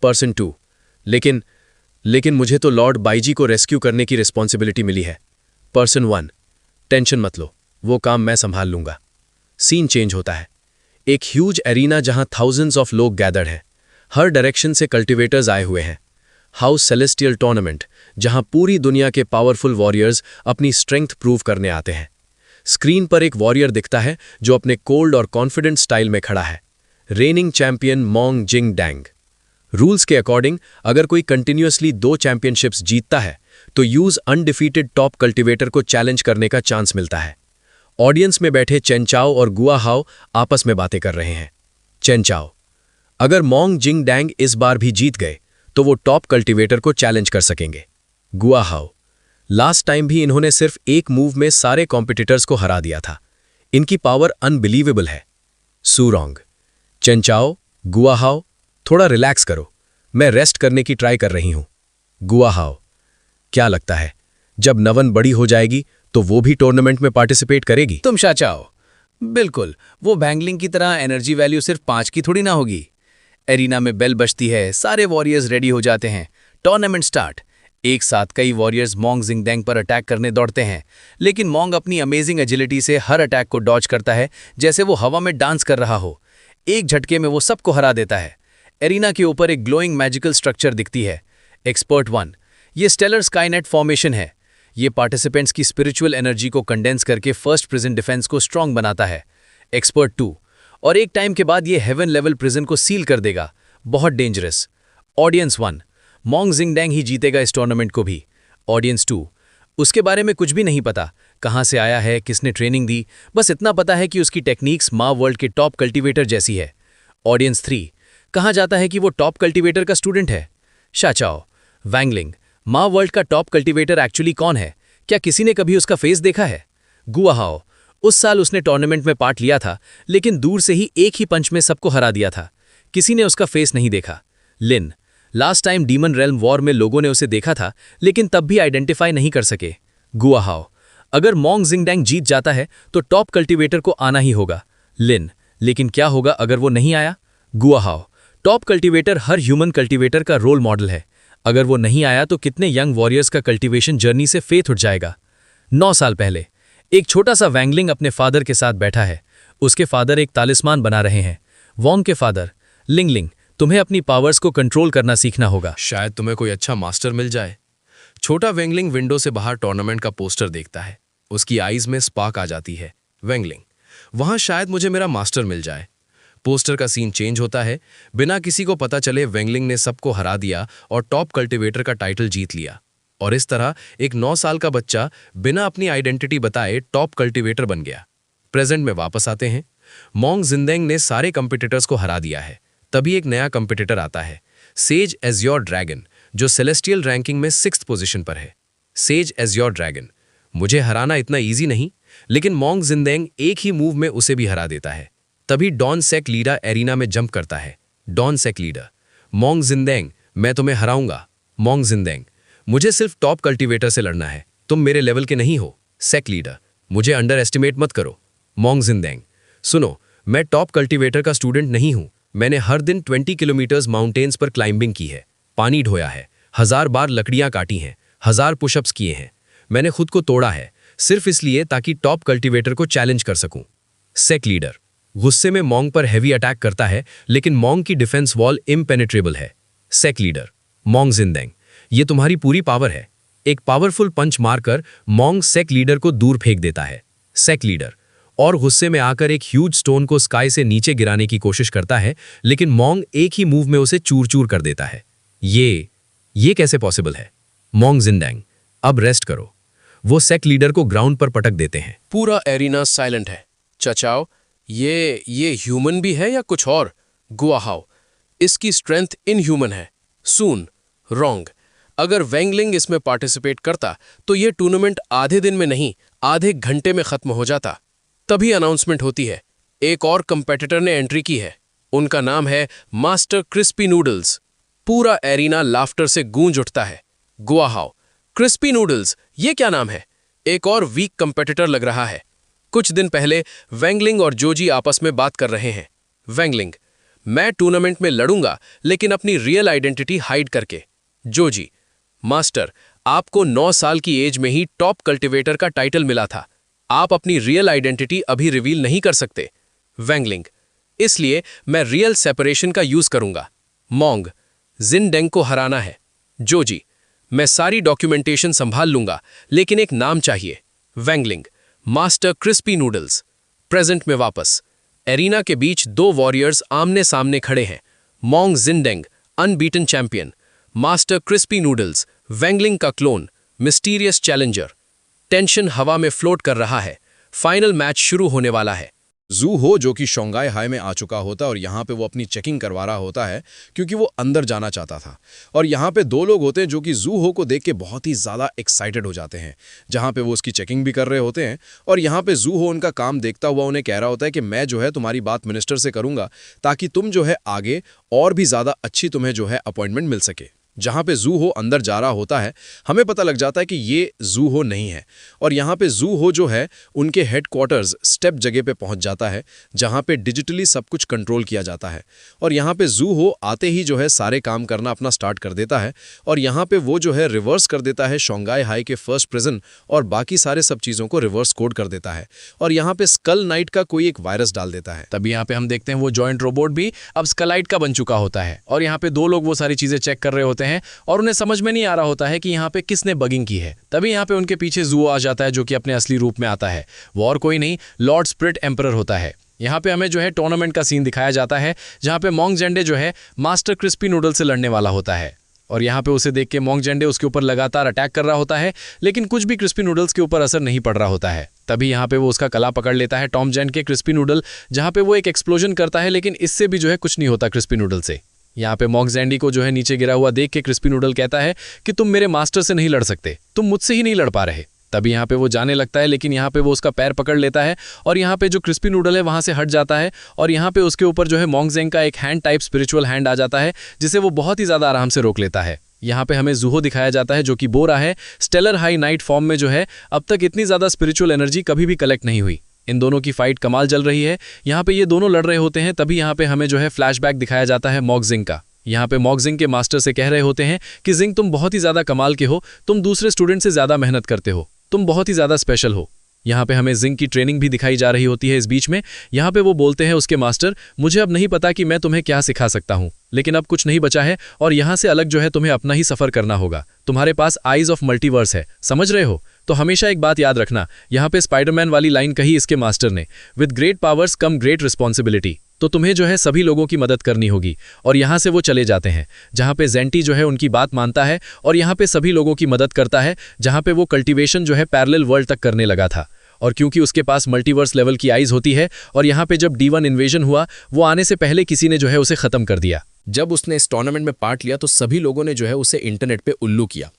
पर्सन 2 लेकिन मुझे तो लॉर्ड बाईजी को रेस्क्यू करने की रिस्पॉन्सिबिलिटी मिली है। पर्सन 1 टेंशन मत लो, वो काम मैं संभाल लूंगा। सीन चेंज होता है। एक ह्यूज एरीना जहां थाउजेंड्स ऑफ लोग गैदर्ड हैं। हर डायरेक्शन से कल्टिवेटर्स आए हुए हैं। हाउस सेलेस्टियल टूर्नामेंट, जहां पूरी दुनिया के पावरफुल वॉरियर्स अपनी स्ट्रेंथ प्रूव करने आते हैं। स्क्रीन पर एक वॉरियर दिखता है जो अपने कोल्ड और कॉन्फिडेंट स्टाइल में खड़ा है। रेनिंग चैंपियन मोंग जिंग डैंग। रूल्स के अकॉर्डिंग अगर कोई कंटिन्यूअसली 2 चैंपियनशिप्स जीतता है तो यूज अनडिफीटेड टॉप कल्टिवेटर को चैलेंज करने का चांस मिलता है। ऑडियंस में बैठे चेनचाओ और गुआहाओ आपस में बातें कर रहे हैं। चेनचाओ, अगर मोंग जिंग डैंग इस बार भी जीत गए तो वो टॉप कल्टीवेटर को चैलेंज कर सकेंगे। गुआहाओ, लास्ट टाइम भी इन्होंने सिर्फ एक मूव में सारे कॉम्पिटिटर्स को हरा दिया था। इनकी पावर अनबिलीवेबल है। सूरोंग, चेंचाओ, गुआहाओ, थोड़ा रिलैक्स करो, मैं रेस्ट करने की ट्राई कर रही हूं। गुआहाओ, क्या लगता है जब नवन बड़ी हो जाएगी तो वो भी टूर्नामेंट में पार्टिसिपेट करेगी? तुम शाचाओ, बिल्कुल, वो बैंगलिंग की तरह एनर्जी वैल्यू सिर्फ 5 की थोड़ी ना होगी। एरिना में बेल बजती है, सारे वॉरियर्स रेडी हो जाते हैं, टूर्नामेंट स्टार्ट। एक साथ कई वॉरियर्स मोंग जिंगडेंग पर अटैक करने दौड़ते हैं, लेकिन मोंग अपनी अमेजिंग एजिलिटी से हर अटैक को डॉज करता है जैसे वो हवा में डांस कर रहा हो। एक झटके में वो सबको हरा देता है। एरिना के ऊपर एक ग्लोइंग मैजिकल स्ट्रक्चर दिखती है, एक्सपर्ट 1। ये स्टेलर स्काईनेट फॉर्मेशन है। ये पार्टिसिपेंट्स की स्पिरिचुअल एनर्जी को कंडेंस करके फर्स्ट प्रिजन डिफेंस को स्ट्रांग बनाता है, एक्सपर्ट 2। और एक टाइम के बाद ये हेवन लेवल प्रिजन को सील कर देगा, बहुत डेंजरस। ऑडियंस 1, मोंग जिंगडेंग ही जीतेगा इस टूर्नामेंट को भी। ऑडियंस 2, उसके बारे में कुछ भी नहीं पता, कहाँ से आया है, किसने ट्रेनिंग दी, बस इतना पता है कि उसकी टेक्निक्स माँ वर्ल्ड के टॉप कल्टीवेटर जैसी है। ऑडियंस 3, कहाँ जाता है कि वो टॉप कल्टीवेटर का स्टूडेंट है। शाचाओ, वैंगलिंग, माँ वर्ल्ड का टॉप कल्टीवेटर एक्चुअली कौन है? क्या किसी ने कभी उसका फेस देखा है? गुआहाओ, उस साल उसने टूर्नामेंट में पार्ट लिया था, लेकिन दूर से ही एक ही पंच में सबको हरा दिया था। किसी ने उसका फेस नहीं देखा। Lin, last time demon realm war में लोगों ने उसे देखा था, लेकिन तब भी आइडेंटिफाई नहीं कर सके। गुआहाओ, अगर मोंग जिंगडेंग जीत जाता है तो टॉप कल्टीवेटर को आना ही होगा। लिन, लेकिन क्या होगा अगर वो नहीं आया? गुआहाओ, टॉप कल्टीवेटर हर ह्यूमन कल्टीवेटर का रोल मॉडल है। अगर वो नहीं आया तो कितने यंग वॉरियर्स का कल्टीवेशन जर्नी से फेथ उठ जाएगा। 9 साल पहले एक छोटा सा वैंगलिंग अपने फादर के साथ बैठा है। उसके फादर एक तालिस्मान बना रहे हैं। वोंग के फादर, लिंगलिंग, तुम्हें अपनी पावर्स को कंट्रोल करना सीखना होगा। शायद तुम्हें कोई अच्छा मास्टर मिल जाए। छोटा वेंगलिंग विंडो से बाहर टूर्नामेंट का पोस्टर देखता है। उसकी आईज में स्पार्क आ जाती है। वेंगलिंग, वहां शायद मुझे मेरा मास्टर मिल जाए। पोस्टर का सीन चेंज होता है। बिना किसी को पता चले वेंगलिंग ने सबको हरा दिया और टॉप कल्टीवेटर का टाइटल जीत लिया। और इस तरह एक 9 साल का बच्चा बिना अपनी आइडेंटिटी बताए टॉप कल्टीवेटर बन गया। प्रेजेंट में वापस आते हैं। मोंग जिंगडेंग ने सारे कंपिटिटर्स को हरा दिया है। तभी एक नया कंपिटिटर आता है, सेज एज़्योर ड्रैगन, जो सेलेस्टियल रैंकिंग में 6th पोजीशन पर है। सेज एज़्योर ड्रैगन, मुझे हराना इतना ईजी नहीं, लेकिन मोंग जिंगडेंग एक ही मूव में उसे भी हरा देता है। तभी डॉन सेक लीडर एरिना में जंप करता है। डॉन सेक लीडर, मोंग जिंगडेंग, मैं तुम्हें हराऊंगा। मोंग जिंगडेंग, मुझे सिर्फ टॉप कल्टीवेटर से लड़ना है, तुम मेरे लेवल के नहीं हो। सेक लीडर, मुझे अंडर एस्टिमेट मत करो। मोंग जिंगडेंग, सुनो, मैं टॉप कल्टीवेटर का स्टूडेंट नहीं हूं। मैंने हर दिन 20 किलोमीटर्स माउंटेन्स पर क्लाइंबिंग की है, पानी ढोया है, 1000 बार लकड़ियां काटी हैं, 1000 पुशअप्स किए हैं। मैंने खुद को तोड़ा है, सिर्फ इसलिए ताकि टॉप कल्टीवेटर को चैलेंज कर सकूं। सेक लीडर गुस्से में मोंग पर हैवी अटैक करता है, लेकिन मोंग की डिफेंस वॉल इम्पेनेट्रेबल है। सेक लीडर, मोंग जिंगडेंग, ये तुम्हारी पूरी पावर है। एक पावरफुल पंच मारकर मोंग सेक लीडर को दूर फेंक देता है। सेक लीडर और गुस्से में आकर एक ह्यूज स्टोन को स्काई से नीचे गिराने की कोशिश करता है, लेकिन मोंग एक ही मूव में उसे चूर चूर कर देता है। ये कैसे पॉसिबल है? मोंग जिंगडेंग, अब रेस्ट करो। वो सेक लीडर को ग्राउंड पर पटक देते हैं। पूरा एरिना साइलेंट है। चचाओ, ये ह्यूमन भी है या कुछ और? गुआहाओ, इसकी स्ट्रेंथ इनह्यूमन है। सून, रॉन्ग, अगर वेंगलिंग इसमें पार्टिसिपेट करता तो ये टूर्नामेंट आधे दिन में नहीं, आधे घंटे में खत्म हो जाता। तभी अनाउंसमेंट होती है, एक और कंपेटिटर ने एंट्री की है। उनका नाम है मास्टर क्रिस्पी नूडल्स। पूरा एरिना लाफ्टर से गूंज उठता है। गुआहाओ, क्रिस्पी नूडल्स, ये क्या नाम है? एक और वीक कंपेटिटर लग रहा है। कुछ दिन पहले वेंगलिंग और जोजी आपस में बात कर रहे हैं। वेंगलिंग, मैं टूर्नामेंट में लड़ूंगा, लेकिन अपनी रियल आइडेंटिटी हाइड करके। जोजी, मास्टर, आपको 9 साल की एज में ही टॉप कल्टीवेटर का टाइटल मिला था। आप अपनी रियल आइडेंटिटी अभी रिवील नहीं कर सकते। वेंगलिंग, इसलिए मैं रियल सेपरेशन का यूज करूंगा। मोंग, जिंगडेंग को हराना है। जोजी, मैं सारी डॉक्यूमेंटेशन संभाल लूंगा, लेकिन एक नाम चाहिए। वेंगलिंग, मास्टर क्रिस्पी नूडल्स। प्रेजेंट में वापस एरिना के बीच 2 वॉरियर्स आमने सामने खड़े हैं। मोंग जिंगडेंग, unbeaten champion, master crispy noodles, वेंगलिंग का क्लोन, मिस्टीरियस चैलेंजर। टेंशन हवा में फ्लोट कर रहा है। फाइनल मैच शुरू होने वाला है। जू हो जो कि शोंगाई हाई में आ चुका होता है और यहाँ पे वो अपनी चेकिंग करवा रहा होता है क्योंकि वो अंदर जाना चाहता था। और यहाँ पे दो लोग होते हैं जो कि जू हो को देख के बहुत ही ज़्यादा एक्साइटेड हो जाते हैं, जहाँ पे वो उसकी चेकिंग भी कर रहे होते हैं। और यहाँ पे जू हो उनका काम देखता हुआ उन्हें कह रहा होता है कि मैं जो है तुम्हारी बात मिनिस्टर से करूँगा ताकि तुम जो है आगे और भी ज़्यादा अच्छी तुम्हें जो है अपॉइंटमेंट मिल सके। जहाँ पे जू हो अंदर जा रहा होता है, हमें पता लग जाता है कि ये जू हो नहीं है। और यहाँ पे जू हो जो है उनके हेडक्वार्टर्स स्टेप जगह पे पहुँच जाता है जहाँ पे डिजिटली सब कुछ कंट्रोल किया जाता है। और यहाँ पे जू हो आते ही जो है सारे काम करना अपना स्टार्ट कर देता है और यहाँ पे वो जो है रिवर्स कर देता है शोंगाई हाई के फर्स्ट प्रिजन और बाकी सारे सब चीज़ों को रिवर्स कोड कर देता है। और यहाँ पे स्कल नाइट का कोई एक वायरस डाल देता है। तभी यहाँ पे हम देखते हैं वो जॉइंट रोबोट भी अब स्कलाइट का बन चुका होता है और यहाँ पे दो लोग वो सारी चीजें चेक कर रहे होते हैं और उन्हें समझ में नहीं आ रहा होता है कि यहाँ पे किसने बगिंग की है। तभी यहाँ पे उनके पीछे जू आ जाता है जो कि अपने असली रूप में आता है। वो और कोई नहीं, लॉर्ड स्पिरिट एम्परर होता है। यहाँ पे हमें जो है टूर्नामेंट का सीन दिखाया जाता है जहाँ पे मोंग जेंडे जो है मास्टर क्रिस्पी नूडल से लड़ने वाला होता है। और यहाँ पे उसे देख के मोंग जेंडे उसके ऊपर लगातार अटैक कर रहा होता है, लेकिन कुछ भी क्रिस्पी नूडल्स के ऊपर असर नहीं पड़ रहा होता है। तभी यहाँ पे वो उसका कला पकड़ लेता है टॉम जेंड के क्रिस्पी नूडल, जहाँ पे वो एक एक्सप्लोजन करता है, लेकिन इससे भी जो है कुछ नहीं होता क्रिस्पी नूडल से। यहाँ पे मोंग जेंडी को जो है नीचे गिरा हुआ देख के क्रिस्पी नूडल कहता है कि तुम मेरे मास्टर से नहीं लड़ सकते, तुम मुझसे ही नहीं लड़ पा रहे। तभी यहाँ पे वो जाने लगता है, लेकिन यहाँ पे वो उसका पैर पकड़ लेता है और यहाँ पे जो क्रिस्पी नूडल है वहाँ से हट जाता है और यहाँ पे उसके ऊपर जो है मोंग जेंग का एक हैंड टाइप स्पिरिचुअल हैंड आ जाता है जिसे वो बहुत ही ज़्यादा आराम से रोक लेता है। यहाँ पे हमें जूहो दिखाया जाता है जो कि बोरा है स्टेलर हाई नाइट फॉर्म में जो है अब तक इतनी ज़्यादा स्पिरिचुअल एनर्जी कभी भी कलेक्ट नहीं हुई। इन दोनों की फाइट कमाल चल रही है। यहाँ पे ये दोनों लड़ रहे होते हैं। तभी यहाँ पे हमें जो है फ्लैशबैक दिखाया जाता है मॉग जिंग का। यहाँ पे मॉग जिंग के मास्टर से कह रहे होते हैं कि जिंग तुम बहुत ही ज़्यादा कमाल के हो, तुम दूसरे स्टूडेंट से ज़्यादा मेहनत करते हो, तुम बहुत ही ज़्यादा स्पेशल हो। यहाँ पे हमें जिंग की ट्रेनिंग भी दिखाई जा रही होती है इस बीच में। यहाँ पे वो बोलते हैं उसके मास्टर, मुझे अब नहीं पता कि मैं तुम्हें क्या सिखा सकता हूँ, लेकिन अब कुछ नहीं बचा है और यहाँ से अलग जो है तुम्हें अपना ही सफ़र करना होगा। तुम्हारे पास आइज ऑफ मल्टीवर्स है, समझ रहे हो? तो हमेशा एक बात याद रखना, यहाँ पे स्पाइडरमैन वाली लाइन कही इसके मास्टर ने, with great powers come great responsibility. तो तुम्हें जो है सभी लोगों की मदद करनी होगी। और यहाँ से वो चले जाते हैं जहाँ पे जेंटी जो है उनकी बात मानता है और यहाँ पे सभी लोगों की मदद करता है, जहाँ पे वो कल्टीवेशन जो है पैरेलल वर्ल्ड तक करने लगा था। और क्योंकि उसके पास मल्टीवर्स लेवल की आइज होती है और यहाँ पे जब D1 इन्वेजन हुआ, वो आने से पहले किसी ने जो है उसे ख़त्म कर दिया। जब उसने इस टूर्नामेंट में पार्ट लिया तो सभी लोगों ने जो है उसे इंटरनेट पे उल्लू किया,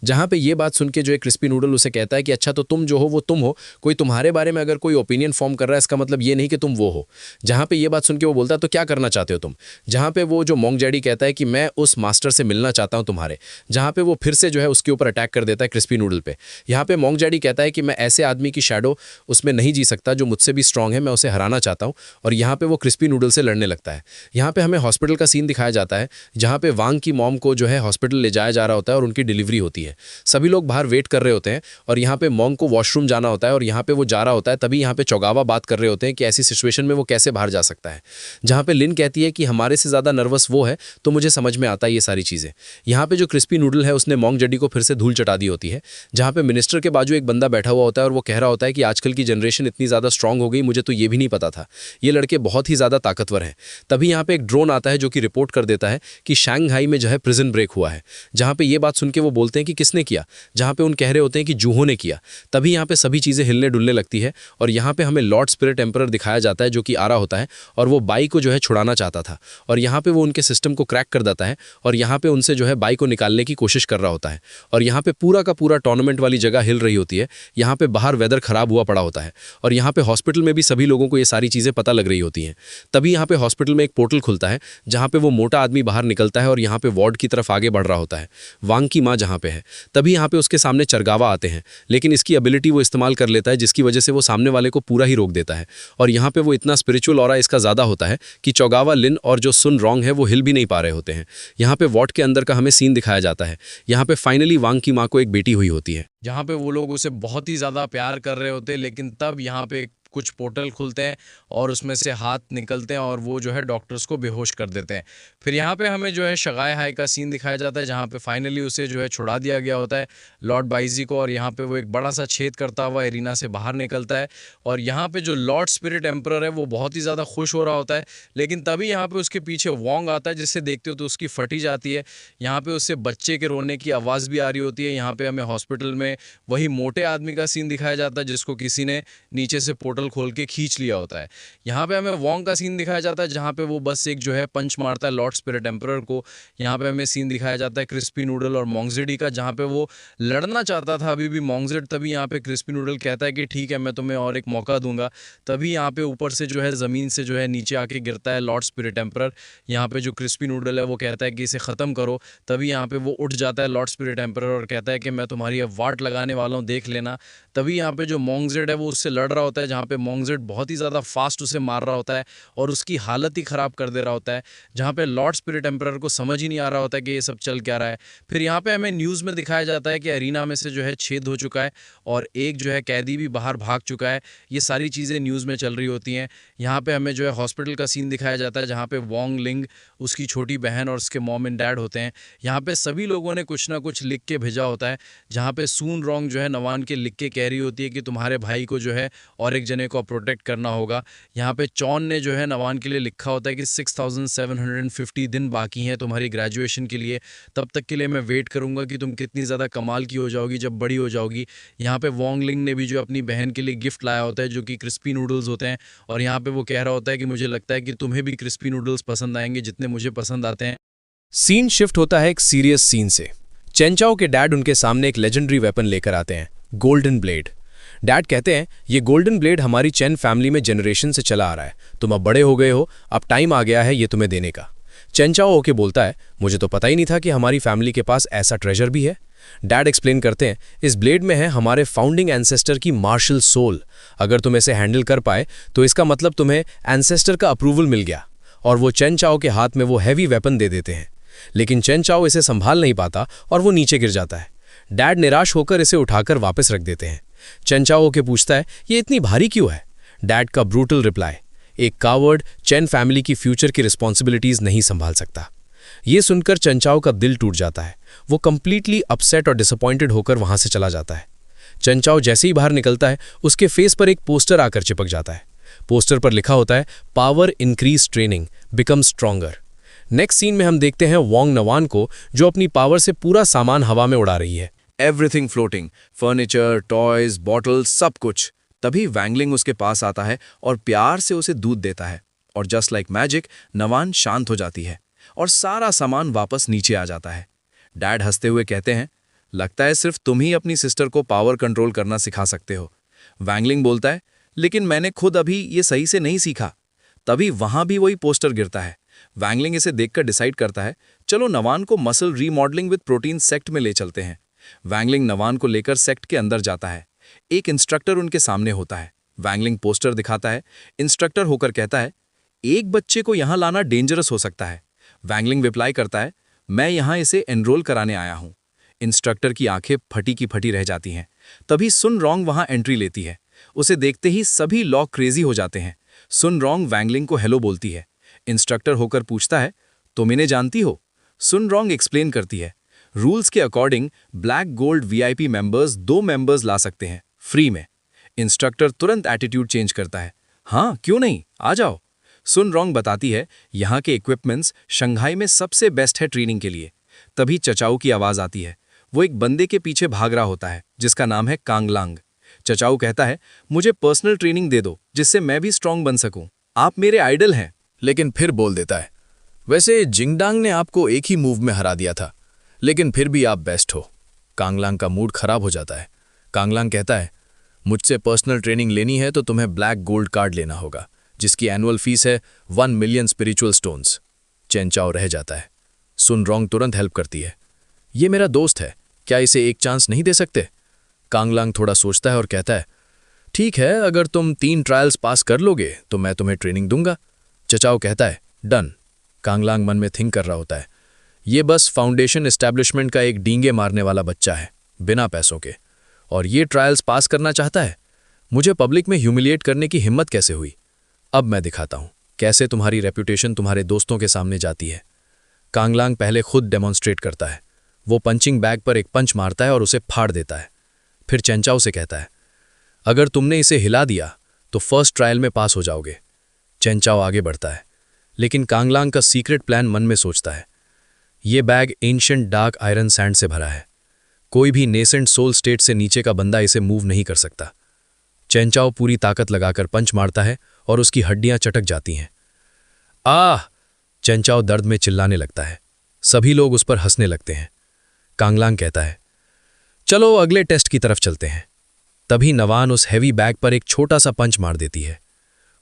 जहाँ पे ये बात सुन के जो है क्रिस्पी नूडल उसे कहता है कि अच्छा तो तुम जो हो वो तुम हो, कोई तुम्हारे बारे में अगर कोई ओपिनियन फॉर्म कर रहा है इसका मतलब ये नहीं कि तुम वो हो। जहाँ पे ये बात सुन के वो बोलता है तो क्या करना चाहते हो तुम? जहाँ पे वो जो मोंग जेडी कहता है कि मैं उस मास्टर से मिलना चाहता हूँ तुम्हारे, जहाँ पे वो फिर से जो है उसके ऊपर अटैक कर देता है क्रिस्पी नूडल पे। यहाँ पे मोंग जेडी कहता है कि मैं ऐसे आदमी की शैडो उसमें नहीं जी सकता जो मुझसे भी स्ट्रांग है, मैं उसे हराना चाहता हूँ। और यहाँ पे वो क्रिस्पी नूडल से लड़ने लगता है। यहाँ पे हमें हॉस्पिटल का सीन दिखाया जाता है जहाँ पे वांग की मॉम को जो है हॉस्पिटल ले जाया जा रहा होता है और उनकी डिलीवरी होती है। सभी लोग बाहर वेट कर रहे होते हैं और यहाँ पे मोंग को वॉशरूम जाना होता है और यहाँ पे वो जा रहा होता है। तभी यहाँ पे चौगावा बात कर रहे होते हैं कि ऐसी सिचुएशन में वो कैसे बाहर जा सकता है। जहाँ पे लिन कहती है कि हमारे से ज़्यादा नर्वस वो है, तो मुझे समझ में आता है ये सारी चीज़ें। यहाँ पे जो क्रिस्पी नूडल है उसने मोंग जेडी को फिर से धूल चटा दी होती है। जहाँ पे मिनिस्टर के बाजू एक बंदा बैठा हुआ होता है और वो कह रहा होता है कि आजकल की जनरेशन इतनी ज़्यादा स्ट्रांग हो गई, मुझे तो ये भी नहीं पता था, ये लड़के बहुत ही ज़्यादा ताकतवर हैं। तभी यहाँ पे एक ड्रोन आता है जो कि रिपोर्ट कर देता है कि शंघाई में जो है प्रिजन ब्रेक हुआ है। जहाँ पे ये बात सुन के वो बोलते हैं कि किसने किया, जहाँ पे उन कह रहे होते हैं कि जूहो ने किया। तभी यहाँ पे सभी चीज़ें हिलने डुलने लगती है और यहाँ पे हमें लॉर्ड स्पिरिट एम्परर दिखाया जाता है जो कि आ रहा होता है और वो बाई को जो है छुड़ाना चाहता था और यहाँ पे वो उनके सिस्टम को क्रैक कर देता है और यहाँ पे उनसे जो है बाई को निकालने की कोशिश कर रहा होता है। और यहाँ पे पूरा का पूरा टूर्नामेंट वाली जगह हिल रही होती है। यहाँ पे बाहर वेदर खराब हुआ पड़ा होता है और यहाँ पे हॉस्पिटल में भी सभी लोगों को ये सारी चीज़ें पता लग रही होती हैं। तभी यहाँ पे हॉस्पिटल में एक पोर्टल खुलता है जहाँ पे वो मोटा आदमी बाहर निकलता है और यहाँ पे वार्ड की तरफ आगे बढ़ रहा होता है। वांग की माँ जहाँ पे है, तभी यहाँ पे उसके सामने चरगावा आते हैं, लेकिन इसकी एबिलिटी वो इस्तेमाल कर लेता है जिसकी वजह से वो सामने वाले को पूरा ही रोक देता है। और यहाँ पे वो इतना स्पिरिचुअल ऑरा इसका ज़्यादा होता है कि चौगावा, लिन और जो सुन रॉन्ग है वो हिल भी नहीं पा रहे होते हैं। यहाँ पे वॉट के अंदर का हमें सीन दिखाया जाता है। यहाँ पे फाइनली वांग की माँ को एक बेटी हुई होती है, जहाँ पे वो लोग उसे बहुत ही ज़्यादा प्यार कर रहे होते हैं, लेकिन तब यहाँ पे कुछ पोर्टल खुलते हैं और उसमें से हाथ निकलते हैं और वो जो है डॉक्टर्स को बेहोश कर देते हैं। फिर यहाँ पे हमें जो है शगाई हाई का सीन दिखाया जाता है जहाँ पे फाइनली उसे जो है छुड़ा दिया गया होता है लॉर्ड बाइजी को, और यहाँ पे वो एक बड़ा सा छेद करता हुआ एरिना से बाहर निकलता है। और यहाँ पे जो लॉर्ड स्पिरिट एम्परर है वो बहुत ही ज़्यादा खुश हो रहा होता है, लेकिन तभी यहाँ पे उसके पीछे वोंग आता है जिससे देखते हो तो उसकी फटी जाती है। यहाँ पे उससे बच्चे के रोने की आवाज़ भी आ रही होती है। यहाँ पे हमें हॉस्पिटल में वही मोटे आदमी का सीन दिखाया जाता है जिसको किसी ने नीचे से पोर्टल बॉटल खोल के खींच लिया होता है। यहाँ पे हमें वोंग का सीन दिखाया जाता है जहाँ पे वो बस एक जो है पंच मारता है लॉर्ड स्पिरिट एम्परर को। यहाँ पे हमें सीन दिखाया जाता है क्रिस्पी नूडल और मोंगजेडी का, जहाँ पे वो लड़ना चाहता था अभी भी मोंगजेड, तभी यहाँ पे क्रिस्पी नूडल कहता है कि ठीक है मैं तुम्हें और एक मौका दूंगा। तभी यहाँ पे ऊपर से जो है ज़मीन से जो है नीचे आके गिरता है लॉर्ड स्पिरिट एम्परर। यहाँ पे जो क्रिस्पी नूडल है वो कहता है कि इसे ख़त्म करो। तभी यहाँ पे वो उठ जाता है लॉर्ड स्पिरिट एम्परर और कहता है कि मैं तुम्हारी अब वाट लगाने वाला हूँ, देख लेना। तभी यहाँ पे जो मोंगजेड है वो उससे लड़ रहा होता है, जहाँ पे मोंगजेड बहुत ही ज़्यादा फास्ट उसे मार रहा होता है और उसकी हालत ही ख़राब कर दे रहा होता है, जहाँ पे लॉर्ड स्पिरिट एम्परर को समझ ही नहीं आ रहा होता है कि ये सब चल क्या रहा है। फिर यहाँ पे हमें न्यूज़ में दिखाया जाता है कि अरीना में से जो है छेद हो चुका है और एक जो है कैदी भी बाहर भाग चुका है। ये सारी चीज़ें न्यूज़ में चल रही होती हैं। यहाँ पे हमें जो है हॉस्पिटल का सीन दिखाया जाता है जहाँ पे वोंग लिंग, उसकी छोटी बहन और उसके मॉम एंड डैड होते हैं। यहाँ पे सभी लोगों ने कुछ ना कुछ लिख के भेजा होता है, जहाँ पे सून रोंग जो है नवान के लिख के कह रही होती है कि तुम्हारे भाई को जो है और एक जने को प्रोटेक्ट करना होगा। यहाँ पे चॉन ने जो है नवान के लिए लिखा होता है कि 6750 दिन बाकी हैं तुम्हारी ग्रेजुएशन के लिए, तब तक के लिए मैं वेट करूँगा कि तुम कितनी ज़्यादा कमाल की हो जाओगी जब बड़ी हो जाओगी। यहाँ पे वोंग लिंग ने भी जो अपनी बहन के लिए गिफ्ट लाया होता है जो कि क्रिस्पी नूडल्स होते हैं, और यहाँ पे वो कह रहा होता है कि मुझे लगता है कि तुम्हें भी क्रिस्पी नूडल्स पसंद आएंगे जितने मुझे पसंद आते हैं। सीन शिफ्ट होता है एक सीरियस सीन से। चेंचाओ के डैड उनके सामने एक लेजेंडरी वेपन लेकर आते हैं, गोल्डन ब्लेड। डैड कहते हैं ये गोल्डन ब्लेड हमारी चेन फैमिली में जनरेशन से चला आ रहा है, तुम अब बड़े हो गए हो, अब टाइम आ गया है ये तुम्हें देने का। चेंचाओ होके बोलता है मुझे तो पता ही नहीं था कि हमारी फैमिली के पास ऐसा ट्रेजर भी है। डैड एक्सप्लेन करते हैं इस ब्लेड में है हमारे फाउंडिंग एंसेस्टर की मार्शल सोल। अगर तुम इसे हैंडल कर पाए तो इसका मतलब तुम्हें एंसेस्टर का अप्रूवल मिल गया। और वो चेंचाओ के हाथ में वो हैवी वेपन दे देते हैं, लेकिन चेंचाओ इसे संभाल नहीं पाता और वो नीचे गिर जाता है। डैड निराश होकर इसे उठाकर वापस रख देते हैं। चेंचाओ के पूछता है ये इतनी भारी क्यों है। डैड का ब्रूटल रिप्लाई, एक कावर्ड चेन फैमिली की फ्यूचर की रिस्पॉन्सिबिलिटीज नहीं संभाल सकता। ये सुनकर चेंचाओ का दिल टूट जाता है। वो कंप्लीटली अपसेट और डिसअपॉइंटेड होकर वहां से चला जाता है। चेंचाओ जैसे ही बाहर निकलता है उसके फेस पर एक पोस्टर आकर चिपक जाता है। पोस्टर पर लिखा होता है power increase training become stronger. Next scene में हम देखते हैं वोंग नवान को जो अपनी पावर से पूरा सामान हवा में उड़ा रही है। Everything floating, furniture, toys, bottle, सब कुछ। तभी वैंगलिंग उसके पास आता है और प्यार से उसे दूध देता है और जस्ट लाइक मैजिक नवान शांत हो जाती है और सारा सामान वापस नीचे आ जाता है। डैड हंसते हुए कहते हैं लगता है सिर्फ तुम ही अपनी सिस्टर को पावर कंट्रोल करना सिखा सकते हो। वैंगलिंग बोलता है लेकिन मैंने खुद अभी ये सही से नहीं सीखा। तभी वहां भी वही पोस्टर गिरता है। वैंगलिंग इसे देखकर डिसाइड करता है चलो नवान को muscle remodelling with protein sect में ले चलते हैं। वैंगलिंग नवान को लेकर सेक्ट के अंदर जाता है। एक इंस्ट्रक्टर उनके सामने होता है। वैंगलिंग पोस्टर दिखाता है। इंस्ट्रक्टर होकर कहता है एक बच्चे को यहां लाना डेंजरस हो सकता है। वैंगलिंग रिप्लाई करता है मैं यहां इसे एनरोल कराने आया हूं। इंस्ट्रक्टर की आंखें फटी की फटी रह जाती हैं। तभी सुन रोंग वहां एंट्री लेती है। उसे देखते ही सभी लॉ क्रेजी हो जाते हैं। सुन रोंग वैंगलिंग को हेलो बोलती है। इंस्ट्रक्टर होकर पूछता है तुम इन्हें जानती हो। सुन रोंग एक्सप्लेन करती है रूल्स के according black gold VIP members 2 members ला सकते हैं फ्री में। इंस्ट्रक्टर तुरंत एटीट्यूड चेंज करता है हाँ क्यों नहीं, आ जाओ। सुन रोंग बताती है यहाँ के इक्विपमेंट्स शंघाई में सबसे बेस्ट है ट्रेनिंग के लिए। तभी चचाऊ की आवाज आती है। वो एक बंदे के पीछे भाग रहा होता है जिसका नाम है कांगलांग। चचाऊ कहता है मुझे पर्सनल ट्रेनिंग दे दो जिससे मैं भी स्ट्रांग बन सकूं, आप मेरे आइडल हैं। लेकिन फिर बोल देता है वैसे जिंगडांग ने आपको एक ही मूव में हरा दिया था, लेकिन फिर भी आप बेस्ट हो। कांगलांग का मूड खराब हो जाता है। कांगलांग कहता है मुझसे पर्सनल ट्रेनिंग लेनी है तो तुम्हें ब्लैक गोल्ड कार्ड लेना होगा जिसकी एनुअल फीस है 1 मिलियन स्पिरिचुअल स्टोन्स। चेंचाओ रह जाता है। सुन रोंग तुरंत हेल्प करती है। ये मेरा दोस्त है, क्या इसे एक चांस नहीं दे सकते। कांगलांग थोड़ा सोचता है और कहता है ठीक है अगर तुम 3 ट्रायल्स पास कर लोगे तो मैं तुम्हें ट्रेनिंग दूंगा। चचाओ कहता है डन। कांगलांग मन में थिंक कर रहा होता है ये बस फाउंडेशन एस्टैब्लिशमेंट का एक डींगे मारने वाला बच्चा है बिना पैसों के, और ये ट्रायल्स पास करना चाहता है। मुझे पब्लिक में ह्यूमिलिएट करने की हिम्मत कैसे हुई। अब मैं दिखाता हूं कैसे तुम्हारी रेपुटेशन तुम्हारे दोस्तों के सामने जाती है। कांगलांग पहले खुद डेमोन्स्ट्रेट करता है। वो पंचिंग बैग पर एक पंच मारता है और उसे फाड़ देता है। फिर चेंचाओ से कहता है अगर तुमने इसे हिला दिया तो फर्स्ट ट्रायल में पास हो जाओगे। चेंचाओ आगे बढ़ता है, लेकिन कांगलांग का सीक्रेट प्लान मन में सोचता है। ये bag ancient dark iron sand से भरा है। कोई भी नेसेंट सोल स्टेट से नीचे का बंदा इसे मूव नहीं कर सकता। चैनचाओ पूरी ताकत लगाकर पंच मारता है और उसकी हड्डियां चटक जाती हैं। आह! चैनचाओ दर्द में चिल्लाने लगता है। सभी लोग उस पर हंसने लगते हैं। कांगलांग कहता है, चलो अगले टेस्ट की तरफ चलते हैं। तभी नवान उस हैवी बैग पर एक छोटा सा पंच मार देती है।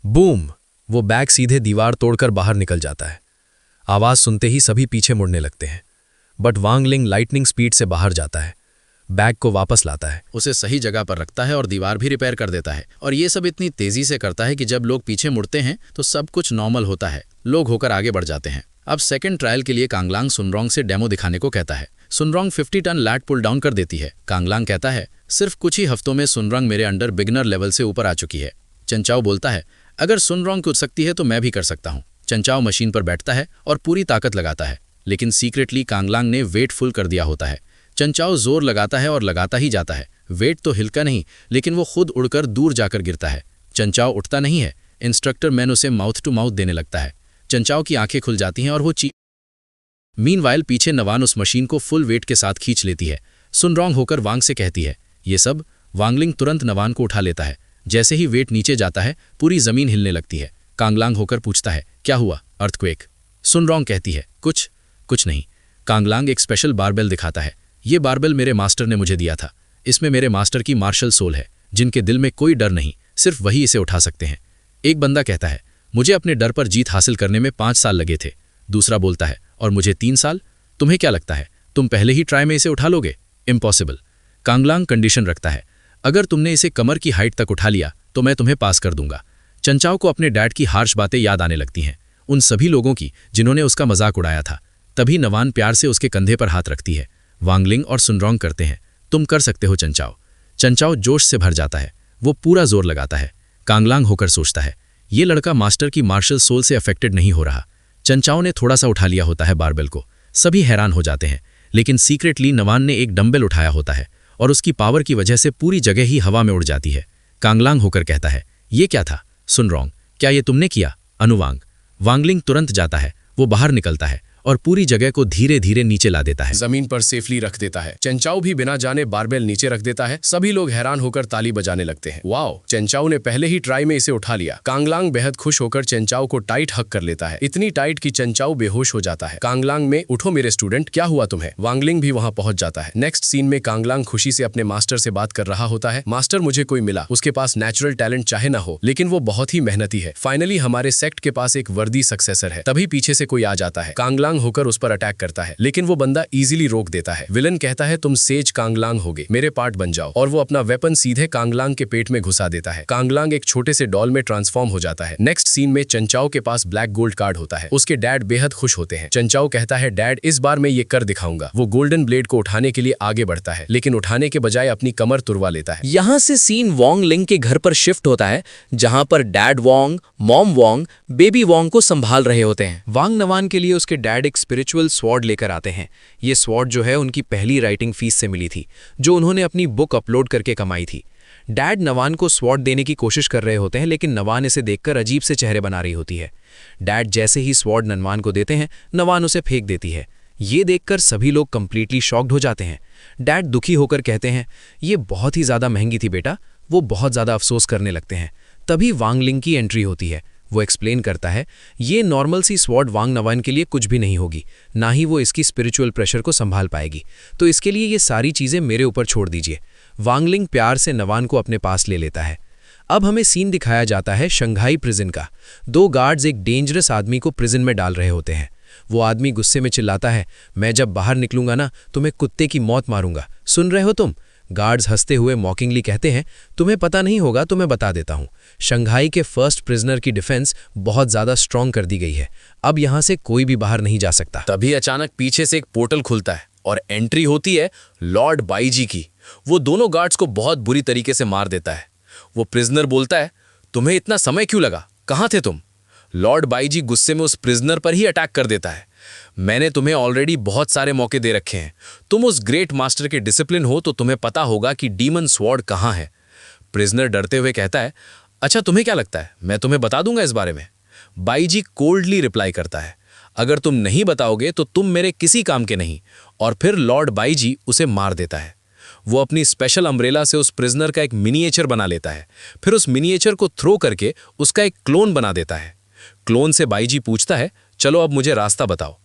बूम! वो बैग सीधे दीवार तोड़कर बाहर निकल जाता है। आवाज सुनते ही सभी पीछे मुड़ने लगते हैं, बट वांगलिंग लाइटनिंग स्पीड से बाहर जाता है, बैग को वापस लाता है, उसे सही जगह पर रखता है और दीवार भी रिपेयर कर देता है। और ये सब इतनी तेजी से करता है कि जब लोग पीछे मुड़ते हैं तो सब कुछ नॉर्मल होता है, लोग होकर आगे बढ़ जाते हैं। अब सेकंड ट्रायल के लिए कांगलांग सुनरोंग से डेमो दिखाने को कहता है। सुनरोंग 50 टन लैट पुल डाउन कर देती है। कांगलांग कहता है, सिर्फ कुछ ही हफ्तों में सुनरोंग मेरे अंडर बिगिनर लेवल से ऊपर आ चुकी है। चैनचाओ बोलता है, अगर सुनरोंग कूद सकती है तो मैं भी कर सकता हूँ। चैनचाओ मशीन पर बैठता है और पूरी ताकत लगाता है, लेकिन सीक्रेटली कांगलांग ने वेट फुल कर दिया होता है। चैनचाओ जोर लगाता है और लगाता ही जाता है। वेट तो हिलका नहीं, लेकिन वो खुद उड़कर दूर जाकर गिरता है। चैनचाओ उठता नहीं है। इंस्ट्रक्टर मैन उसे माउथ टू माउथ देने लगता है। चैनचाओ की आंखें खुल जाती हैं और वो मीनवाइल पीछे नवान उस मशीन को फुल वेट के साथ खींच लेती है। सुनरोंग होकर वांग से कहती है ये सब। वांगलिंग तुरंत नवान को उठा लेता है। जैसे ही वेट नीचे जाता है पूरी जमीन हिलने लगती है। कांगलांग होकर पूछता है, क्या हुआ? अर्थक्वेक। सुनरोंग कहती है, कुछ नहीं। कांगलांग एक स्पेशल बारबेल दिखाता है। ये बारबेल मेरे मास्टर ने मुझे दिया था। इसमें मेरे मास्टर की मार्शल सोल है, जिनके दिल में कोई डर नहीं, सिर्फ वही इसे उठा सकते हैं। एक बंदा कहता है, मुझे अपने डर पर जीत हासिल करने में 5 साल लगे थे। दूसरा बोलता है, और मुझे 3 साल? तुम्हें क्या लगता है तुम पहले ही ट्राई में इसे उठा लोगे? इम्पॉसिबल। कांगलांग कंडीशन रखता है, अगर तुमने इसे कमर की हाइट तक उठा लिया तो मैं तुम्हें पास कर दूंगा। चैनचाओ को अपने डैड की हार्श बातें याद आने लगती हैं, उन सभी लोगों की जिन्होंने उसका मजाक उड़ाया था। तभी नवान प्यार से उसके कंधे पर हाथ रखती है। वांगलिंग और सुनरोंग करते हैं, तुम कर सकते हो चैनचाओ। चैनचाओ जोश से भर जाता है, वो पूरा जोर लगाता है। कांगलांग होकर सोचता है, ये लड़का मास्टर की मार्शल सोल से अफेक्टेड नहीं हो रहा। चैनचाओ ने थोड़ा सा उठा लिया होता है बारबेल को। सभी हैरान हो जाते हैं, लेकिन सीक्रेटली नवान ने एक डंबल उठाया होता है और उसकी पावर की वजह से पूरी जगह ही हवा में उड़ जाती है। कांगलांग होकर कहता है, ये क्या था? सुनरोंग, क्या ये तुमने किया? अनुवांग। वांगलिंग तुरंत जाता है, वो बाहर निकलता है और पूरी जगह को धीरे धीरे नीचे ला देता है, जमीन पर सेफली रख देता है। चैनचाओ भी बिना जाने बारबेल नीचे रख देता है। सभी लोग हैरान होकर ताली बजाने लगते हैं। वाओ, चैनचाओ ने पहले ही ट्राई में इसे उठा लिया। कांगलांग बेहद खुश होकर चैनचाओ को टाइट हक कर लेता है, इतनी टाइट कि चैनचाओ बेहोश हो जाता है। कांगलांग में, उठो मेरे स्टूडेंट, क्या हुआ तुम्हें? वांगलिंग भी वहां पहुंच जाता है। नेक्स्ट सीन में कांगलांग खुशी से अपने मास्टर से बात कर रहा होता है। मास्टर, मुझे कोई मिला, उसके पास नेचुरल टैलेंट चाहे ना हो, लेकिन वो बहुत ही मेहनती है। फाइनली हमारे सेक्ट के पास एक वर्दी सक्सेसर है। तभी पीछे से कोई आ जाता है। कांगलांग होकर उस पर अटैक करता है, लेकिन वो बंदा इजीली रोक देता है। विलन कहता है, तुम सेज कांगलांग होगे, मेरे पार्ट बन जाओ। और वो अपना वेपन सीधे कांगलांग के पेट में घुसा देता है। कांगलांग एक छोटे से डॉल में ट्रांसफॉर्म हो जाता है। नेक्स्ट सीन में चैनचाओ के पास ब्लैक गोल्ड कार्ड होता है। उसके डैड बेहद खुश होते हैं। चैनचाओ कहता है, डैड इस बार मैं ये कर दिखाऊंगा। वो गोल्डन ब्लेड को उठाने के लिए आगे बढ़ता है, लेकिन उठाने के बजाय अपनी कमर तुरवा लेता है। यहाँ से सीन वांगलिंग के घर पर शिफ्ट होता है, जहां पर डैड वांग, मॉम वांग, बेबी वांग को संभाल रहे होते हैं। वांग नवान के लिए उसके डैड एक स्पिरिचुअल स्वॉर्ड लेकर आते हैं। ये स्वॉर्ड जो है उनकी पहली राइटिंग फीस से मिली थी, जो उन्होंने अपनी बुक अपलोड करके कमाई थी। डैड नवान को स्वॉर्ड देने की कोशिश कर रहे होते हैं, लेकिन नवान इसे देखकर अजीब से चेहरे बना रही होती है। डैड जैसे ही स्वॉर्ड नवान को देते हैं, नवान उसे फेंक देती है। ये देखकर सभी लोग कंप्लीटली शॉक्ड हो जाते हैं। डैड दुखी होकर कहते हैं, ये बहुत ही ज्यादा महंगी थी बेटा। वो बहुत ज्यादा अफसोस करने लगते हैं। तभी वांगलिंग की एंट्री होती है। वो एक्सप्लेन करता है, ये नॉर्मल सी स्वॉर्ड वांग नवान के लिए कुछ भी नहीं होगी, ना ही वो इसकी स्पिरिचुअल प्रेशर को संभाल पाएगी, तो इसके लिए ये सारी चीज़ें मेरे ऊपर छोड़ दीजिए। वांगलिंग प्यार से नवान को अपने पास ले लेता है। अब हमें सीन दिखाया जाता है शंघाई प्रिजन का। 2 गार्ड्स एक डेंजरस आदमी को प्रिजन में डाल रहे होते हैं। वो आदमी गुस्से में चिल्लाता है, मैं जब बाहर निकलूंगा ना तो मैं कुत्ते की मौत मारूंगा, सुन रहे हो तुम? गार्ड्स हंसते हुए मॉकिंगली कहते हैं, तुम्हें पता नहीं होगा तो मैं बता देता हूँ। शंघाई के फर्स्ट प्रिजनर की डिफेंस बहुत ज़्यादा स्ट्रॉन्ग कर दी गई है। अब यहाँ से कोई भी बाहर नहीं जा सकता। तभी अचानक पीछे से एक पोर्टल खुलता है और एंट्री होती है लॉर्ड बाईजी की। वो दोनों गार्ड्स को बहुत बुरी तरीके से मार देता है। वो प्रिजनर बोलता है, तुम्हें इतना समय क्यों लगा, कहाँ थे तुम? लॉर्ड बाईजी गुस्से में उस प्रिजनर पर ही अटैक कर देता है। मैंने तुम्हें ऑलरेडी बहुत सारे मौके दे रखे हैं। तुम उस ग्रेट मास्टर के डिसिप्लिन हो तो तुम्हें पता होगा कि डीमन स्वॉर्ड कहाँ है। प्रिजनर डरते हुए कहता है, अच्छा तुम्हें क्या लगता है मैं तुम्हें बता दूंगा इस बारे में? बाईजी कोल्डली रिप्लाई करता है, अगर तुम नहीं बताओगे तो तुम मेरे किसी काम के नहीं। और फिर लॉर्ड बाईजी उसे मार देता है। वो अपनी स्पेशल अम्ब्रेला से उस प्रिजनर का एक मिनिएचर बना लेता है, फिर उस मिनिएचर को थ्रो करके उसका एक क्लोन बना देता है। क्लोन से बाईजी पूछता है, चलो अब मुझे रास्ता बताओ।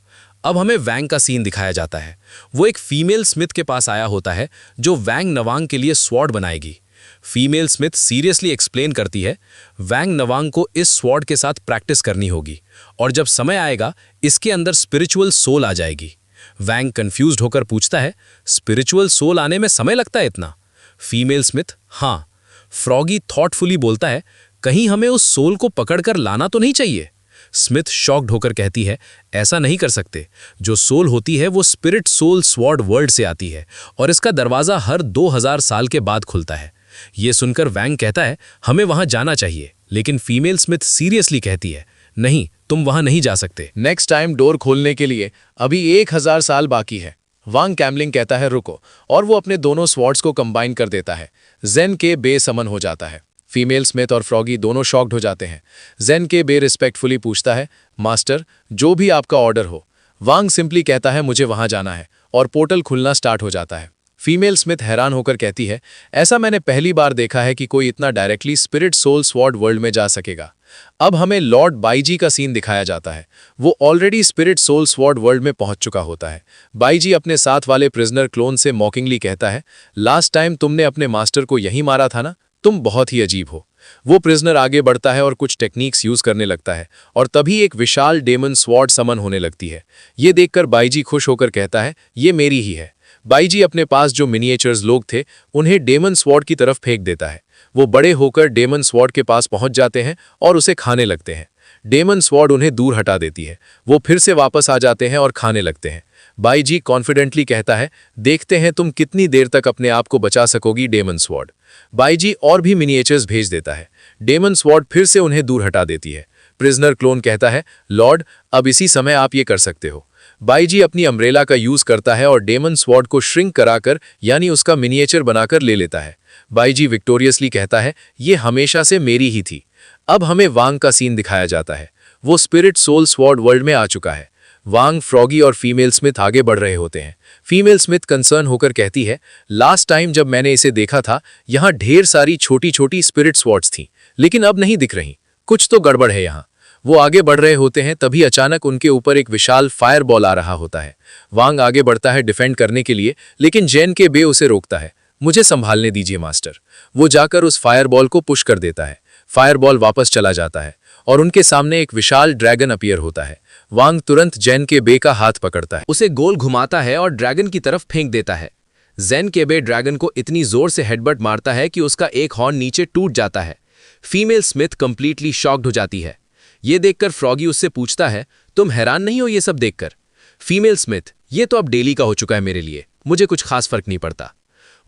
अब हमें वैंग का सीन दिखाया जाता है। वो एक फीमेल स्मिथ के पास आया होता है जो वैंग नवांग के लिए स्वॉर्ड बनाएगी। फीमेल स्मिथ सीरियसली एक्सप्लेन करती है, वैंग नवांग को इस स्वॉर्ड के साथ प्रैक्टिस करनी होगी और जब समय आएगा इसके अंदर स्पिरिचुअल सोल आ जाएगी। वैंग कंफ्यूज्ड होकर पूछता है, स्पिरिचुअल सोल आने में समय लगता है इतना? फीमेल स्मिथ, हाँ। फ्रॉगी थॉटफुली बोलता है, कहीं हमें उस सोल को पकड़कर लाना तो नहीं चाहिए? स्मिथ शॉक्ड होकर कहती है, ऐसा नहीं कर सकते। जो सोल होती है वो स्पिरिट सोल स्वॉर्ड वर्ल्ड से आती है और इसका दरवाजा हर 2000 साल के बाद खुलता है। ये सुनकर वैंग कहता है, हमें वहां जाना चाहिए, लेकिन फीमेल स्मिथ सीरियसली कहती है, नहीं, तुम वहां नहीं जा सकते। नेक्स्ट टाइम डोर खोलने के लिए अभी 1000 साल बाकी है। वांग कैमलिंग कहता है रुको, और वो अपने दोनों स्वॉर्ड्स को कंबाइन कर देता है। जेन के बे समन हो जाता है। फीमेल स्मिथ और फ्रॉगी दोनों शॉक्ड हो जाते हैं। जेन के बे रिस्पेक्टफुली पूछता है, मास्टर, जो भी आपका ऑर्डर हो। वांग सिंपली कहता है, मुझे वहां जाना है, और पोर्टल खुलना स्टार्ट हो जाता है। फीमेल स्मिथ हैरान होकर कहती है, ऐसा मैंने पहली बार देखा है कि कोई इतना directly spirit soul sword world में जा सकेगा। अब हमें लॉर्ड बाईजी का सीन दिखाया जाता है। वो already spirit soul sword world में पहुंच चुका होता है। बाईजी अपने साथ वाले प्रिजनर क्लोन से मॉकिंगली कहता है, लास्ट टाइम तुमने अपने मास्टर को यहीं मारा था ना, तुम बहुत ही अजीब हो। वो प्रिजनर आगे बढ़ता है और कुछ टेक्निक्स यूज करने लगता है और तभी एक विशाल डेमन स्वॉर्ड समन होने लगती है। ये देखकर बाईजी खुश होकर कहता है, ये मेरी ही है। बाईजी अपने पास जो मिनिएचर्स लोग थे उन्हें डेमन स्वॉर्ड की तरफ फेंक देता है। वो बड़े होकर डेमन स्वॉर्ड के पास पहुंच जाते हैं और उसे खाने लगते हैं। डेमन स्वॉर्ड उन्हें दूर हटा देती है। वो फिर से वापस आ जाते हैं और खाने लगते हैं। बाईजी कॉन्फिडेंटली कहता है, देखते हैं तुम कितनी देर तक अपने आप को बचा सकोगी डेमन स्वॉर्ड। बाईजी और भी मिनिएचर्स भेज देता है। डेमन स्वॉर्ड फिर से उन्हें दूर हटा देती है। प्रिजनर क्लोन कहता है, लॉर्ड, अब इसी समय आप ये कर सकते हो। बाईजी अपनी अम्ब्रेला का यूज करता है और डेमन स्वॉर्ड को श्रिंक कराकर यानी उसका मिनिएचर बनाकर ले लेता है। बाईजी विक्टोरियसली कहता है, ये हमेशा से मेरी ही थी। अब हमें वांग का सीन दिखाया जाता है। वो स्पिरिट सोल स्वॉर्ड वर्ल्ड में आ चुका है। वांग, फ्रॉगी और फीमेल स्मिथ आगे बढ़ रहे होते हैं। फीमेल स्मिथ कंसर्न होकर कहती है, लास्ट टाइम जब मैंने इसे देखा था यहाँ ढेर सारी छोटी छोटी स्पिरिट स्वॉर्ड्स थीं, लेकिन अब नहीं दिख रही। कुछ तो गड़बड़ है यहाँ। वो आगे बढ़ रहे होते हैं, तभी अचानक उनके ऊपर एक विशाल फायर बॉल आ रहा होता है। वांग आगे बढ़ता है डिफेंड करने के लिए, लेकिन जेन के बे उसे रोकता है। मुझे संभालने दीजिए मास्टर। वो जाकर उस फायर बॉल को पुश कर देता है। फायर बॉल वापस चला जाता है और उनके सामने एक विशाल ड्रैगन अपीयर होता है। वांग तुरंत जेन के बे का हाथ पकड़ता है, उसे गोल घुमाता है और ड्रैगन की तरफ फेंक देता है। जेन के बे ड्रैगन को इतनी जोर से हेडबट मारता है कि उसका एक हॉर्न नीचे टूट जाता है। फीमेल स्मिथ कंप्लीटली शॉक्ड हो जाती है। ये देखकर फ्रॉगी उससे पूछता है, तुम हैरान नहीं हो ये सब देखकर? फीमेल स्मिथ, ये तो अब डेली का हो चुका है मेरे लिए, मुझे कुछ खास फर्क नहीं पड़ता।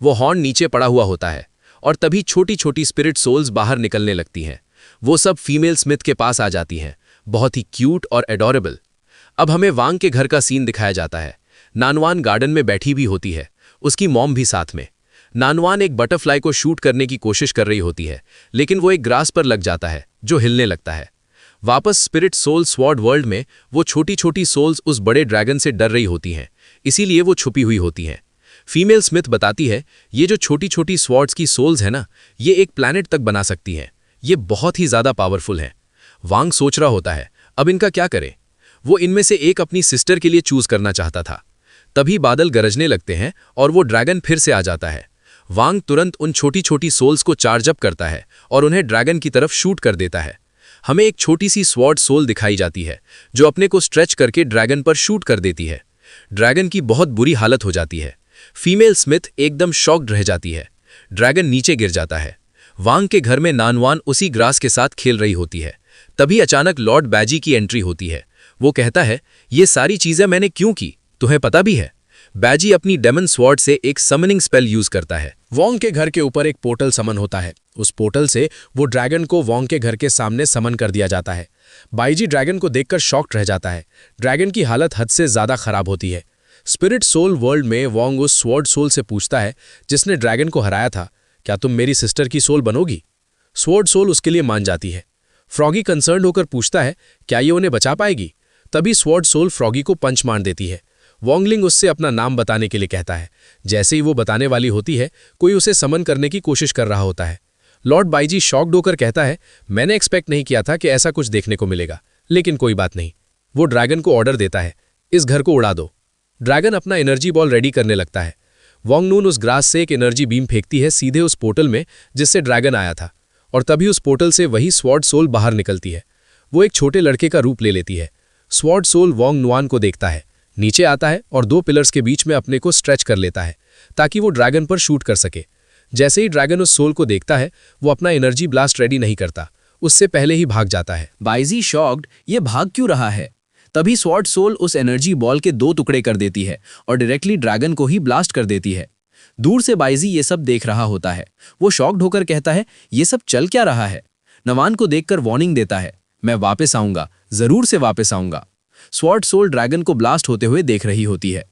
वो हॉर्न नीचे पड़ा हुआ होता है और तभी छोटी छोटी स्पिरिट सोल्स बाहर निकलने लगती हैं। वो सब फीमेल स्मिथ के पास आ जाती हैं, बहुत ही क्यूट और एडोरेबल। अब हमें वांग के घर का सीन दिखाया जाता है। नानवान गार्डन में बैठी भी होती है, उसकी मॉम भी साथ में। नानवान एक बटरफ्लाई को शूट करने की कोशिश कर रही होती है, लेकिन वो एक ग्रास पर लग जाता है जो हिलने लगता है। वापस स्पिरिट सोल स्वॉर्ड वर्ल्ड में वो छोटी छोटी सोल्स उस बड़े ड्रैगन से डर रही होती हैं, इसीलिए वो छुपी हुई होती हैं। फीमेल स्मिथ बताती है, ये जो छोटी छोटी स्वॉर्ड्स की सोल्स है ना, ये एक प्लैनेट तक बना सकती हैं। ये बहुत ही ज्यादा पावरफुल हैं। वांग सोच रहा होता है, अब इनका क्या करें? वो इनमें से एक अपनी सिस्टर के लिए चूज करना चाहता था। तभी बादल गरजने लगते हैं और वो ड्रैगन फिर से आ जाता है। वांग तुरंत उन छोटी छोटी सोल्स को चार्ज अप करता है और उन्हें ड्रैगन की तरफ शूट कर देता है। हमें एक छोटी सी स्वॉर्ड सोल दिखाई जाती है जो अपने को स्ट्रेच करके ड्रैगन पर शूट कर देती है। ड्रैगन की बहुत बुरी हालत हो जाती है। फीमेल स्मिथ एकदम शॉक्ड रह जाती है। ड्रैगन नीचे गिर जाता है। वांग के घर में नानवान उसी ग्रास के साथ खेल रही होती है। तभी अचानक लॉर्ड बैजी की एंट्री होती है। वो कहता है, ये सारी चीजें मैंने क्यों की, तुम्हें पता भी है? बैजी अपनी डेमन स्वॉर्ड से एक समनिंग स्पेल यूज करता है। वोंग के घर के ऊपर एक पोर्टल समन होता है। उस पोर्टल से वो ड्रैगन को वोंग के घर के सामने समन कर दिया जाता है। बाईजी ड्रैगन को देखकर शॉक्ड रह जाता है। ड्रैगन की हालत हद से ज्यादा खराब होती है। स्पिरिट सोल वर्ल्ड में वोंग उस स्वॉर्ड सोल से पूछता है जिसने ड्रैगन को हराया था, क्या तुम मेरी सिस्टर की सोल बनोगी? स्वॉर्ड सोल उसके लिए मान जाती है। फ्रॉगी कंसर्न होकर पूछता है, क्या ये उन्हें बचा पाएगी? तभी स्वॉर्ड सोल फ्रॉगी को पंच मार देती है। वॉन्गलिंग उससे अपना नाम बताने के लिए कहता है। जैसे ही वो बताने वाली होती है, कोई उसे समन करने की कोशिश कर रहा होता है। लॉर्ड बाईजी शॉक्ड होकर कहता है, मैंने एक्सपेक्ट नहीं किया था कि ऐसा कुछ देखने को मिलेगा, लेकिन कोई बात नहीं। वो ड्रैगन को ऑर्डर देता है, इस घर को उड़ा दो। ड्रैगन अपना एनर्जी बॉल रेडी करने लगता है। वॉन्ग नून उस ग्रास से एक एनर्जी बीम फेंकती है सीधे उस पोर्टल में जिससे ड्रैगन आया था, और तभी उस पोर्टल से वही स्वॉर्ड सोल बाहर निकलती है। वो एक छोटे लड़के का रूप ले लेती है। स्वॉर्ड सोल वॉन्ग नुआन को देखता है, नीचे आता है और 2 पिलर्स के बीच में अपने को स्ट्रेच कर लेता है ताकि वो ड्रैगन पर शूट कर सके। जैसे ही ड्रैगन उस सोल को देखता है, वो अपना एनर्जी ब्लास्ट रेडी नहीं करता, उससे पहले ही भाग जाता है। बाईजी शॉक्ड, ये भाग क्यों रहा है? तभी स्वॉर्ड सोल उस एनर्जी बॉल के 2 टुकड़े कर देती है और डायरेक्टली ड्रैगन को ही ब्लास्ट कर देती है। दूर से बाईजी ये सब देख रहा होता है। वो शॉक्ड होकर कहता है, ये सब चल क्या रहा है? नवान को देखकर वार्निंग देता है, मैं वापस आऊंगा, जरूर से वापस आऊंगा। स्वॉर्ड सोल ड्रैगन को ब्लास्ट होते हुए देख रही होती है।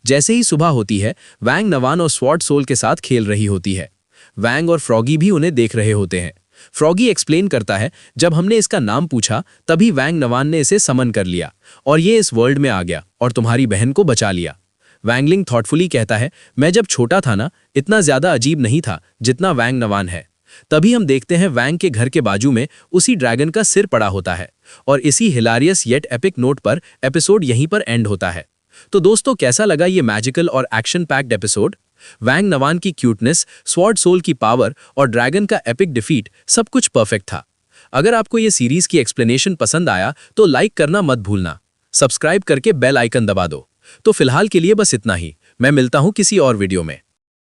जैसे ही सुबह होती है, वैंग नवान और स्वॉर्ड सोल के साथ खेल रही होती है। वैंग और फ्रॉगी भी उन्हें देख रहे होते हैं। फ्रॉगी एक्सप्लेन करता है, जब हमने इसका नाम पूछा तभी वैंग नवान ने इसे समन कर लिया और ये इस वर्ल्ड में आ गया और तुम्हारी बहन को बचा लिया। वैंगलिंग थॉटफुली कहता है, मैं जब छोटा था ना, इतना ज्यादा अजीब नहीं था जितना वैंग नवान है। तभी हम देखते हैं वैंग के घर के बाजू में उसी ड्रैगन का सिर पड़ा होता है और इसी हिलारियस येट एपिक नोट पर एपिसोड यहीं पर एंड होता है। तो दोस्तों, कैसा लगा ये मैजिकल और एक्शन पैक्ड एपिसोड? वैंग नवान की क्यूटनेस, स्वॉर्ड सोल की पावर और ड्रैगन का एपिक डिफीट, सब कुछ परफेक्ट था। अगर आपको ये सीरीज की एक्सप्लेनेशन पसंद आया तो लाइक करना मत भूलना, सब्सक्राइब करके बेल आइकन दबा दो। तो फिलहाल के लिए बस इतना ही। मैं मिलता हूं किसी और वीडियो में।